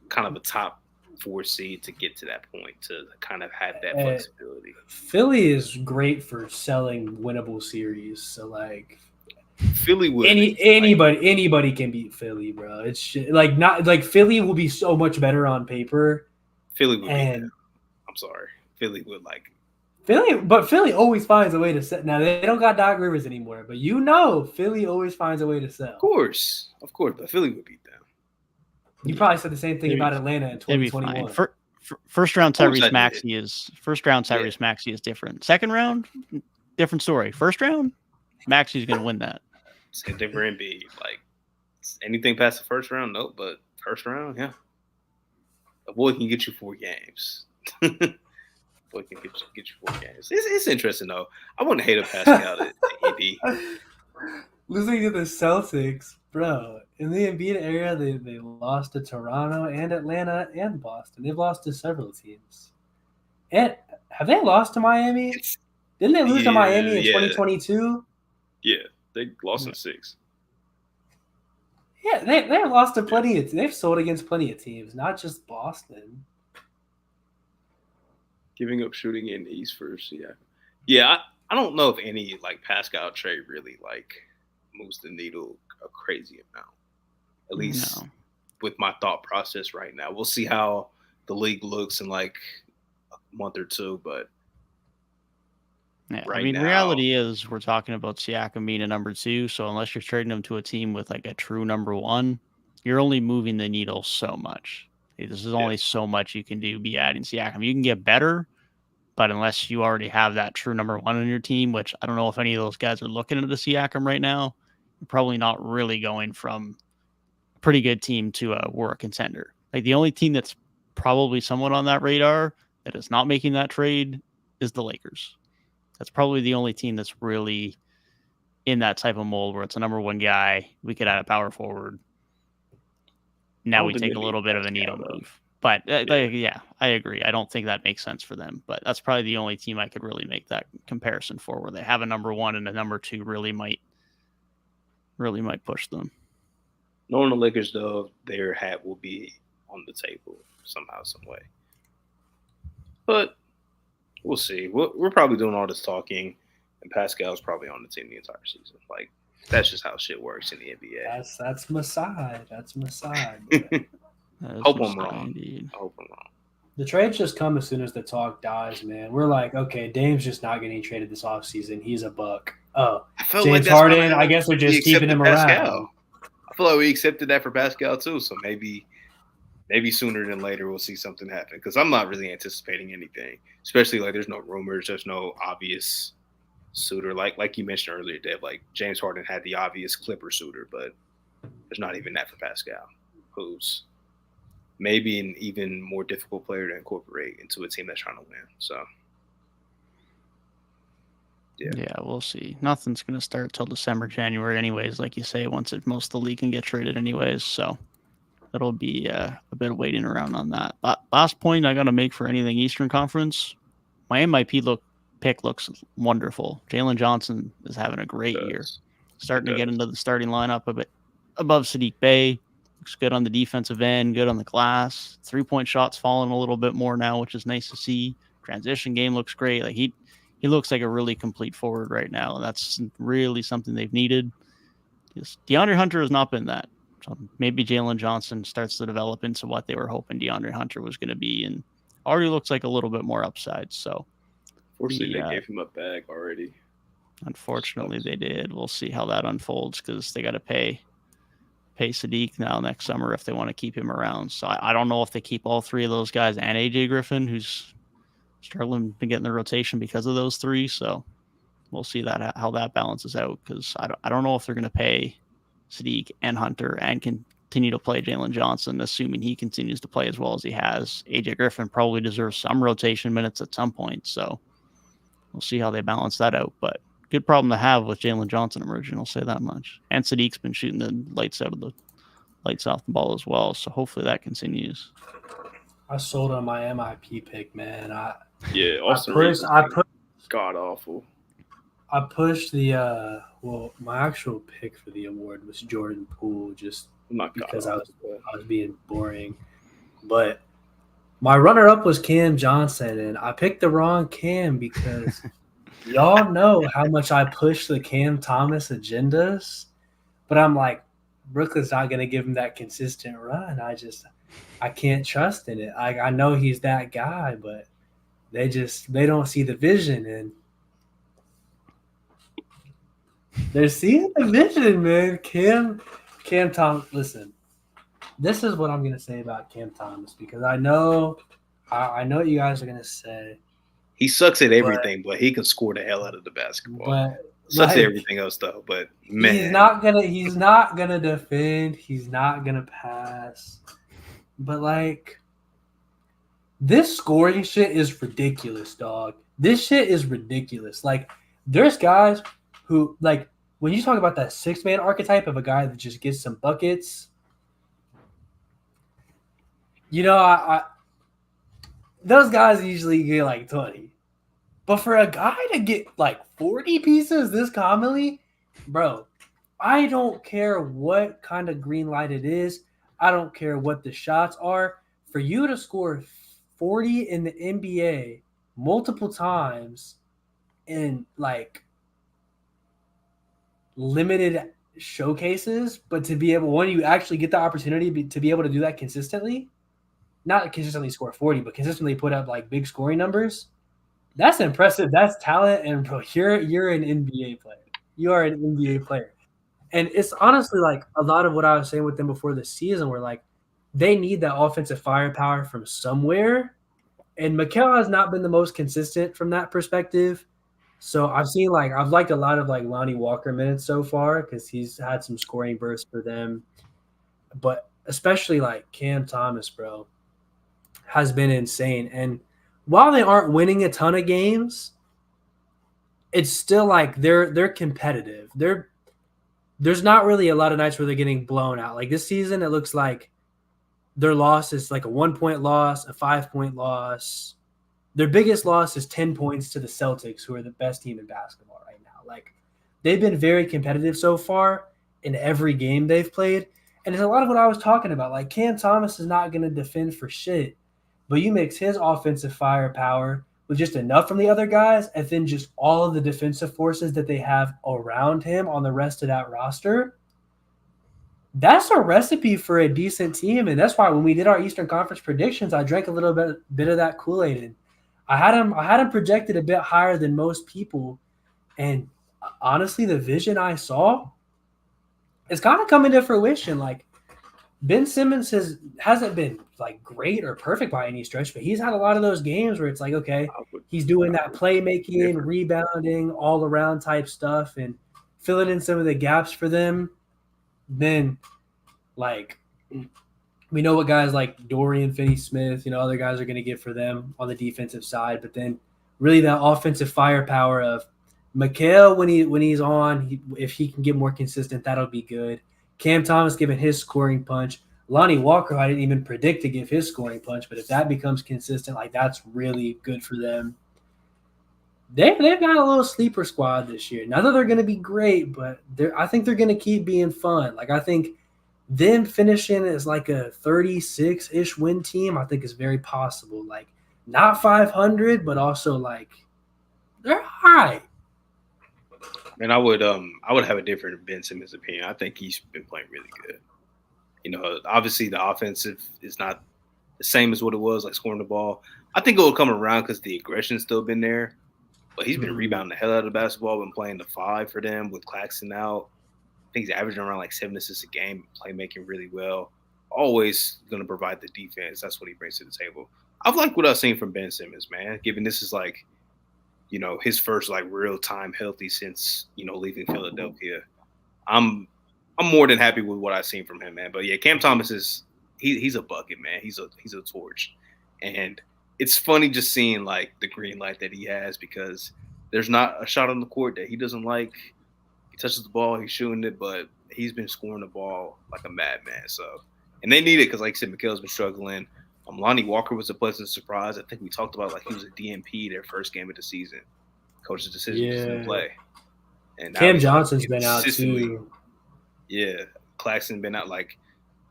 kind of a top 4 seed to get to that point to kind of have that flexibility. Philly is great for selling winnable series, so like Philly would anybody can beat Philly, bro. It's like not like Philly will be so much better on paper. Philly would beat them. I'm sorry, Philly would like but Philly always finds a way to sell. Now they don't got Doc Rivers anymore, but Philly always finds a way to sell. Of course, but Philly would beat them. You probably said the same thing about Atlanta in 2021. First round Tyrese Maxey is different. Second round, different story. First round, Maxey's going to win that. Same thing for Embiid. Like anything past the first round, nope. But first round, yeah. A boy can get you 4 games. Boy can get you 4 games. It's interesting though. I wouldn't hate a Pascal at AD. Losing to the Celtics, bro. In the Embiid era, they lost to Toronto and Atlanta and Boston. They've lost to several teams. And have they lost to Miami? Didn't they lose to Miami in 2022? Yeah, they lost in 6. Yeah, they've lost to plenty of. They've sold against plenty of teams, not just Boston. Giving up shooting in the East first, yeah. I don't know if any like Pascal trade really like moves the needle a crazy amount. At least with my thought process right now. We'll see how the league looks in like a month or 2, but now, reality is we're talking about Siakam being a number 2, so unless you're trading him to a team with like a true number 1, you're only moving the needle so much. This is only so much you can do be adding Siakam. You can get better, but unless you already have that true number 1 on your team, which I don't know if any of those guys are looking at the Siakam right now, you're probably not really going from a pretty good team to a war contender. Like the only team that's probably somewhat on that radar that is not making that trade is the Lakers. That's probably the only team that's really in that type of mold where it's a number 1 guy. We could add a power forward. Now we take a little bit of a needle move. But I agree. I don't think that makes sense for them. But that's probably the only team I could really make that comparison for, where they have a number 1 and a number 2 really might push them. Knowing the Lakers, though, their hat will be on the table somehow, some way. But we'll see. We're probably doing all this talking and Pascal's probably on the team the entire season. Like that's just how shit works in the NBA. That's Masai. That's Masai. Hope I'm wrong. Indeed. I hope I'm wrong. The trades just come as soon as the talk dies, man. We're like, okay, Dame's just not getting traded this offseason. He's a buck. Oh, James Harden, I guess they're just keeping him around. I feel like we accepted that for Pascal too, so maybe sooner than later we'll see something happen. Because I'm not really anticipating anything, especially like there's no rumors, there's no obvious suitor. Like you mentioned earlier, Dave, like James Harden had the obvious Clipper suitor, but there's not even that for Pascal, who's maybe an even more difficult player to incorporate into a team that's trying to win. So, yeah, we'll see. Nothing's going to start till December, January anyways, like you say, once most of the league can get traded anyways. So that'll be a bit of waiting around on that. Last point I got to make for anything Eastern Conference, my MIP pick looks wonderful. Jalen Johnson is having a great year. Starting to get into the starting lineup a bit above Saddiq Bey. Looks good on the defensive end, good on the glass. 3-point shots falling a little bit more now, which is nice to see. Transition game looks great. Like he looks like a really complete forward right now, and that's really something they've needed. DeAndre Hunter has not been that. So maybe Jalen Johnson starts to develop into what they were hoping DeAndre Hunter was going to be, and already looks like a little bit more upside. So, fortunately, they gave him a bag already. Unfortunately, they did. We'll see how that unfolds because they got to pay Saddiq now next summer if they want to keep him around. So I don't know if they keep all three of those guys and AJ Griffin, who's struggling to get in the rotation because of those three. So we'll see how that balances out because I don't know if they're going to pay Saddiq and Hunter and continue to play Jalen Johnson, assuming he continues to play as well as he has. AJ Griffin probably deserves some rotation minutes at some point. So we'll see how they balance that out. But good problem to have with Jalen Johnson emerging, I'll say that much. And Sadiq's been shooting the lights off the ball as well, so hopefully that continues. I sold on my MIP pick, man. Austin Reeves god awful. I pushed the my actual pick for the award was Jordan Poole, just because I was being boring. But my runner-up was Cam Johnson, and I picked the wrong Cam because y'all know how much I push the Cam Thomas agendas, but I'm like, Brooklyn's not going to give him that consistent run. I can't trust in it. I know he's that guy, but they don't see the vision, and they're seeing the vision, man. Cam Thomas, listen, this is what I'm going to say about Cam Thomas because I know what you guys are going to say. He sucks at everything, but he can score the hell out of the basketball. But sucks at everything else, though. But man, he's not gonna defend. He's not gonna pass. But like, this scoring shit is ridiculous, dog. This shit is ridiculous. Like, there's guys who like when you talk about that 6-man archetype of a guy that just gets some buckets. You know, I those guys usually get like 20. But for a guy to get like 40 pieces this commonly, bro, I don't care what kind of green light it is. I don't care what the shots are. For you to score 40 in the NBA multiple times in like limited showcases, but to be able, when you actually get the opportunity to be able to do that consistently, not consistently score 40, but consistently put up like big scoring numbers. That's impressive. That's talent. And bro, you're an NBA player. You are an NBA player. And it's honestly like a lot of what I was saying with them before the season where like they need that offensive firepower from somewhere. And Mikal has not been the most consistent from that perspective. So I've liked a lot of like Lonnie Walker minutes so far because he's had some scoring bursts for them. But especially like Cam Thomas, bro, has been insane. And while they aren't winning a ton of games, it's still like they're competitive. There's not really a lot of nights where they're getting blown out. Like this season, it looks like their loss is like a 1-point loss, a 5-point loss. Their biggest loss is 10 points to the Celtics, who are the best team in basketball right now. Like they've been very competitive so far in every game they've played. And it's a lot of what I was talking about. Like Cam Thomas is not going to defend for shit. But you mix his offensive firepower with just enough from the other guys, and then just all of the defensive forces that they have around him on the rest of that roster, that's a recipe for a decent team. And that's why when we did our Eastern Conference predictions, I drank a little bit of that Kool-Aid. And I had him projected a bit higher than most people. And honestly, the vision I saw is kind of coming to fruition. Like, Ben Simmons hasn't been like great or perfect by any stretch, but he's had a lot of those games where it's like, okay, he's doing that playmaking, rebounding, all around type stuff and filling in some of the gaps for them. Then, like, we know what guys like Dorian Finney-Smith, other guys are going to get for them on the defensive side, but then really that offensive firepower of Mikal when he's on, if he can get more consistent, that'll be good. Cam Thomas giving his scoring punch. Lonnie Walker, I didn't even predict to give his scoring punch, but if that becomes consistent, like, that's really good for them. They've got a little sleeper squad this year. Not that they're going to be great, but I think they're going to keep being fun. Like, I think them finishing as like a 36-ish win team, I think is very possible. Like, not 500, but also like they're all right. And I would have a different Ben Simmons opinion. I think he's been playing really good. Obviously the offensive is not the same as what it was, like scoring the ball. I think it will come around because the aggression's still been there. But he's been rebounding the hell out of the basketball, been playing the 5 for them with Claxton out. I think he's averaging around like 7 assists a game, playmaking really well. Always going to provide the defense. That's what he brings to the table. I've liked what I've seen from Ben Simmons, man, given this is like, his first like real time healthy since, leaving Philadelphia. I'm more than happy with what I've seen from him, man. But yeah, Cam Thomas he's a bucket, man. He's a torch. And it's funny just seeing like the green light that he has because there's not a shot on the court that he doesn't like. He touches the ball, he's shooting it, but he's been scoring the ball like a madman. So, and they need it because, like I said, Mikal's been struggling. Lonnie Walker was a pleasant surprise. I think we talked about like he was a DNP their first game of the season. Coach's decision to play. And Cam Johnson's been out too. Yeah, Claxton been out. Like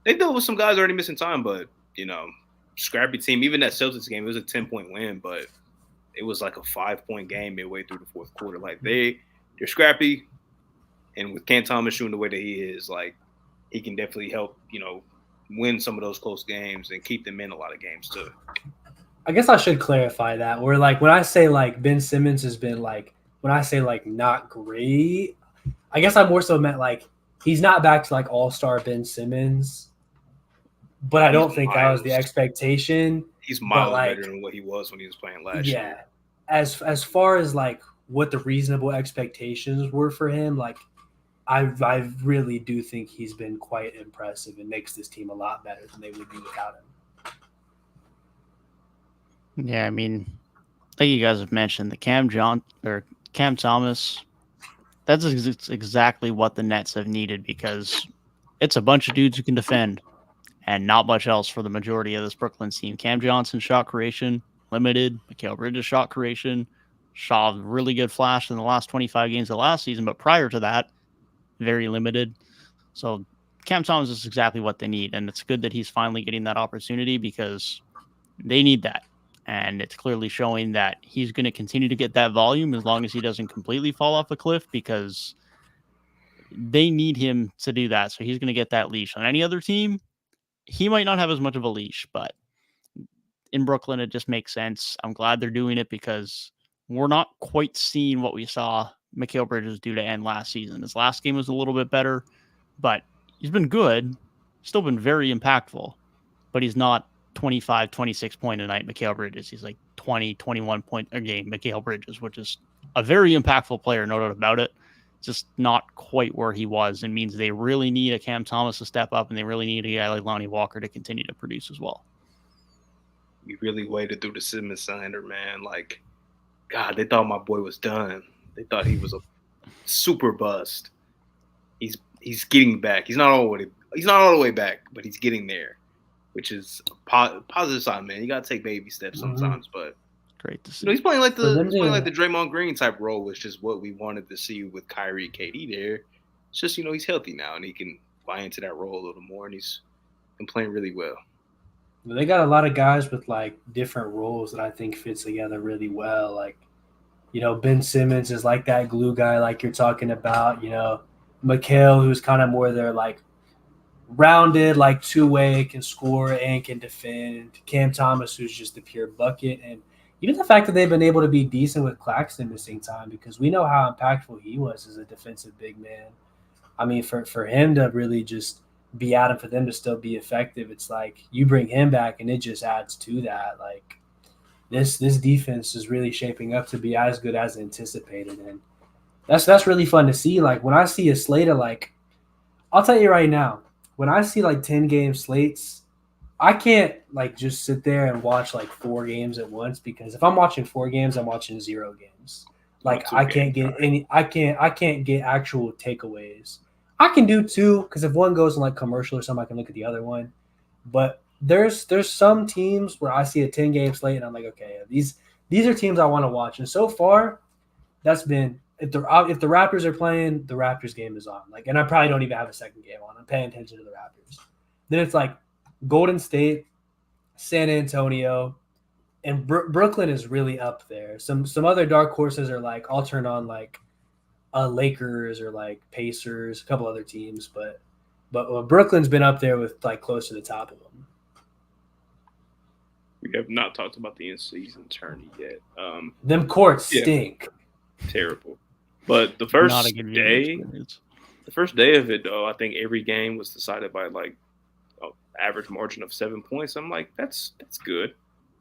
they dealt with some guys already missing time, but scrappy team. Even that Celtics game, it was a 10-point win, but it was like a 5-point game midway through the fourth quarter. Like they're scrappy, and with Cam Thomas shooting the way that he is, like he can definitely help win some of those close games and keep them in a lot of games too. I guess I should clarify that. Where like when I say like Ben Simmons has been like when I say like not great, I guess I more so meant like he's not back to like all-star Ben Simmons. But I don't think that was the expectation. He's miles better than what he was when he was playing last year. Yeah. As far as like what the reasonable expectations were for him, like I really do think he's been quite impressive and makes this team a lot better than they would be without him. Yeah, I mean, like you guys have mentioned, the Cam Thomas, that's exactly what the Nets have needed because it's a bunch of dudes who can defend and not much else for the majority of this Brooklyn team. Cam Johnson shot creation, limited. Mikal Bridges shot creation, saw really good flash in the last 25 games of last season, but prior to that, very limited. So Cam Thomas is exactly what they need, and it's good that he's finally getting that opportunity because they need that. And it's clearly showing that he's going to continue to get that volume as long as he doesn't completely fall off a cliff because they need him to do that. So he's going to get that leash. On any other team, he might not have as much of a leash, but in Brooklyn, it just makes sense. I'm glad they're doing it because we're not quite seeing what we saw Mikal Bridges do to end last season. His last game was a little bit better, but he's been good, still been very impactful, but he's not 25, 26 point a night Mikal Bridges. He's like 20, 21 point a game Mikal Bridges, which is a very impactful player, no doubt about it. Just not quite where he was, and means they really need a Cam Thomas to step up, and they really need a guy like Lonnie Walker to continue to produce as well. We really waited through the Simmons slander, man. Like, God, they thought my boy was done. They thought he was a super bust. He's getting back. He's not all the way back, but he's getting there, which is a positive sign, man. You gotta take baby steps sometimes, but great to see. He's playing like the Draymond Green type role, which is what we wanted to see with Kyrie and KD there. It's just, he's healthy now and he can buy into that role a little more, and he's been playing really well. They got a lot of guys with like different roles that I think fits together really well. Like, Ben Simmons is like that glue guy, like you're talking about. Mikal, who's kind of more their like rounded, like two-way, can score and can defend. Cam Thomas, who's just a pure bucket, and even the fact that they've been able to be decent with Claxton missing time, because we know how impactful he was as a defensive big man. I mean, for him to really just be out and for them to still be effective, it's like you bring him back and it just adds to that. Like this defense is really shaping up to be as good as anticipated, and that's really fun to see. Like when I see a slate of like, I'll tell you right now, when I see like 10-game slates, I can't like just sit there and watch like 4 games at once, because if I'm watching 4 games, I'm watching 0 games. Like I can't get any, I can't get actual takeaways. I can do 2, because if one goes in like commercial or something, I can look at the other one. But there's some teams where I see a 10-game slate and I'm like, okay, these are teams I want to watch. And so far, that's been if the Raptors are playing, the Raptors game is on. Like, and I probably don't even have a second game on. I'm paying attention to the Raptors. Then it's like Golden State, San Antonio, and Brooklyn is really up there. Some other dark horses are like I'll turn on like Lakers or like Pacers, a couple other teams, but Brooklyn's been up there with like close to the top of them. We have not talked about the in-season tourney yet. Them courts stink. Terrible. But the first Not a good day of it, though, I think every game was decided by like an average margin of 7 points. I'm like, that's good.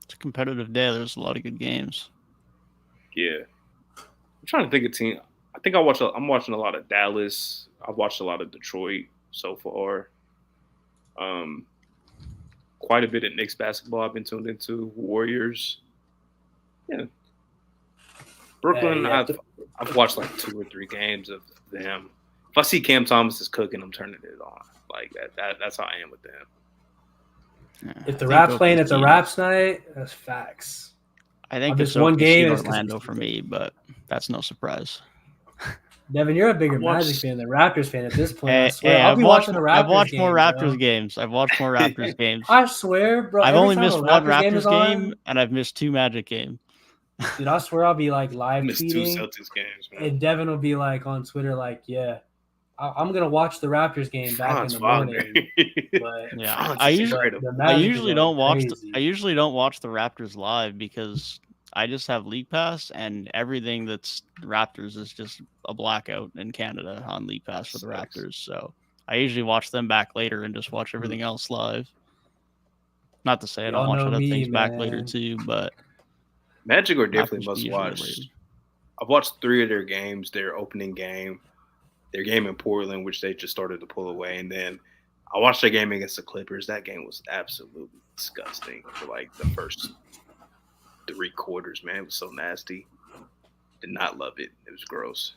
It's a competitive day. There's a lot of good games. Yeah. I'm trying to think of team. I think I'm watching a lot of Dallas. I've watched a lot of Detroit so far. Quite a bit of Knicks basketball I've been tuned into. Warriors. Yeah. Brooklyn, I've watched like 2 or 3 games of them. If I see Cam Thomas is cooking, I'm turning it on. Like that's how I am with them. Yeah, if the Raps playing at the Raps night, that's facts. I think this one game is Orlando for me, but that's no surprise. Devin, you're a bigger Magic fan than Raptors fan at this point. I swear. Hey, I'll be watching the Raptors I've watched games, more Raptors bro. games. I've watched more Raptors games. I swear, bro. I've only missed one Raptors game, and I've missed 2 Magic games. Dude, I swear I'll be like live missed tweeting. 2 Celtics games, man. And Devin will be like on Twitter, like, yeah, I'm gonna watch the Raptors game back in the morning. But yeah, I usually don't watch the Raptors live because I just have League Pass, and everything that's Raptors is just a blackout in Canada on League Pass for the Raptors. So I usually watch them back later and just watch everything else live. Not to say I don't watch other things back later too, but Magic are definitely must watch. I've watched 3 of their games, their opening game, their game in Portland, which they just started to pull away, and then I watched their game against the Clippers. That game was absolutely disgusting for like the first 3 quarters, man. It was so nasty. Did not love it. It was gross.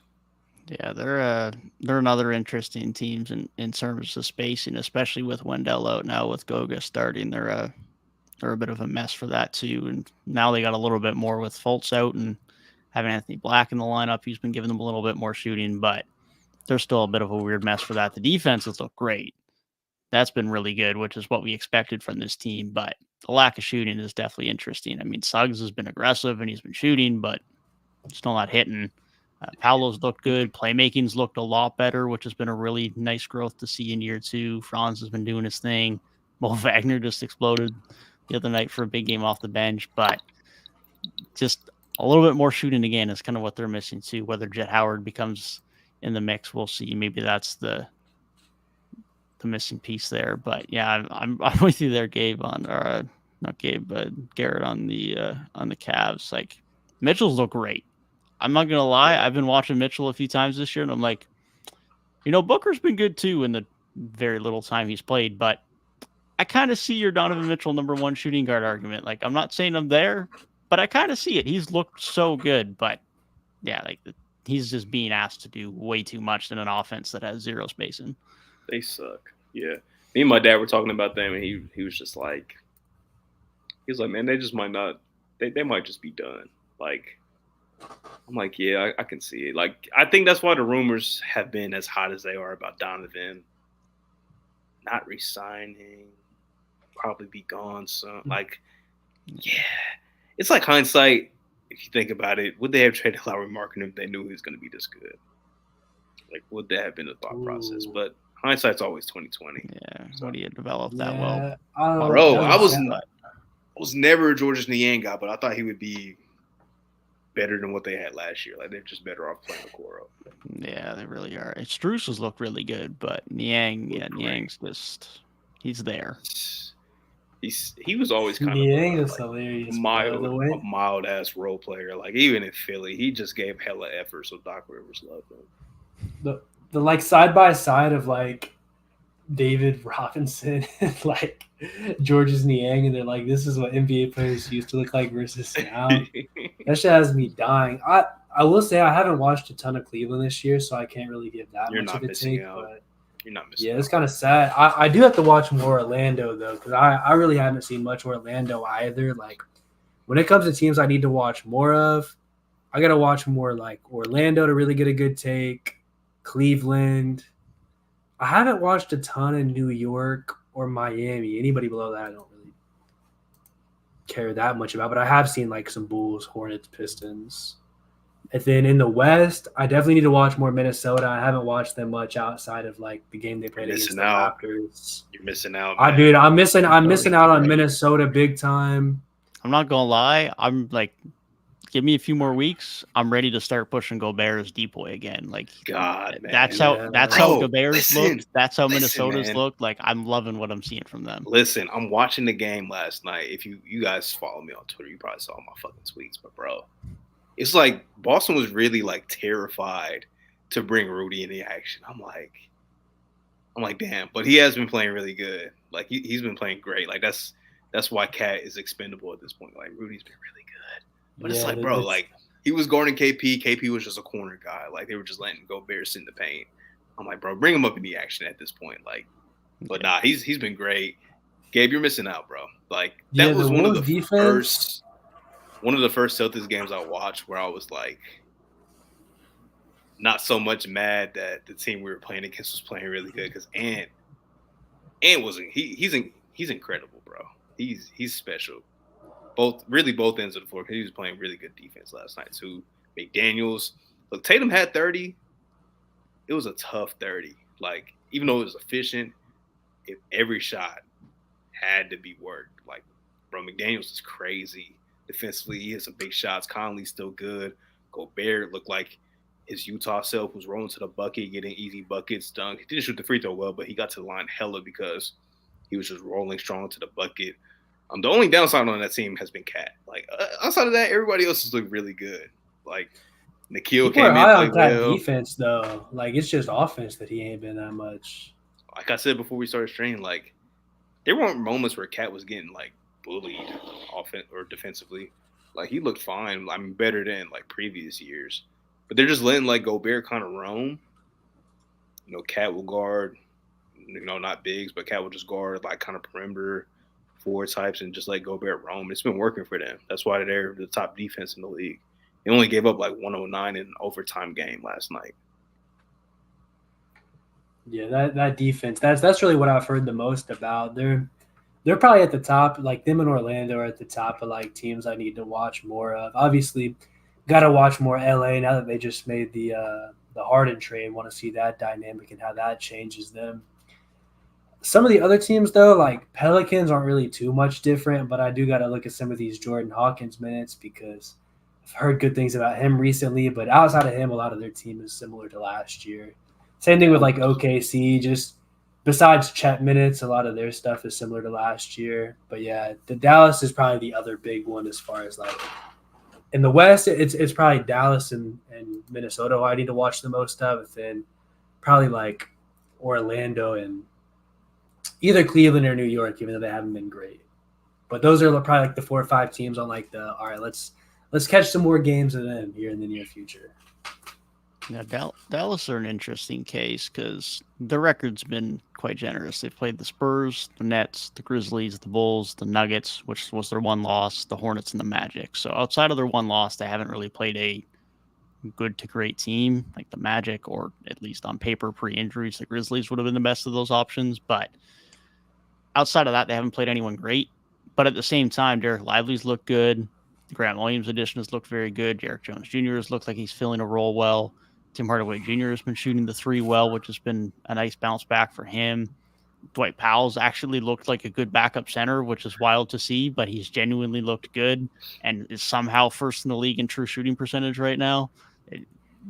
Yeah, they're another interesting teams in terms of spacing, especially with Wendell out now with Goga starting. They're a bit of a mess for that too. And now they got a little bit more with Fultz out and having Anthony Black in the lineup. He's been giving them a little bit more shooting, but they're still a bit of a weird mess for that. The defense has looked great. That's been really good, which is what we expected from this team. But the lack of shooting is definitely interesting. I mean, Suggs has been aggressive and he's been shooting, but still not hitting. Paolo's looked good. Playmaking's looked a lot better, which has been a really nice growth to see in year 2. Franz has been doing his thing. Mo Wagner just exploded the other night for a big game off the bench, but just a little bit more shooting again is kind of what they're missing too. Whether Jet Howard becomes in the mix, we'll see. Maybe that's the missing piece there. But yeah, I'm with you there, Gabe, on or not Gabe, but Garrett on the Cavs. Like Mitchell's look great. I'm not gonna lie, I've been watching Mitchell a few times this year, and I'm like, Booker's been good too in the very little time he's played, but I kind of see your Donovan Mitchell #1 shooting guard argument. Like, I'm not saying I'm there, but I kind of see it. He's looked so good, but yeah, like he's just being asked to do way too much in an offense that has 0 spacing. They suck. Yeah. Me and my dad were talking about them, and he was just like, man, they just might not, they might just be done. Like, I'm like, yeah, I can see it. Like, I think that's why the rumors have been as hot as they are about Donovan not resigning. probably be gone soon. Like, yeah, it's like hindsight. If you think about it, would they have traded Lauri Markkanen if they knew he was going to be this good? Like, would that have been the thought process? But hindsight's always 2020. Yeah, so. What do you develop that well? Bro, I was never a Georges Niang guy, but I thought he would be better than what they had last year. Like, they're just better off playing Okoro. Yeah, they really are. Strus has looked really good, but Niang's just he's there. He was always kind Niang of is hilarious. A mild ass role player. Like, even in Philly, he just gave hella effort, so Doc Rivers loved him. The like side by side of like David Robinson and like Georges Niang, and they're like, this is what NBA players used to look like versus now. That shit has me dying. I will say I haven't watched a ton of Cleveland this year, so I can't really give that much of a take. But you're not missing. Yeah, it's kind of sad. I do have to watch more Orlando though, because I really haven't seen much Orlando either. Like when it comes to teams I need to watch more of, I gotta watch more like Orlando to really get a good take. Cleveland. I haven't watched a ton of New York or Miami. Anybody below that I don't really care that much about, but I have seen like some Bulls, Hornets, Pistons. And then in the West, I definitely need to watch more Minnesota. I haven't watched them much outside of like the game they played against the Raptors. You're missing out, man. Dude, I'm missing out on Minnesota big time. I'm not gonna lie. I'm like, give me a few more weeks. I'm ready to start pushing Gobert as depoy again. Like, God, man. That's how Gobert's looked. That's how Minnesota's looked. Like, I'm loving what I'm seeing from them. Listen, I'm watching the game last night. If you guys follow me on Twitter, you probably saw my fucking tweets. But bro, it's like Boston was really like terrified to bring Rudy in the action. I'm like, damn. But he has been playing really good. Like he's been playing great. Like that's why Cat is expendable at this point. Like Rudy's been really good. But it's like, bro, like he was guarding KP. KP was just a corner guy. Like they were just letting Gobert sit in the paint. I'm like, bro, bring him up in the action at this point. Like, but nah, he's been great. Gabe, you're missing out, bro. Like that was one of the first Celtics games I watched where I was like, not so much mad that the team we were playing against was playing really good because Ant wasn't. He's incredible, bro. He's special. Both ends of the floor because he was playing really good defense last night too. McDaniels, look, Tatum had 30. It was a tough 30. Like even though it was efficient, every shot had to be worked. Like, bro, McDaniels is crazy defensively. He had some big shots. Conley's still good. Gobert looked like his Utah self, was rolling to the bucket, getting easy buckets, dunk. He didn't shoot the free throw well, but he got to the line hella because he was just rolling strong to the bucket. The only downside on that team has been Cat. Like outside of that, everybody else has looked really good. Like Nikhil came in and played well. Defense though, like it's just offense that he ain't been that much. Like I said before we started streaming, like there weren't moments where Cat was getting like bullied offense or defensively. Like he looked fine. I mean, better than like previous years. But they're just letting like Gobert kind of roam. You know, Cat will guard. You know, not bigs, but Cat will just guard like kind of perimeter forward types and just let Gobert roam. It's been working for them. That's why they're the top defense in the league. They only gave up like 109 in an overtime game last night. Yeah, that defense. That's really what I've heard the most about. They're probably at the top. Like them and Orlando are at the top of like teams I need to watch more of. Obviously, got to watch more LA now that they just made the Harden trade. Want to see that dynamic and how that changes them. Some of the other teams, though, like Pelicans aren't really too much different, but I do got to look at some of these Jordan Hawkins minutes because I've heard good things about him recently, but outside of him, a lot of their team is similar to last year. Same thing with like OKC, just besides Chet minutes, a lot of their stuff is similar to last year. But yeah, the Dallas is probably the other big one as far as like in the West, it's probably Dallas and Minnesota who I need to watch the most of, and probably like Orlando and either Cleveland or New York, even though they haven't been great. But those are probably like the 4 or 5 teams on like the all right, let's catch some more games of them here in the near future. Yeah, Dallas are an interesting case because the record's been quite generous. They've played the Spurs, the Nets, the Grizzlies, the Bulls, the Nuggets, which was their one loss, the Hornets, and the Magic. So outside of their one loss, they haven't really played a good to great team like the Magic, or at least on paper pre-injuries, the Grizzlies would have been the best of those options. But outside of that, they haven't played anyone great. But at the same time, Derek Lively's looked good. The Grant Williams addition has looked very good. Derek Jones Jr. has looked like he's filling a role well. Tim Hardaway Jr. has been shooting the three well, which has been a nice bounce back for him. Dwight Powell's actually looked like a good backup center, which is wild to see, but he's genuinely looked good and is somehow first in the league in true shooting percentage right now.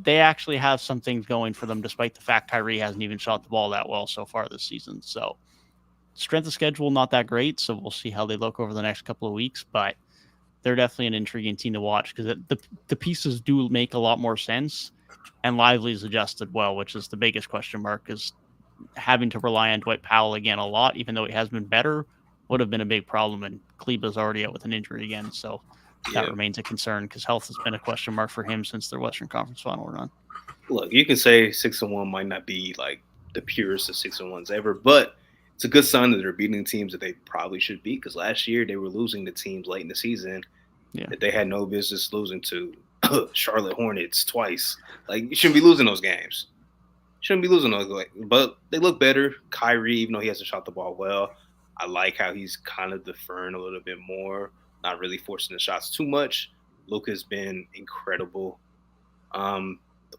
They actually have some things going for them, despite the fact Kyrie hasn't even shot the ball that well so far this season. So strength of schedule, not that great. So we'll see how they look over the next couple of weeks, but they're definitely an intriguing team to watch because the pieces do make a lot more sense. And Lively's adjusted well, which is the biggest question mark, is having to rely on Dwight Powell again a lot, even though he has been better, would have been a big problem. And Kleba's already out with an injury again. So that remains a concern because health has been a question mark for him since their Western Conference final run. Look, you can say 6-1 might not be like the purest of 6-1s ever, but it's a good sign that they're beating teams that they probably should beat because last year they were losing to teams late in the season that they had no business losing to. Charlotte Hornets twice. Like, you shouldn't be losing those games. But they look better. Kyrie, even though he hasn't shot the ball well, I like how he's kind of deferring a little bit more, not really forcing the shots too much. Luka's been incredible.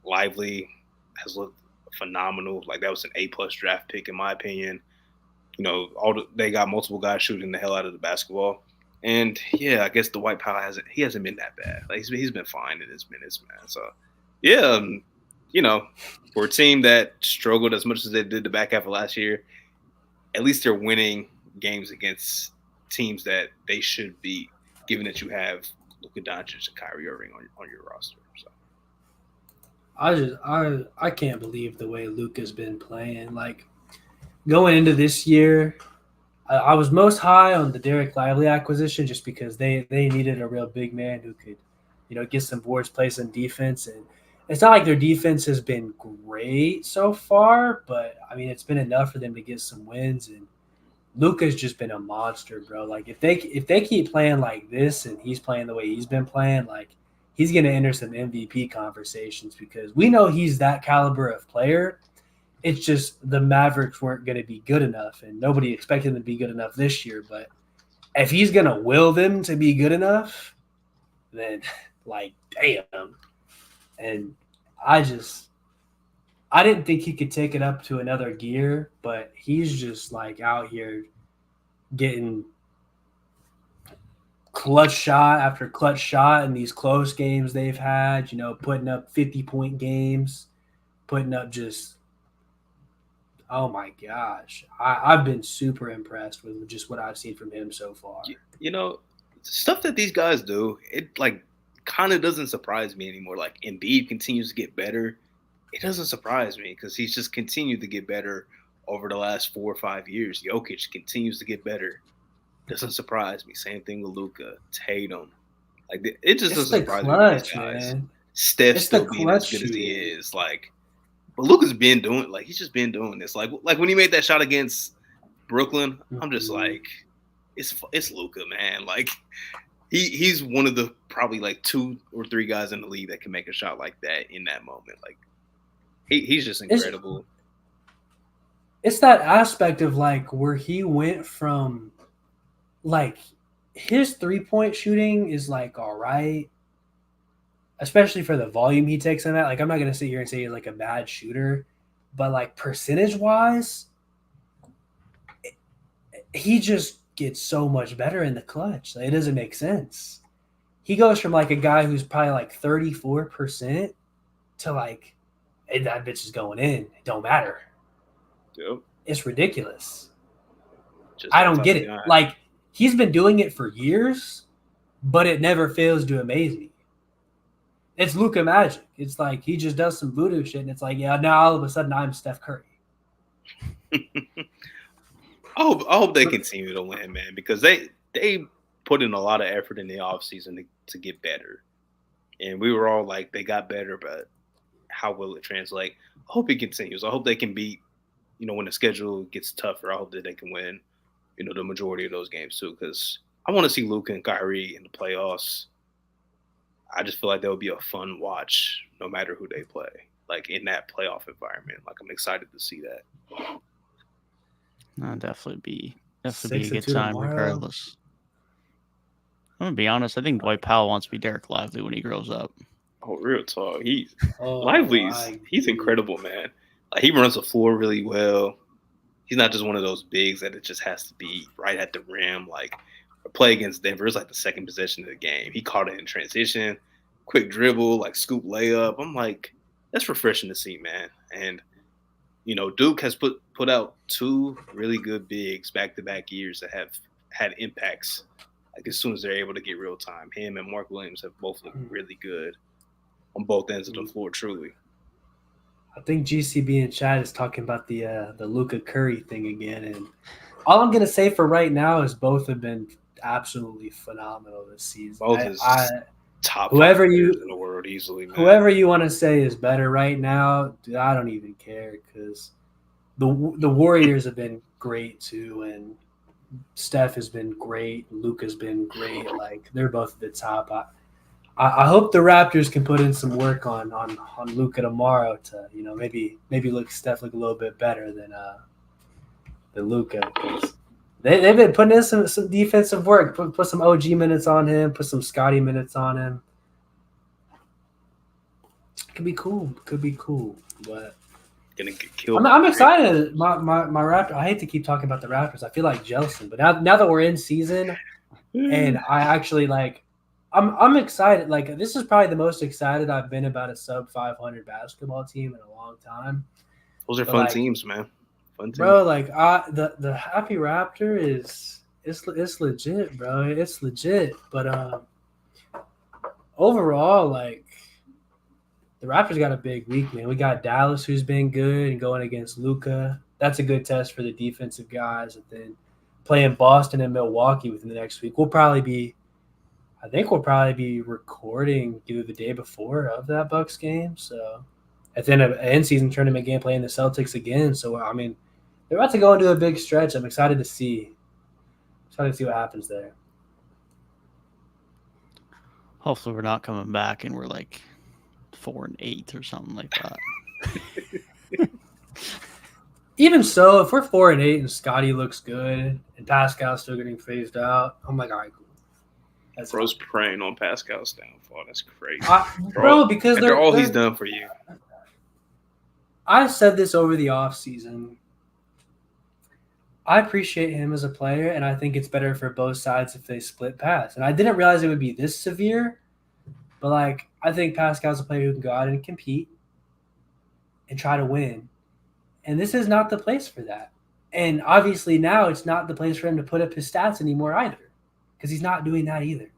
Lively has looked phenomenal. Like, that was an A-plus draft pick, in my opinion. You know, they got multiple guys shooting the hell out of the basketball. And, yeah, I guess Dwight Powell hasn't been that bad. Like, he's been fine in his minutes, man. So, yeah, you know, for a team that struggled as much as they did the back half of last year, at least they're winning games against teams that they should beat, given that you have Luka Doncic and Kyrie Irving on your roster. So I can't believe the way Luka's been playing. Like, going into this year, I was most high on the Derek Lively acquisition just because they needed a real big man who could, you know, get some boards, play some defense. And it's not like their defense has been great so far, but, I mean, it's been enough for them to get some wins. And Luka's just been a monster, bro. Like, if they keep playing like this and he's playing the way he's been playing, like, he's going to enter some MVP conversations because we know he's that caliber of player. It's just the Mavericks weren't going to be good enough, and nobody expected them to be good enough this year. But if he's going to will them to be good enough, then, like, damn. And I didn't think he could take it up to another gear, but he's just, like, out here getting clutch shot after clutch shot in these close games they've had, you know, putting up 50-point games, putting up just – oh my gosh. I've been super impressed with just what I've seen from him so far. You know, stuff that these guys do, it like kind of doesn't surprise me anymore. Like, Embiid continues to get better. It doesn't surprise me because he's just continued to get better over the last 4 or 5 years. Jokic continues to get better. Doesn't surprise me. Same thing with Luka, Tatum. Like, it just doesn't surprise me with these guys. Man. Steph still being as good as he is. Like, but Luka's been doing, like, he's just been doing this. Like when he made that shot against Brooklyn, I'm just like, it's Luka, man. Like, he's one of the probably like 2 or 3 guys in the league that can make a shot like that in that moment. Like, he's just incredible. It's that aspect of, like, where he went from, like, his 3-point shooting is, like, all right. Especially for the volume he takes in that. Like, I'm not going to sit here and say he's, like, a bad shooter. But, like, percentage-wise, he just gets so much better in the clutch. Like, it doesn't make sense. He goes from, like, a guy who's probably, like, 34% to, like, hey, that bitch is going in. It don't matter. Yep. It's ridiculous. I don't get it. Like, he's been doing it for years, but it never fails to amaze me. It's Luka magic. It's like he just does some voodoo shit, and it's like, yeah, now all of a sudden I'm Steph Curry. I hope they continue to win, man, because they put in a lot of effort in the offseason to get better. And we were all like, they got better, but how will it translate? I hope it continues. I hope they can beat, you know, when the schedule gets tougher, I hope that they can win, you know, the majority of those games too, because I want to see Luka and Kyrie in the playoffs. I just feel like that would be a fun watch no matter who they play, like in that playoff environment. Like, I'm excited to see that. That'll definitely be Definitely be a 6 good 2 time tomorrow. regardless. I'm gonna be honest. I think Dwight Powell wants to be Derek Lively when he grows up. Oh, real talk. He's I he's agree. incredible, man. Like, he runs the floor really well. He's not just one of those bigs that it just has to be right at the rim. Like, a play against Denver is like the second possession of the game. He caught it in transition, quick dribble, like scoop layup. I'm like, that's refreshing to see, man. And Duke has put out two really good bigs back to back years that have had impacts. Like, as soon as they're able to get real time, him and Mark Williams have both looked really good on both ends of the floor. Truly. I think GCB in chat is talking about the Luka Curry thing again, and all I'm gonna say for right now is both have been absolutely phenomenal this season. Both is top whoever 5 you players in the world easily, man. Whoever you want to say is better right now, dude, I don't even care because the Warriors have been great too, and Steph has been great, Luka's been great. Like, they're both at the top. I hope the Raptors can put in some work on Luka tomorrow to maybe look Steph look a little bit better than Luka, because they've been putting in some defensive work. Put some OG minutes on him. Put some Scotty minutes on him. Could be cool, but Gonna get killed. I'm excited. My Raptor. I hate to keep talking about the Raptors. I feel like Jelson, but now that we're in season, and I actually I'm excited. Like, this is probably the most excited I've been about a sub 500 basketball team in a long time. Those are fun teams, man. Fun teams. Bro, like, the Happy Raptor it's legit, bro. It's legit. But overall, like, the Raptors got a big week, man. We got Dallas, who's been good, and going against Luka. That's a good test for the defensive guys. And then playing Boston and Milwaukee within the next week. I think we'll probably be recording either the day before of that Bucks game. So, at the end of an in-season tournament game, playing the Celtics again. So, I mean, they're about to go into a big stretch. I'm excited to see. What happens there. Hopefully, we're not coming back and we're like 4-8 or something like that. Even so, if we're 4-8 and Scotty looks good and Pascal's still getting phased out, I'm like, all right, cool. That's Bro's preying on Pascal's downfall. That's crazy. Because they're all he's done for you. I said this over the offseason. I appreciate him as a player, and I think it's better for both sides if they split pass. And I didn't realize it would be this severe, but, like, I think Pascal's a player who can go out and compete and try to win. And this is not the place for that. And obviously now it's not the place for him to put up his stats anymore either, because he's not doing that either.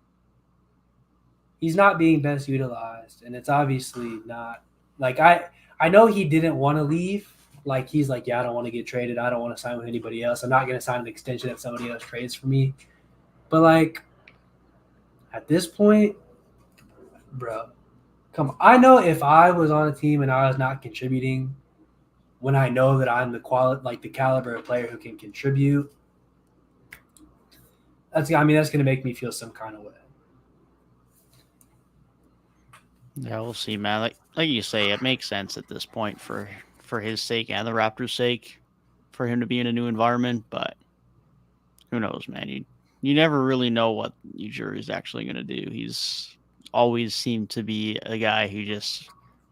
He's not being best utilized, and it's obviously not – like, I know he didn't want to leave. Like, he's like, yeah, I don't want to get traded. I don't want to sign with anybody else. I'm not going to sign an extension if somebody else trades for me. But, like, at this point, bro, come on. I know if I was on a team and I was not contributing, when I know that I'm the caliber of player who can contribute, that's going to make me feel some kind of way. Yeah, we'll see, man. Like you say, it makes sense at this point for his sake and the Raptors' sake for him to be in a new environment, but who knows, man? You never really know what Ujiri is actually going to do. He's always seemed to be a guy who just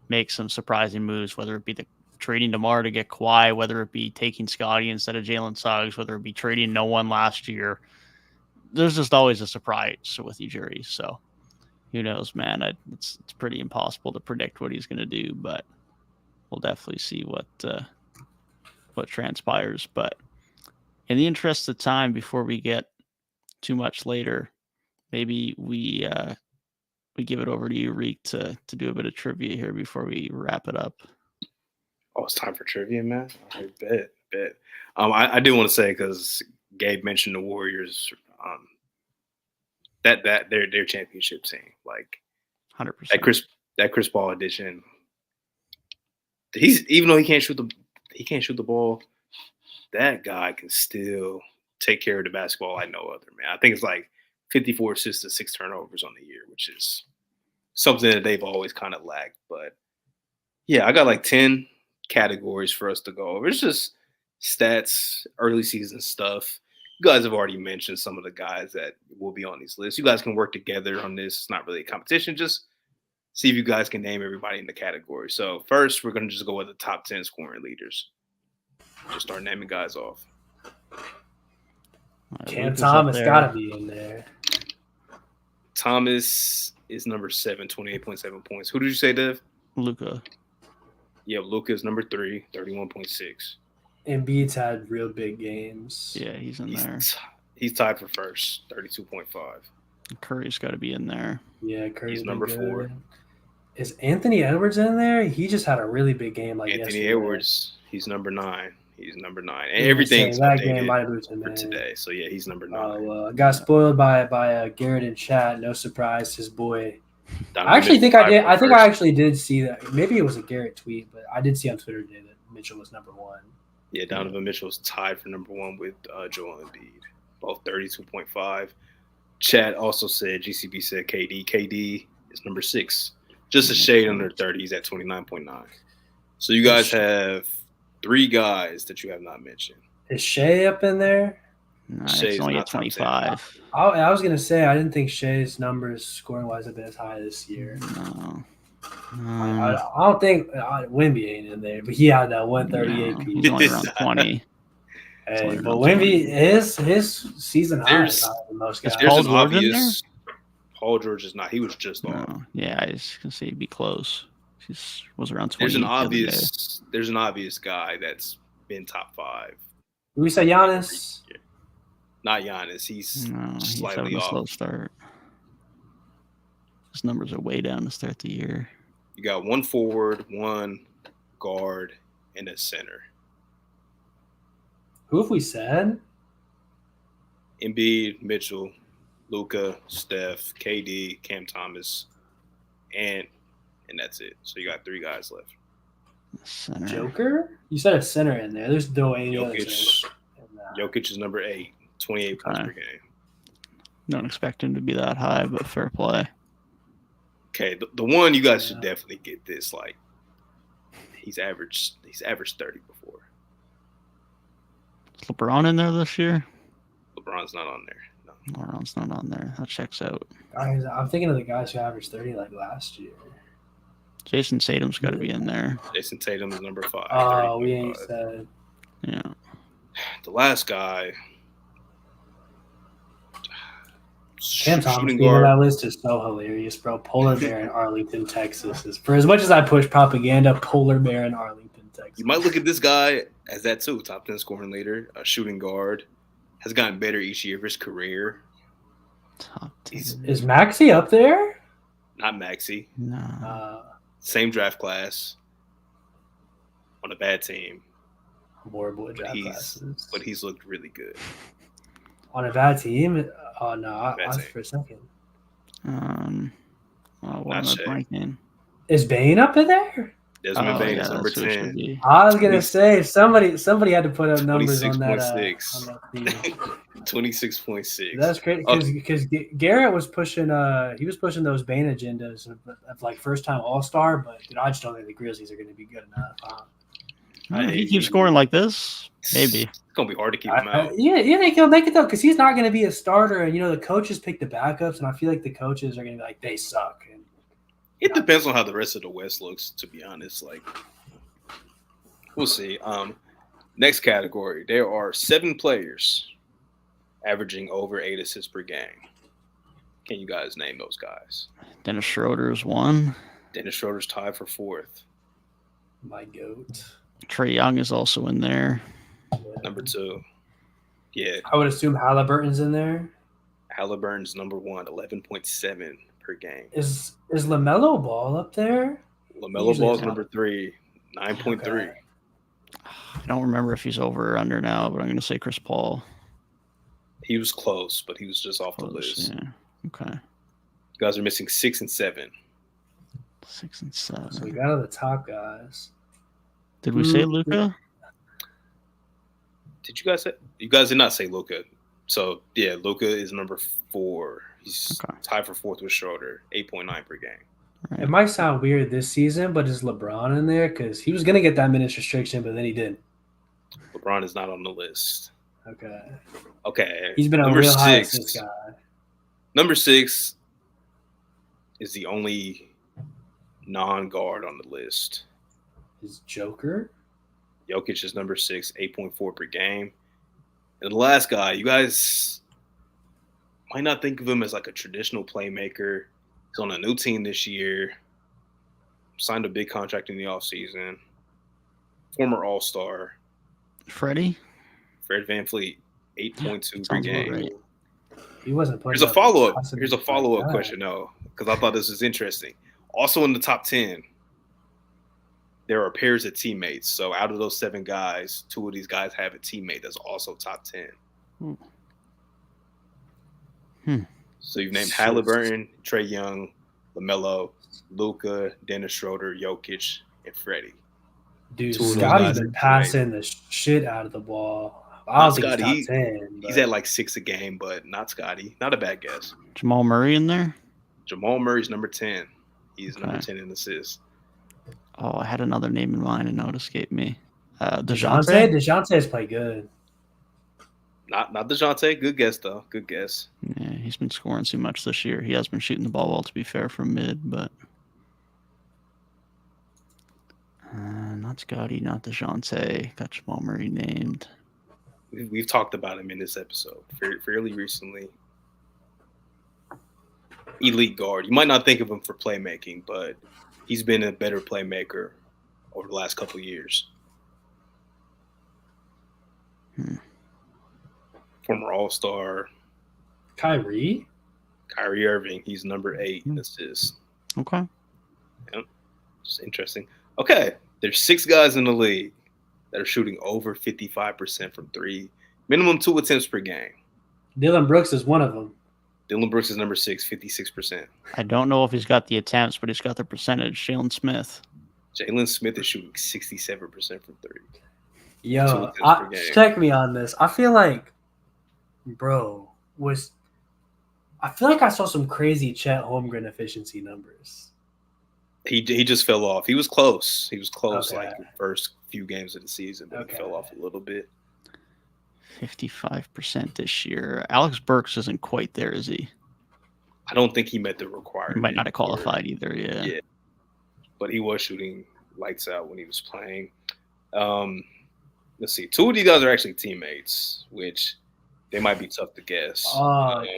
makes some surprising moves, whether it be the trading DeMar to get Kawhi, whether it be taking Scotty instead of Jalen Suggs, whether it be trading no one last year. There's just always a surprise with Ujiri, so who knows, man? It's pretty impossible to predict what he's going to do, but we'll definitely see what transpires. But in the interest of time, before we get too much later, maybe we give it over to you, Reek, to do a bit of trivia here before we wrap it up. Oh, it's time for trivia, man. I bet. I do want to say, because Gabe mentioned the Warriors, that their championship team, like 100%. That Chris Paul edition. Even though he can't shoot the ball, that guy can still take care of the basketball like no other, man. I think it's like 54 assists and 6 turnovers on the year, which is something that they've always kind of lacked. But yeah, I got like 10 categories for us to go over. It's just stats, early season stuff, you guys have already mentioned some of the guys that will be on these lists. You guys can work together on this. It's not really a competition. Just see if you guys can name everybody in the category. So first, we're going to just go with the top 10 scoring leaders. Just start naming guys off. Cam Thomas got to be in there. Thomas is number 7, 28.7 points. Who did you say, Dev? Luka. Yeah, Luka is number 3, 31.6. Embiid's had real big games. Yeah, he's in there. He's tied for first, 32.5. Curry's got to be in there. Yeah, Curry's number 4. Is Anthony Edwards in there? He just had a really big game. Anthony Edwards, he's number 9. He's number 9. And everything's that game might have been for today. So yeah, he's number 9. Oh, got spoiled by Garrett in chat. No surprise, his boy. I actually think I did. I think I actually did see that. Maybe it was a Garrett tweet, but I did see on Twitter today that Mitchell was number 1. Yeah, Donovan Mitchell was tied for number 1 with Joel Embiid, both 32.5. Chat also said GCB said KD. KD is number 6, just a shade under 30. He's at 29.9. So you guys have 3 guys that you have not mentioned. Is Shea up in there? No, it's only at 25. I was gonna say I didn't think Shea's numbers scoring wise have been as high this year. No. I don't think Wemby ain't in there, but he had that 138 piece. He's only around 20. Hey, but Wemby, his season high is higher than most guys. Paul George in there? Paul George is not. He was just off. Yeah, I was gonna say he'd be close. He was around 20. There's an obvious guy that's been top 5. We said Giannis. Yeah. Not Giannis. He's slightly having a off. slow start. His numbers are way down to start the year. You got 1 forward, 1 guard, and a center. Who have we said? Embiid, Mitchell, Luka, Steph, KD, Cam Thomas, and that's it. So you got 3 guys left. Center. Joker? You said a center in there. There's no any other center. Jokic is number 8, 28 points per game. Don't expect him to be that high, but fair play. Okay, the one you guys should definitely get this. Like, he's averaged 30 before. Is LeBron in there this year? LeBron's not on there. No. LeBron's not on there. That checks out. I'm thinking of the guys who averaged 30 like last year. Jason Tatum's got to be in there. Jason Tatum is number 5. Oh, we ain't said. Yeah. The last guy. Cam Thomas being on that list is so hilarious, bro. Polar bear in Arlington, Texas. For as much as I push propaganda, polar bear in Arlington, Texas. You might look at this guy as that too. Top 10 scoring leader, a shooting guard. Has gotten better each year of his career. Top 10. Is Maxey up there? Not Maxey. No. Same draft class. On a bad team. Horrible draft classes. But he's looked really good. On a bad team? Oh, no. I was for a second. Blanking. Is Bane up in there? Desmond Bane is number 10. I was going to say, somebody had to put up numbers on that. 26.6. That's great because Garrett was pushing those Bane agendas of like first-time All-Star, but I just don't think the Grizzlies are going to be good enough. He keeps scoring like this, maybe. It's going to be hard to keep him out. Yeah, he'll make it, though, because he's not going to be a starter. And, the coaches pick the backups, and I feel like the coaches are going to be like, they suck. And, it depends on how the rest of the West looks, to be honest. Like, we'll see. Next category, there are 7 players averaging over 8 assists per game. Can you guys name those guys? Dennis Schroeder's 1. Dennis Schroeder's tied for 4th. My goat. Trae Young is also in there. Number 2. Yeah. I would assume Halliburton's in there. Halliburton's number 1, 11.7 per game. Is LaMelo Ball up there? LaMelo Ball's number 3, 9.3. Okay. I don't remember if he's over or under now, but I'm going to say Chris Paul. He was close, but he was just off the list. Yeah. Okay. You guys are missing 6 and 7. 6 and 7. So we got to the top guys. Did we say Luka? Did you guys say? You guys did not say Luka. So, yeah, Luka is number 4. He's tied for 4th with Schroeder, 8.9 per game. Right. It might sound weird this season, but is LeBron in there? Because he was going to get that minutes restriction, but then he didn't. LeBron is not on the list. Okay. He's been on real high assist guy. Number 6 is the only non-guard on the list. Is Joker? Jokic is number 6, 8.4 per game. And the last guy, you guys might not think of him as like a traditional playmaker. He's on a new team this year. Signed a big contract in the offseason. Former All-Star. Fred VanVleet, 8.2 per game. Right. He wasn't playing. Here's a follow-up question, though, because I thought this was interesting. Also in the top 10, there are pairs of teammates. So out of those 7 guys, 2 of these guys have a teammate that's also top 10. So you've named Halliburton, Trae Young, LaMelo, Luka, Dennis Schroeder, Jokic, and Freddie. Dude, Scotty's been passing the shit out of the ball. I don't think he's top 10. He's at like 6 a game, but not Scotty. Not a bad guess. Jamal Murray in there? Jamal Murray's number 10. He's number 10 in assists. Oh, I had another name in mind and now it escaped me. DeJounte? DeJounte's played good. Not DeJounte. Good guess, though. Good guess. Yeah, he's been scoring too much this year. He has been shooting the ball well, to be fair, from mid, but not Scotty, not DeJounte. Got Jamal Murray named. We've talked about him in this episode fairly recently. Elite guard. You might not think of him for playmaking, but he's been a better playmaker over the last couple of years. Former All-Star. Kyrie Irving. He's number 8 in assists. Okay. Yep. It's interesting. Okay. There's 6 guys in the league that are shooting over 55% from 3. Minimum 2 attempts per game. Dillon Brooks is one of them. Dillon Brooks is number 6, 56%. I don't know if he's got the attempts, but he's got the percentage. Jalen Smith is shooting 67% from 3. Yo, check me on this. I feel like, I saw some crazy Chet Holmgren efficiency numbers. He just fell off. He was close. Like the first few games of the season, but he fell off a little bit. 55% this year. Alex Burks isn't quite there, is he? I don't think he met the requirement. He might not have qualified either, yeah. But he was shooting lights out when he was playing. Let's see. 2 of these guys are actually teammates, which they might be tough to guess.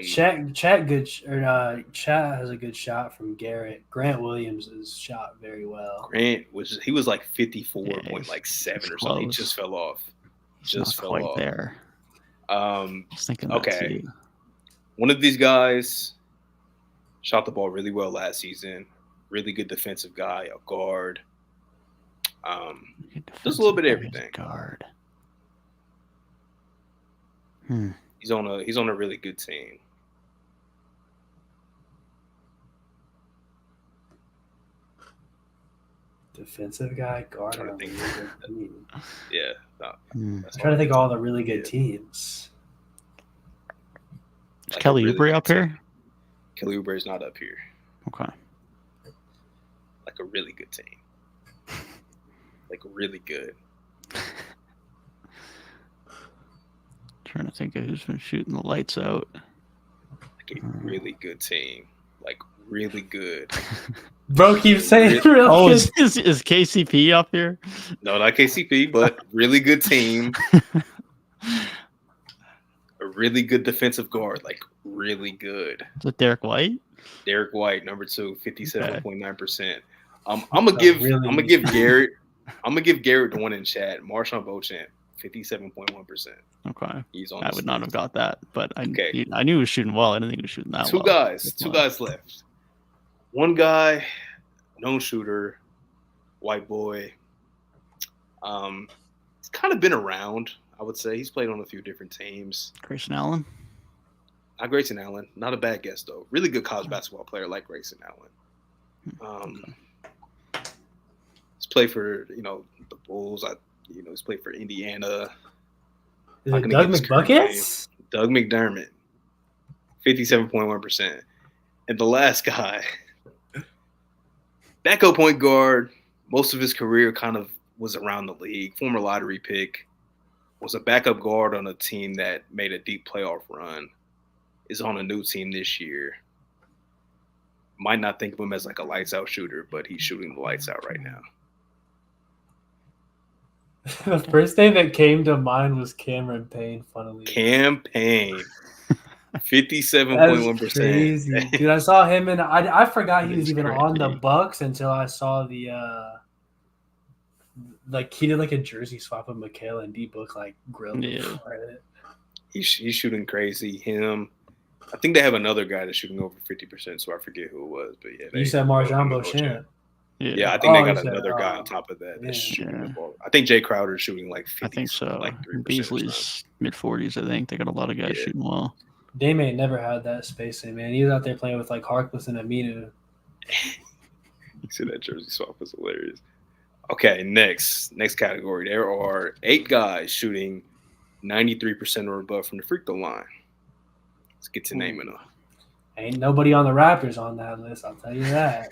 Chat has a good shot from Garrett. Grant Williams has shot very well. He was like 54.7 or something. He just fell off. Just fell off there. Just thinking okay. One of these guys shot the ball really well last season. Really good defensive guy, a guard. Just a little bit of everything. Guard. He's on a really good team. Defensive guy, guard. Yeah. I'm trying to think of all the really good teams. Is Kelly Oubre up here? Kelly Oubre is not up here. Okay. Like a really good team. Like really good. Trying to think of who's been shooting the lights out. Like a really good team. Like really good. Bro keeps saying real good. Is KCP up here? No, not KCP, but really good team. A really good defensive guard. Like really good. Is it Derek White? Derek White, number 2, 57.9%. I'm gonna give Garrett the one in chat. Marshawn Beauchamp, 57.1%. Okay. He's on. I would not have got that, but I knew he was shooting well. I didn't think he was shooting that Two well. Two guys left. One guy, known shooter, white boy. He's kind of been around, I would say. He's played on a few different teams. Grayson Allen? Not Grayson Allen. Not a bad guess, though. Really good college basketball player like Grayson Allen. He's played for, the Bulls. He's played for Indiana. Is it Doug McBuckets? Doug McDermott, 57.1%. And the last guy, backup point guard, most of his career kind of was around the league, former lottery pick, was a backup guard on a team that made a deep playoff run, is on a new team this year. Might not think of him as like a lights out shooter, but he's shooting the lights out right now. The first name that came to mind was Cameron Payne, funnily. Cam Payne. 57.1%. Crazy. Dude, I saw him and I forgot he was even crazy. on the Bucks until I saw the like he did like a jersey swap with Michaela and D-Book like grilled him Yeah. for it. He's shooting crazy. Him. I think they have another guy that's shooting over 50%, so I forget who it was. But yeah, You said Marjan Beauchamp. Yeah, I think they Oh, got you another said, guy on top of that that's yeah. shooting the ball. I think Jay Crowder's shooting like 50. I think so. Like 3%. Beasley's mid-40s, I think. They got a lot of guys shooting well. Dame ain't never had that spacing, man. He was out there playing with like Harkless and Aminu. You see that jersey swap was hilarious. Okay, next category. There are 8 guys shooting 93% or above from the free throw line. Let's get to naming them. Ain't nobody on the Raptors on that list, I'll tell you that.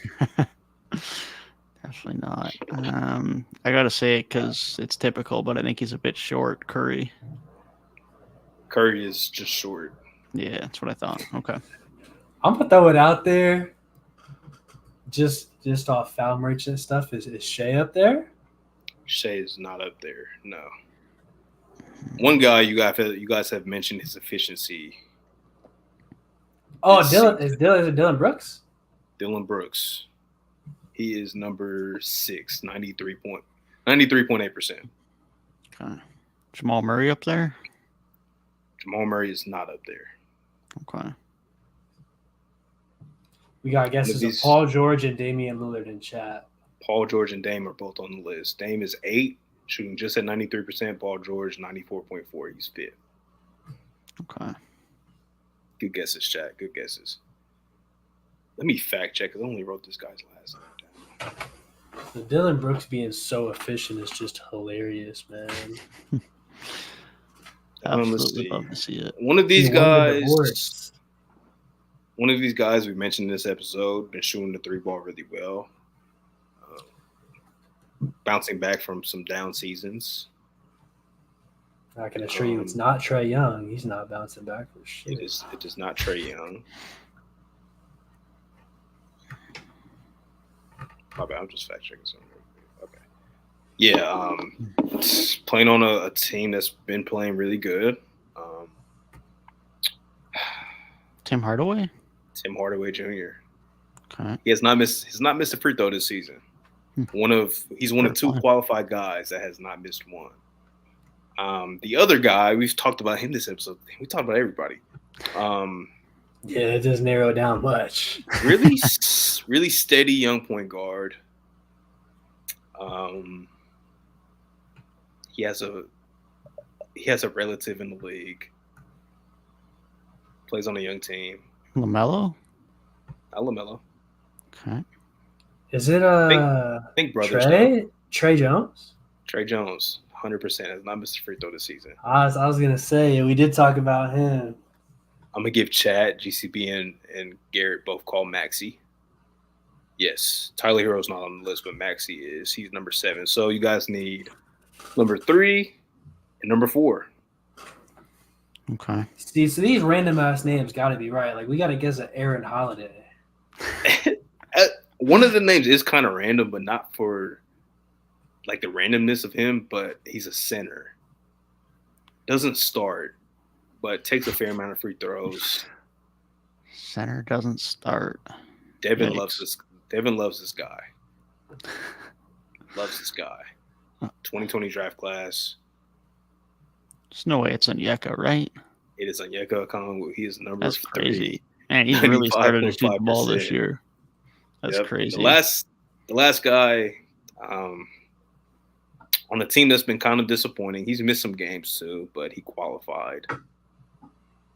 Definitely not. I got to say it because it's typical, but I think he's a bit short. Curry. Curry is just short. Yeah, that's what I thought. Okay. I'm gonna throw it out there. Just off foul merchant stuff. Is Shea up there? Shea is not up there. No. One guy you guys have mentioned his efficiency. Oh, Dylan Brooks? Dylan Brooks. He is number 6, 93.8%. Okay. Jamal Murray up there? Jamal Murray is not up there. Okay. We got guesses of Paul George and Damian Lillard in chat. Paul George and Dame are both on the list. Dame is 8, shooting just at 93%. Paul George, 94.4. He's 5th. Okay. Good guesses, chat. Good guesses. Let me fact check because I only wrote this guy's last name down. The Dylan Brooks being so efficient is just hilarious, man. Absolutely love to see it. One of these guys we mentioned in this episode been shooting the 3-ball really well. Bouncing back from some down seasons. I can assure you it's not Trae Young. He's not bouncing back for shit. It is not Trae Young. My bad, I'm just fact checking something. Okay. Yeah, playing on a team that's been playing really good. Tim Hardaway Jr. Okay. He has not missed a free throw this season. He's one of 2 qualified guys that has not missed one. The other guy, we've talked about him this episode. We talked about everybody. Yeah, it doesn't narrow down much. Really steady young point guard. He has a relative in the league. Plays on a young team. LaMelo? Not LaMelo. Okay. Is it I think brothers. Trae Jones? Trae Jones, 100% has not missed a free throw this season. I was gonna say we did talk about him. I'm gonna give Chad, GCB, and Garrett both call Maxey. Yes, Tyler Hero's not on the list, but Maxey is. He's number 7. So you guys need number 3 and number 4. Okay. See, so these random ass names got to be right. Like we got to guess at Aaron Holiday. One of the names is kind of random, but not for like the randomness of him. But he's a center. Doesn't start, but takes a fair amount of free throws. Center doesn't start. Devin loves this guy. Loves this guy. 2020 draft class. There's no way it's Onyeka, right? It is Onyeka Okongwu. He is number 3. That's crazy. Man, he's really started to shoot the ball this year. That's crazy. The last guy on a team that's been kind of disappointing. He's missed some games too, but he qualified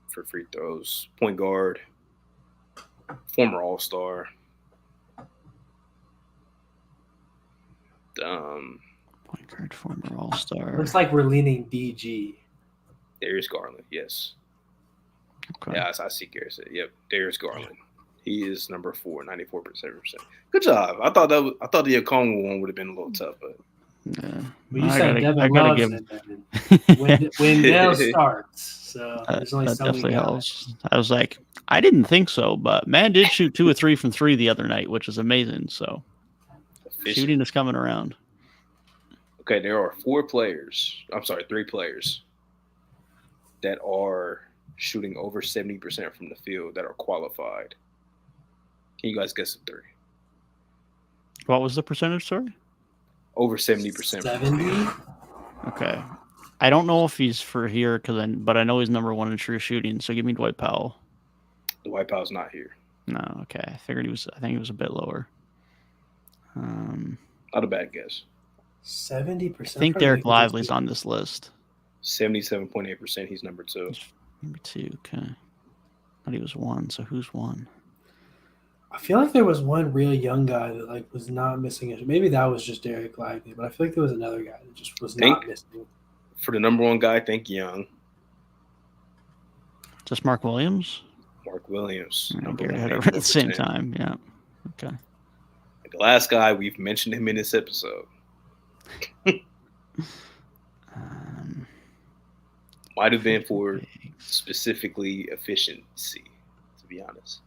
for free throws. Point guard, former All-Star. Point guard, former All-Star. Looks like we're leaning DG. Darius Garland, yes. Okay. Yeah, I see Garrett said. Yep, Darius Garland. He is number 4, 94%. Good job. I thought the Okongwu one would have been a little tough, but But you said Devin loves it. Wendell starts. So there's only that so many definitely guys. helps. I was like, I didn't think so, but man did shoot 2 or 3 from 3 the other night, which is amazing. So shooting is coming around. Okay, there are 3 players that are shooting over 70% from the field that are qualified. Can you guys guess the 3? What was the percentage, sorry? Over 70%. 70? Okay. I don't know if he's for here, but I know he's number 1 in true shooting, so give me Dwight Powell. Dwight Powell's not here. No, okay. I think he was a bit lower. Not a bad guess. 70%. I think Derek Lively's on this list. 77.8%. He's number 2. Number 2, okay. Thought he was 1, so who's 1? I feel like there was one real young guy that like was not missing it. Maybe that was just Derek Lively, but I feel like there was another guy that just was not missing. For the number 1 guy, think young. Just Mark Williams? Mark Williams. Number 1 had it at the same time, yeah. Okay. The last guy, we've mentioned him in this episode. Might have been for specifically efficiency, to be honest.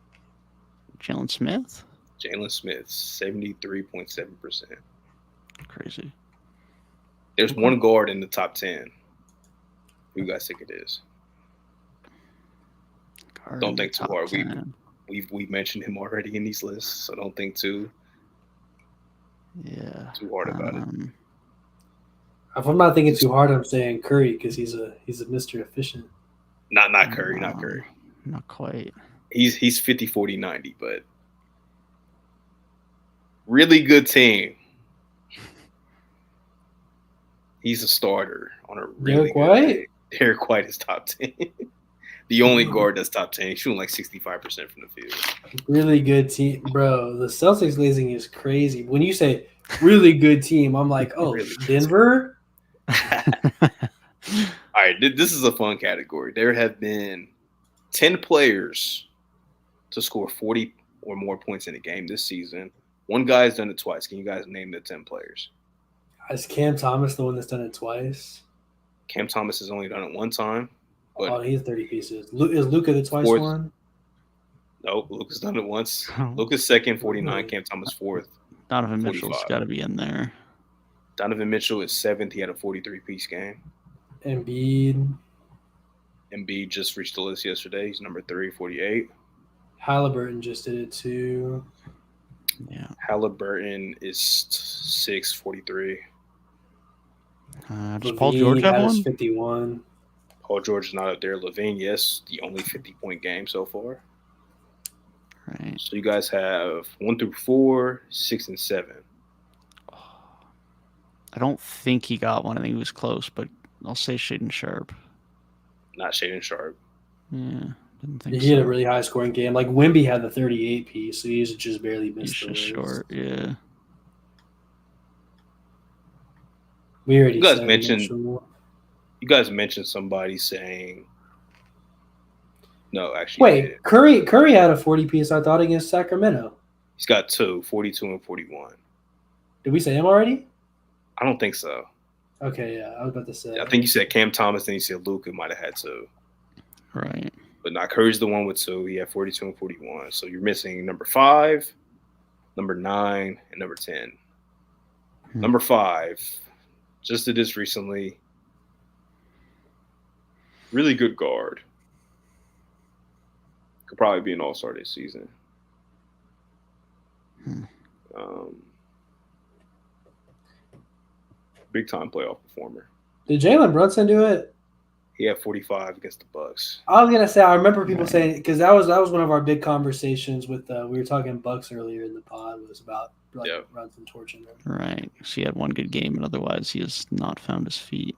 Jalen Smith? Jalen Smith, 73.7%. Crazy. There's one guard in the top 10. Who you guys think it is? Don't think too hard. We've mentioned him already in these lists, so don't think too hard about it. If I'm not thinking too hard, I'm saying Curry because he's a Mr. Efficient. Not Curry, not Curry. Not quite. He's 50, 40, 90, but really good team. He's a starter on a really Derek White? Team. Derek White is top 10. The only guard that's top 10. He's shooting like 65% from the field. Really good team. Bro, the Celtics glazing is crazy. When you say really good team, I'm like, oh, really Denver? All right, this is a fun category. There have been 10 players to score 40 or more points in a game this season. One guy has done it twice. Can you guys name the 10 players? Is Cam Thomas the one that's done it twice? Cam Thomas has only done it one time. But he has 30 pieces. Is Luka the twice one? Nope, Luka's done it once. Luka's second, 49. Cam Thomas fourth. Donovan Mitchell's got to be in there. Donovan Mitchell is 7th. He had a 43-piece game. Embiid just reached the list yesterday. He's number 3, 48. Halliburton just did it too. Yeah. Halliburton is 6, 43. Does Paul George have one? 51. Paul George is not up there. LaVine, yes, the only 50-point game so far. Right. So you guys have 1 through 4, 6, and 7. I don't think he got one. I think he was close, but I'll say Shaedon Sharp. Not Shaedon Sharp. Yeah, didn't think he had a really high scoring game. Like Wemby had the 38 piece, so he's just barely missed. He's just short. Yeah. We already you guys mentioned somebody saying no, actually. Wait, Curry had a 40 piece, I thought, against Sacramento. He's got 2, 42 and 41. Did we say him already? I don't think so. Okay, yeah, I was about to say. I think you said Cam Thomas, then you said Luka might have had 2. Right. But not Curry's the one with 2. He had 42 and 41. So you're missing number 5, number 9, and number 10. Number 5, just did this recently. Really good guard. Could probably be an all-star this season. Big-time playoff performer. Did Jalen Brunson do it? He had 45 against the Bucks. I was gonna say I remember people saying because that was one of our big conversations with we were talking Bucks earlier in the pod was about Brunson torching them. Right. So he had one good game, and otherwise he has not found his feet.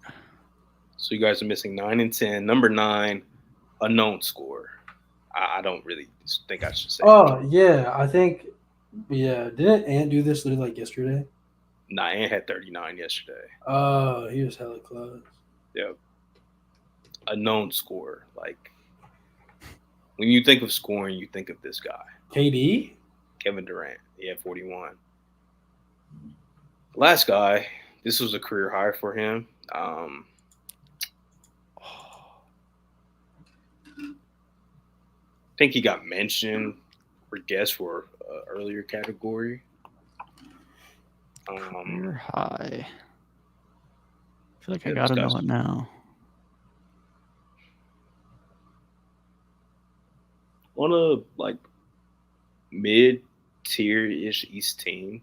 So you guys are missing 9 and 10. Number 9, unknown scorer. I don't really think I should say. Oh yeah, I think Didn't Ant do this literally like yesterday? Nah, Ant had 39 yesterday. Oh, he was hella close. Yep. A known scorer. Like, when you think of scoring, you think of this guy. KD? Kevin Durant. He had 41. Last guy, this was a career high for him. think he got mentioned or guessed for earlier category. Career high. I feel like I Yeah, gotta this know guy's- it now. On a like mid-tier-ish East team.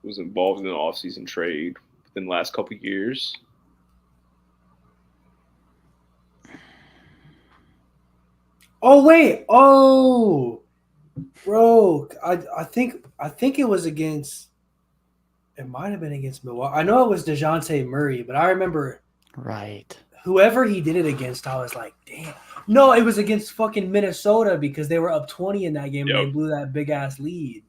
Was involved in an off-season trade within the last couple of years. Oh wait, oh, bro, I think it was against. It might have been against Milwaukee. I know it was DeJounte Murray, but I remember Right. whoever he did it against, I was like, damn. No, it was against fucking Minnesota because they were up 20 in that game and they blew that big ass lead.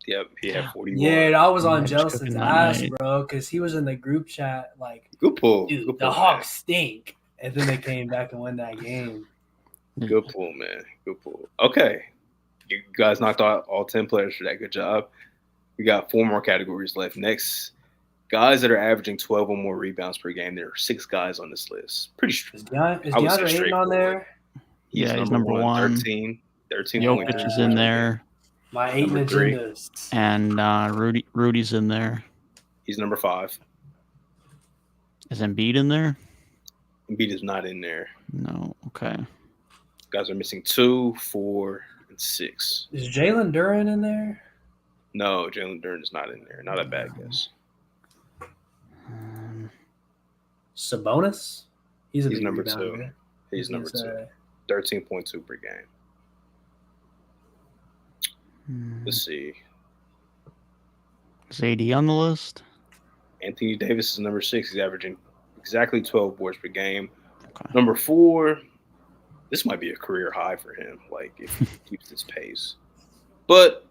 Yep, he had 41. Yeah, I was on Yeah, Justin's that ass, night. bro, because he was in the group chat like, Good pull. dude, Good the pull, Hawks stink. And then they came back and won that game. man. Good pull, man. Good pull. Okay. You guys knocked out all 10 players for that. Good job. We got 4 more categories left. Next, guys that are averaging 12 or more rebounds per game. There are 6 guys on this list. Pretty Is I would say DeAndre Ayton on there? He's number one. 13. Jokic is in there. My Ayton Number 3. agendas. And Rudy's in there. He's number 5. Is Embiid in there? Embiid is not in there. No. Okay. Guys are missing 2, 4, and 6. Is Jalen Duren in there? No, Jalen Duren is not in there. Not a bad guess. Sabonis? He's big number rebounder. 2. He's number 2. 13.2 per game. Let's see. Is AD on the list? Anthony Davis is number 6. He's averaging exactly 12 boards per game. Okay. Number 4, this might be a career high for him, like if he keeps this pace. But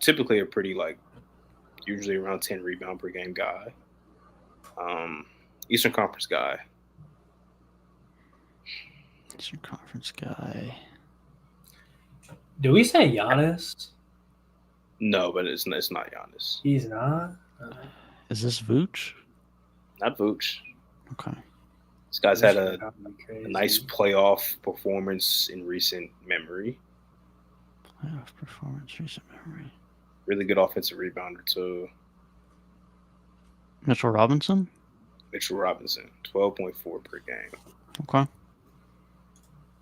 typically a pretty usually around 10 rebound per game guy. Eastern Conference guy. Eastern Conference guy. Do we say Giannis? No, but it's not Giannis. He's not. Is this Vooch? Not Vooch. Okay. This guy's had a Crazy. nice playoff performance in recent memory. Playoff performance, recent memory. Really good offensive rebounder too. Mitchell Robinson? Mitchell Robinson, 12.4 per game. Okay.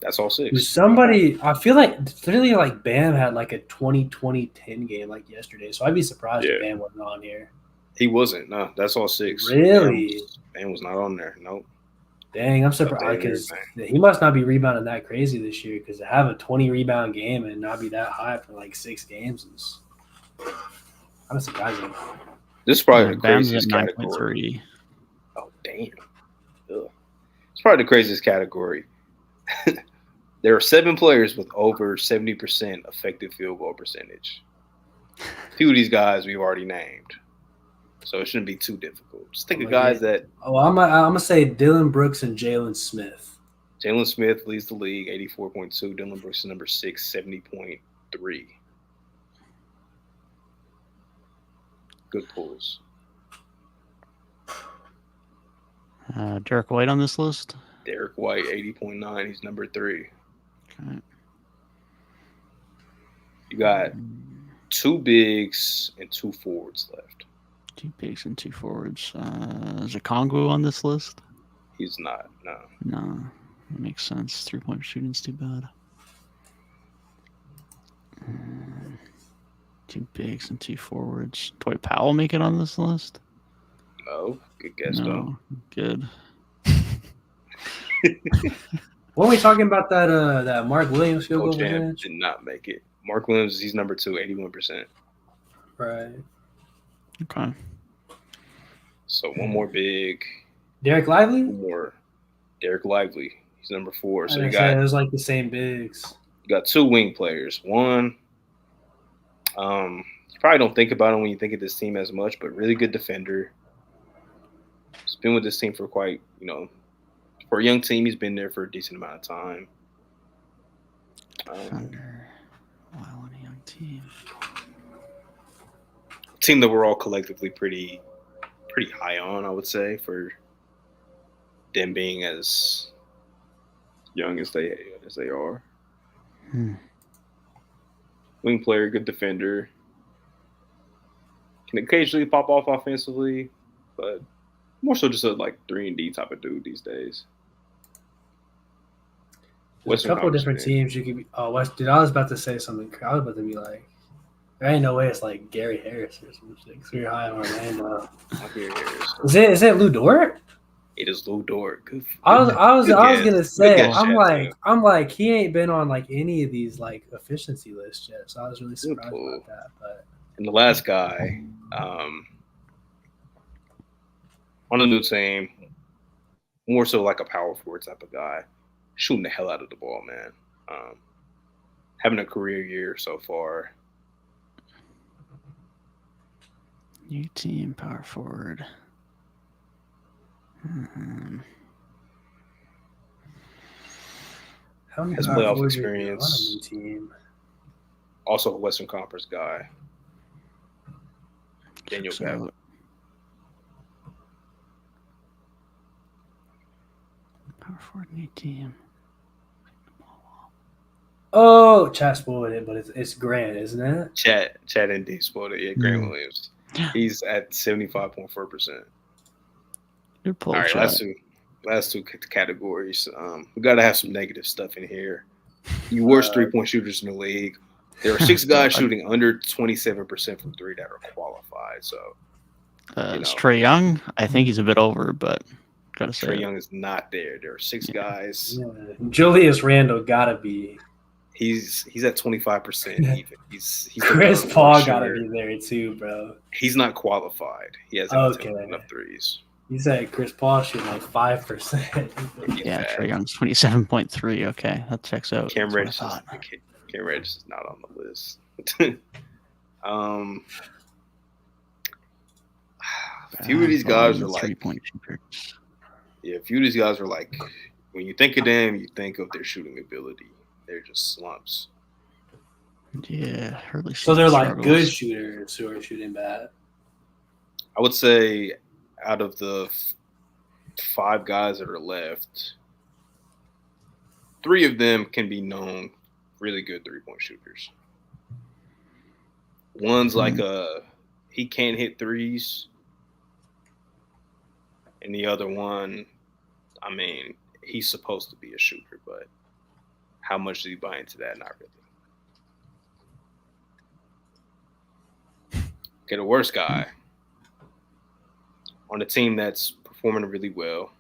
That's all 6. Somebody, I feel like literally like Bam had like a 20-20-10 game like yesterday, so I'd be surprised if Bam wasn't on here. He wasn't. No, that's all 6. Really? Bam was not on there. Nope. Dang, I'm surprised because he must not be rebounding that crazy this year because to have a 20 rebound game and not be that high for like 6 games is kind of surprising. This is probably the Bam's craziest at category. 9.3. Oh, damn. Ugh. It's probably the craziest category. There are 7 players with over 70% effective field goal percentage. 2 of these guys we've already named. So it shouldn't be too difficult. Just think of guys that... Oh, I'm gonna say Dylan Brooks and Jalen Smith. Jalen Smith leads the league, 84.2. Dylan Brooks is number 6, 70.3. Good pulls. Derek White on this list? Derek White, 80.9. He's number 3. Okay. You got 2 bigs and 2 forwards left. 2 bigs and 2 forwards. Is Okongwu on this list? He's not, no. No. That makes sense. 3-point shooting's too bad. 2 bigs and 2 forwards. Dwight Powell make it on this list? No. Good guess, No. though. Good. What are we talking about that Mark Williams field goal Champ percentage? did not make it. Mark Williams, he's number 2, 81%. Right. Okay. So 1 more big. Derek Lively? 1 more. Derek Lively. He's number 4. So I you said got it was like the same bigs. 2 wing players. One, you probably don't think about him when you think of this team as much, but really good defender. He's been with this team for quite, for a young team, he's been there for a decent amount of time. Thunder. Wow, on a young team. Team that we're all collectively pretty high on, I would say, for them being as young as they are. Wing player, good defender. Can occasionally pop off offensively, but more so just a 3-and-D type of dude these days. There's a couple of different teams you could be. Oh, West. Dude, I was about to say something. I was about to be like, there ain't no way it's like Gary Harris or something. Because we're high on Orlando. Gary Harris. Is it Lou Dort? It is Lou Dort. Good, I was gonna say, I'm like he ain't been on any of these efficiency lists yet, so I was really surprised about that. But and the last guy, on a new team, more so like a power forward type of guy, shooting the hell out of the ball, man. Having a career year so far. New team power forward. How many has playoff experience. On a new team? Also a Western Conference guy. Daniel Gabe. Power forward new team. Oh, Chat spoiled it, but it's Grant, isn't it? Chat indeed spoiled it. Yeah, Grant Williams. He's at 75.4%. Good pull. All right, last two categories. We got to have some negative stuff in here. You worst 3-point shooters in the league. There are 6 guys shooting under 27% from 3 that are qualified. So, it's Trae Young. I think he's a bit over, but gotta say Trae Young is not there. There are 6 guys. Yeah. Julius Randle gotta be. He's at 25% even. He's Chris Paul gotta be there too, bro. He's not qualified. He hasn't taken enough threes. You said Chris Paul shooting 5%. Yeah, Trae Young's 27.3. Okay, that checks out. Cam Reddish is not on the list. A few of these guys are like 3-point shooters. Yeah, a few of these guys are like, when you think of them, you think of their shooting ability. They're just slumps. Yeah, Hurley. So they're like good shooters who are shooting bad. I would say out of the 5 guys that are left, 3 of them can be known really good 3-point shooters. One's like he can't hit threes. And the other one, I mean, he's supposed to be a shooter, but how much do you buy into that? Not really. Okay, the worst guy on a team that's performing really well.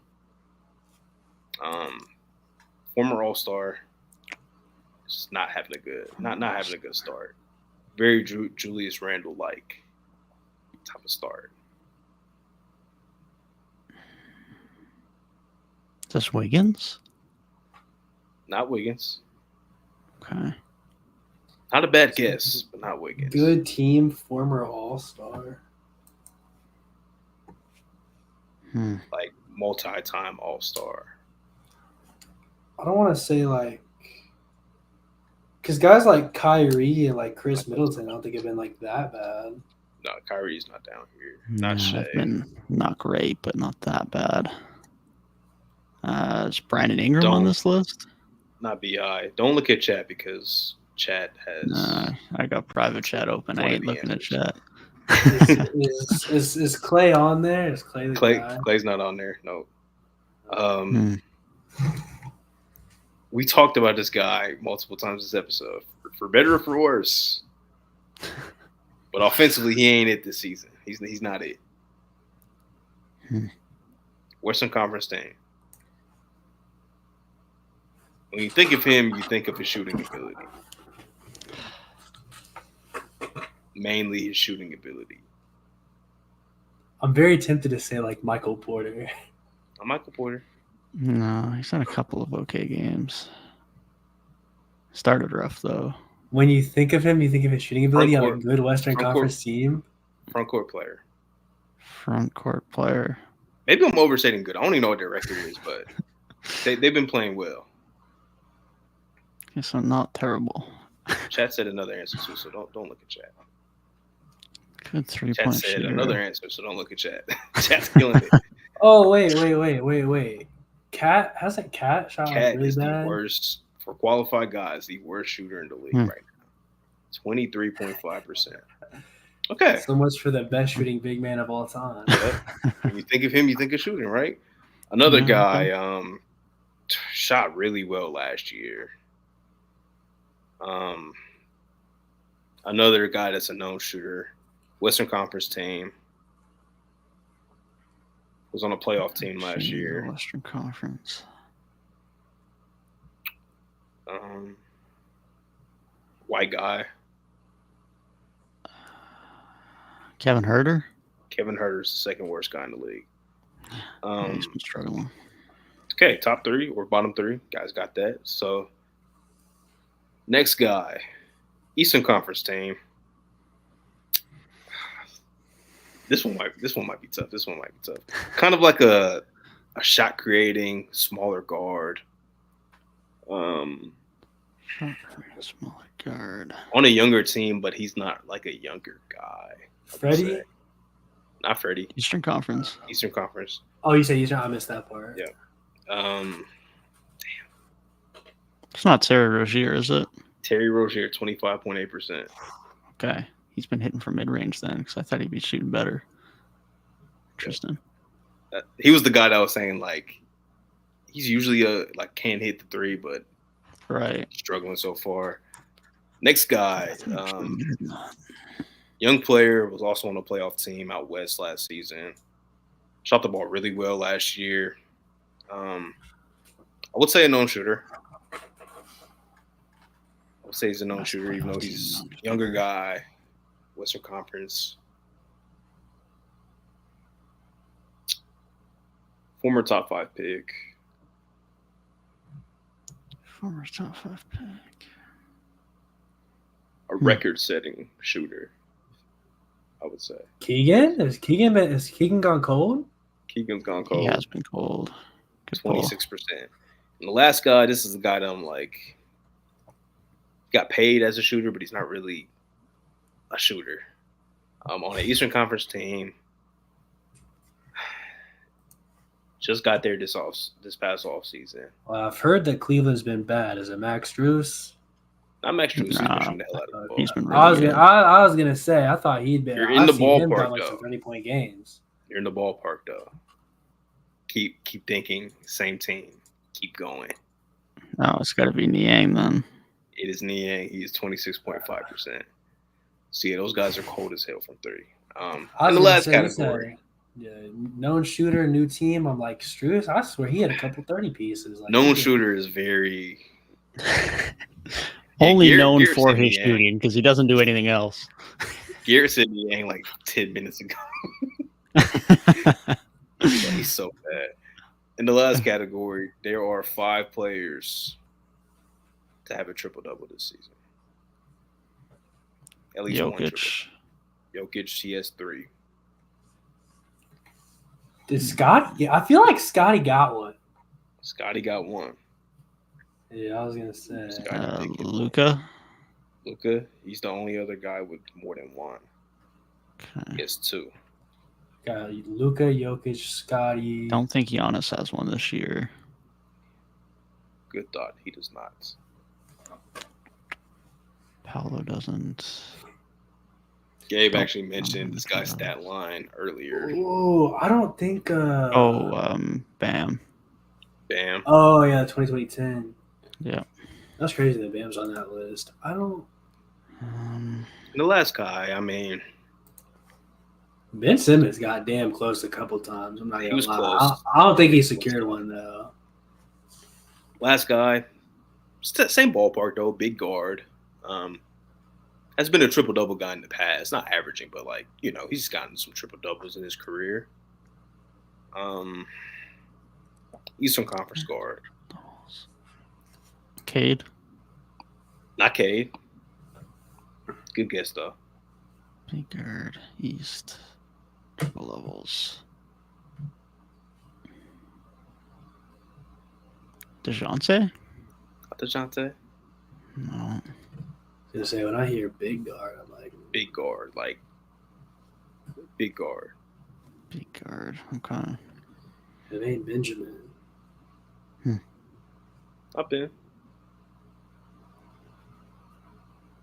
Former All-Star, just not having a good start. Very Julius Randle-like type of start. Is this Wiggins? Not Wiggins. Okay. Not a bad guess, but not Wiggins. Good team, former All-Star. Like multi-time All-Star. I don't want to say because guys like Kyrie and Chris Middleton, I don't think have been that bad. No, Kyrie's not down here. Not been not great, but not that bad. Is Brandon Ingram on this list? Not BI. Don't look at chat because chat has. I got private chat open. I ain't looking at chat. Is Clay on there? Is Clay the guy? Clay's not on there. No. We talked about this guy multiple times this episode, for better or for worse. But offensively, he ain't it this season. He's not it. Western Conference team. When you think of him, you think of his shooting ability. Mainly his shooting ability. I'm very tempted to say Michael Porter. Michael Porter. No, he's had a couple of okay games. Started rough though. When you think of him, you think of his shooting ability on a good Western Conference team. Front court player. Maybe I'm overstating good. I don't even know what their record is, but they've been playing well. Guess I'm not terrible. Chat said another answer too, so don't look at chat. Good 3-point Chat said shooter. another answer, so don't look at chat. Chat's killing it. Oh wait. Hasn't Cat shot Cat really is bad? the worst for qualified guys. The worst shooter in the league right now. 23.5%. Okay. So much for the best shooting big man of all time. Yep. When you think of him, you think of shooting, right? Another guy shot really well last year. Another guy that's a known shooter, Western Conference team, was on a playoff team last year. Western Conference. White guy. Kevin Huerter? Kevin Huerter's the second worst guy in the league. He's been struggling. Okay, top 3 or bottom 3. Guys got that. So next guy, Eastern Conference team. This one might be tough. Kind of like a shot creating smaller guard. Smaller guard. On a younger team, but he's not like a younger guy. Freddie? Not Freddie. Eastern Conference. Eastern Conference. Oh, you said Eastern. I missed that part. Yeah. It's not Terry Rozier, is it? Terry Rozier, 25.8%. Okay. He's been hitting from mid-range then, because I thought he'd be shooting better. Interesting. He was the guy that was saying, like, he's usually can't hit the 3, but struggling so far. Next guy, young player, was also on a playoff team out west last season. Shot the ball really well last year. I would say a known shooter. I would say he's a known shooter, even though he's a younger guy. Western Conference. Former top 5 pick. Former top 5 pick. A record-setting shooter, I would say. Keegan? Has Keegan gone cold? Keegan's gone cold. He has been cold. 26%. And the last guy, this is the guy that I'm like, got paid as a shooter, but he's not really a shooter. On an Eastern Conference team. Just got there this past off season. Well, I've heard that Cleveland's been bad. Is it Max Strus? Not Max Strus. He's been shooting the hell out of the ball. He's been really good. I was gonna say I thought he'd been. You're in the ballpark, like though. some 30-point games. You're in the ballpark though. Keep thinking. Same team. Keep going. No, it's got to be Niang then. It is Niang. He's 26.5%. So yeah, those guys are cold as hell from 3. In the last category. Yeah, known shooter, new team. I'm like Strus. I swear he had a couple 30 pieces. Like, known shooter is very only known for his shooting because he doesn't do anything else. Garrett said Niang like 10 minutes ago. He's so bad. In the last category, there are 5 players to have a triple-double this season. At least one triple. Jokic, he has 3. Did Scott? Yeah, I feel like Scotty got one. Scotty got 1. Yeah, I was gonna say. Luka. Luka, he's the only other guy with more than 1. Okay. He has 2. Got Luka, Jokic, Scotty. Don't think Giannis has one this year. Good thought. He does not. Paolo doesn't. Gabe actually mentioned this guy's stat line earlier. Oh, I don't think. Bam. Bam. Oh yeah, 2010. Yeah. That's crazy that Bam's on that list. I don't. The last guy, I mean, Ben Simmons got damn close a couple times. I'm not gonna lie. Close. I don't think he secured one though. Last guy, same ballpark though, big guard. Has been a triple-double guy in the past. Not averaging, but like, you know, he's gotten some triple-doubles in his career. Eastern Conference guard. Cade. Not Cade. Good guess though. Big guard. East. Triple levels. DeJounte? DeJounte? No. I was gonna say when I hear big guard, I'm like big guard, like big guard. Big guard. Okay. It ain't Benjamin. Up in.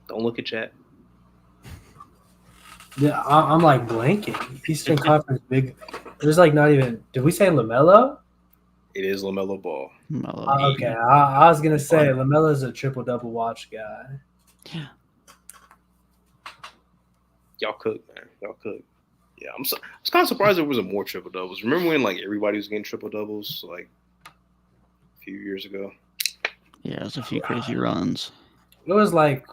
Don't look at chat. Yeah, I'm like blanking. Eastern Conference big. There's like not even. Did we say LaMelo? It is LaMelo Ball. Okay, I was gonna say LaMelo's a triple-double watch guy. Yeah. Y'all cook, man. Y'all cook. Yeah, I was kind of surprised there wasn't more triple doubles. Remember when like everybody was getting triple doubles like a few years ago? Yeah, it was a few crazy runs. It was like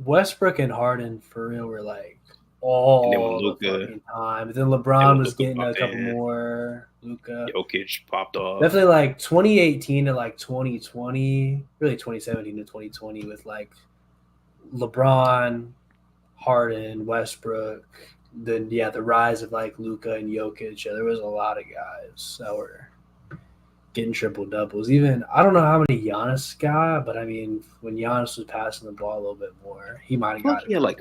Westbrook and Harden for real were like all the fucking time. But then LeBron was getting a couple more. Luka. Jokic popped off. Definitely like 2018 to like 2020, really 2017 to 2020 with like LeBron, Harden, Westbrook. Then the rise of like Luka and Jokic. Yeah, there was a lot of guys that were getting triple doubles. Even I don't know how many Giannis got, but I mean when Giannis was passing the ball a little bit more, he might have got it. He had like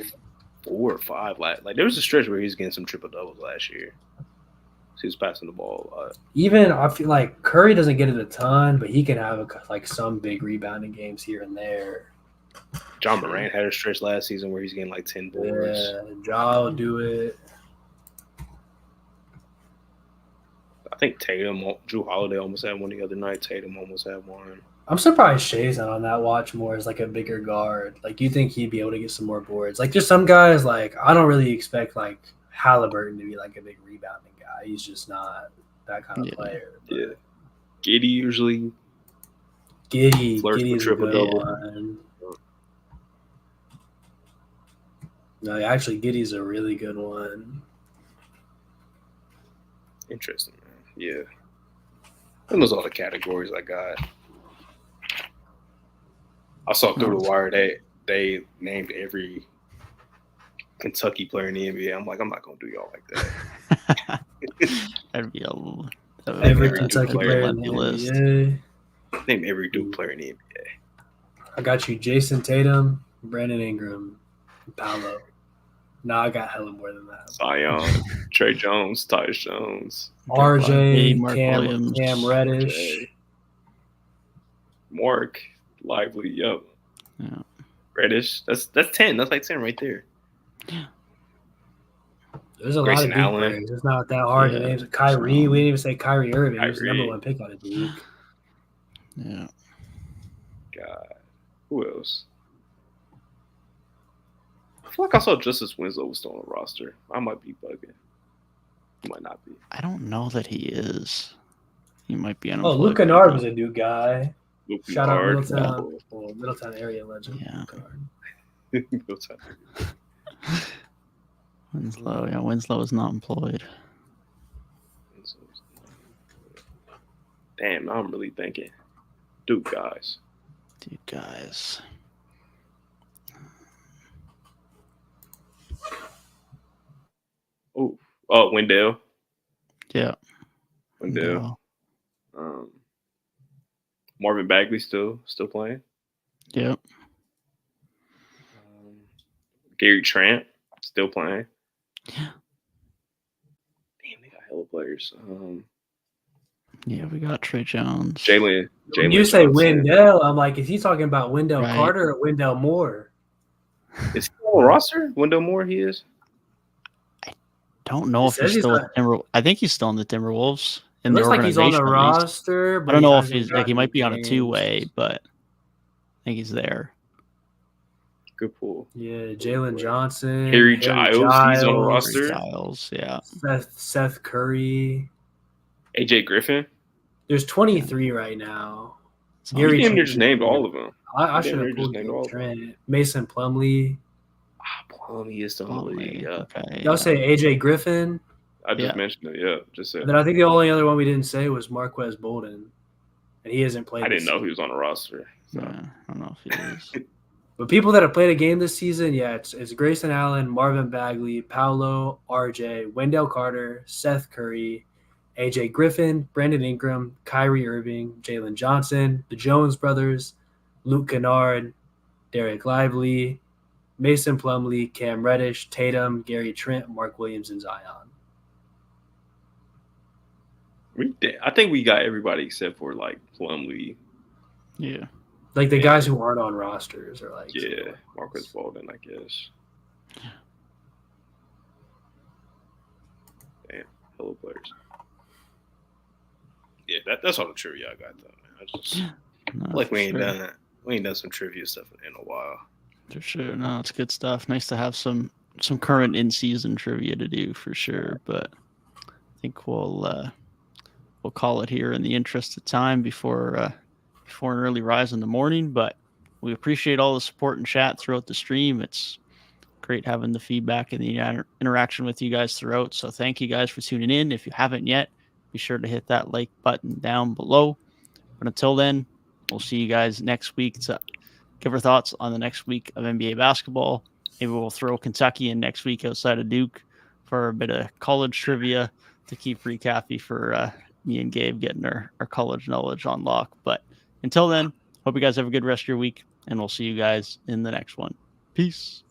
4 or 5. Like there was a stretch where he was getting some triple doubles last year. So he was passing the ball a lot. Even I feel like Curry doesn't get it a ton, but he can have like some big rebounding games here and there. John Morant had a stretch last season where he's getting like 10 boards. Yeah, Ja will do it. I think Drew Holiday almost had one the other night. Tatum almost had one. I'm surprised Shea's not on that watch more as like a bigger guard. Like you think he'd be able to get some more boards. Like there's some guys like I don't really expect like Halliburton to be like a big rebounding guy. He's just not that kind of player. But yeah. Giddey usually. Giddey's triple double. No, actually Giddey's a really good one. Interesting, man. Yeah. And those all the categories I got. I saw through the wire they named every Kentucky player in the NBA. I'm like, I'm not gonna do y'all like that. That'd be every Kentucky player in the list. NBA. Name every Duke player in the NBA. I got you Jason Tatum, Brandon Ingram, and Paolo. No, I got hella more than that. Zion, Trey Jones, Tyus Jones, RJ, Cam Reddish, Mark, Lively, Yeah. Reddish. That's 10. That's like 10 right there. Yeah. There's a Grayson lot of Duke players. It's not that hard to name. Kyrie, we didn't even say Kyrie Irving. He was the number 1 pick on the Duke. Yeah. God. Who else? I feel like I saw Justice Winslow was still on the roster. I might be bugging. He might not be. I don't know that he is. He might be unemployed. Oh, Luke Kennard was a Duke guy. Shout out Middletown. Well, Middletown area legend. Yeah. Middletown. Winslow. Yeah, Winslow is not employed. Damn, now I'm really thinking. Duke guys. Oh, Wendell. Yeah. Wendell. Marvin Bagley still playing. Yep. Gary Trent still playing. Yeah. Damn, they got hella players. Yeah, we got Trey Jones. Jalen. When you say Wendell, I'm like, is he talking about Wendell Carter or Wendell Moore? Is he on the roster? Wendell Moore, he is. I don't know if he's still at Timberwolves. I think he's still in the Timberwolves. It looks like he's on the roster. But I don't know if he's like he might be on a 2-way, but I think he's there. Good pull. Yeah, Jalen Johnson, Harry Giles, he's on the roster. Giles, yeah. Seth Curry, AJ Griffin. There's 23 right now. Gary just named all of them. I should have pulled Gary Trent. Mason Plumlee. Plumlee is the only. Okay. Y'all say AJ Griffin. I just mentioned it. Yeah, just said. Then I think the only other one we didn't say was Marquez Bolden, and he hasn't played. I didn't know he was on the roster. So. Yeah, I don't know if he is. But people that have played a game this season, it's Grayson Allen, Marvin Bagley, Paolo, RJ, Wendell Carter, Seth Curry, AJ Griffin, Brandon Ingram, Kyrie Irving, Jalen Johnson, the Jones brothers, Luke Kennard, Derek Lively, Mason Plumlee, Cam Reddish, Tatum, Gary Trent, Mark Williams, and Zion. I think we got everybody except for like Plumlee. Yeah. Like the guys who aren't on rosters are like Marcus Bolden, I guess. Damn, hello players. Yeah, that's all the trivia I got though, man. I just like we ain't done some trivia stuff in a while. For sure. No, it's good stuff. Nice to have some current in-season trivia to do for sure. But I think we'll call it here in the interest of time before an early rise in the morning. But we appreciate all the support and chat throughout the stream. It's great having the feedback and the interaction with you guys throughout. So thank you guys for tuning in. If you haven't yet, be sure to hit that like button down below. But until then, we'll see you guys next week to give our thoughts on the next week of NBA basketball. Maybe we'll throw Kentucky in next week outside of Duke for a bit of college trivia to keep recappy for me and Gabe getting our college knowledge on lock. But until then, hope you guys have a good rest of your week, and we'll see you guys in the next one. Peace.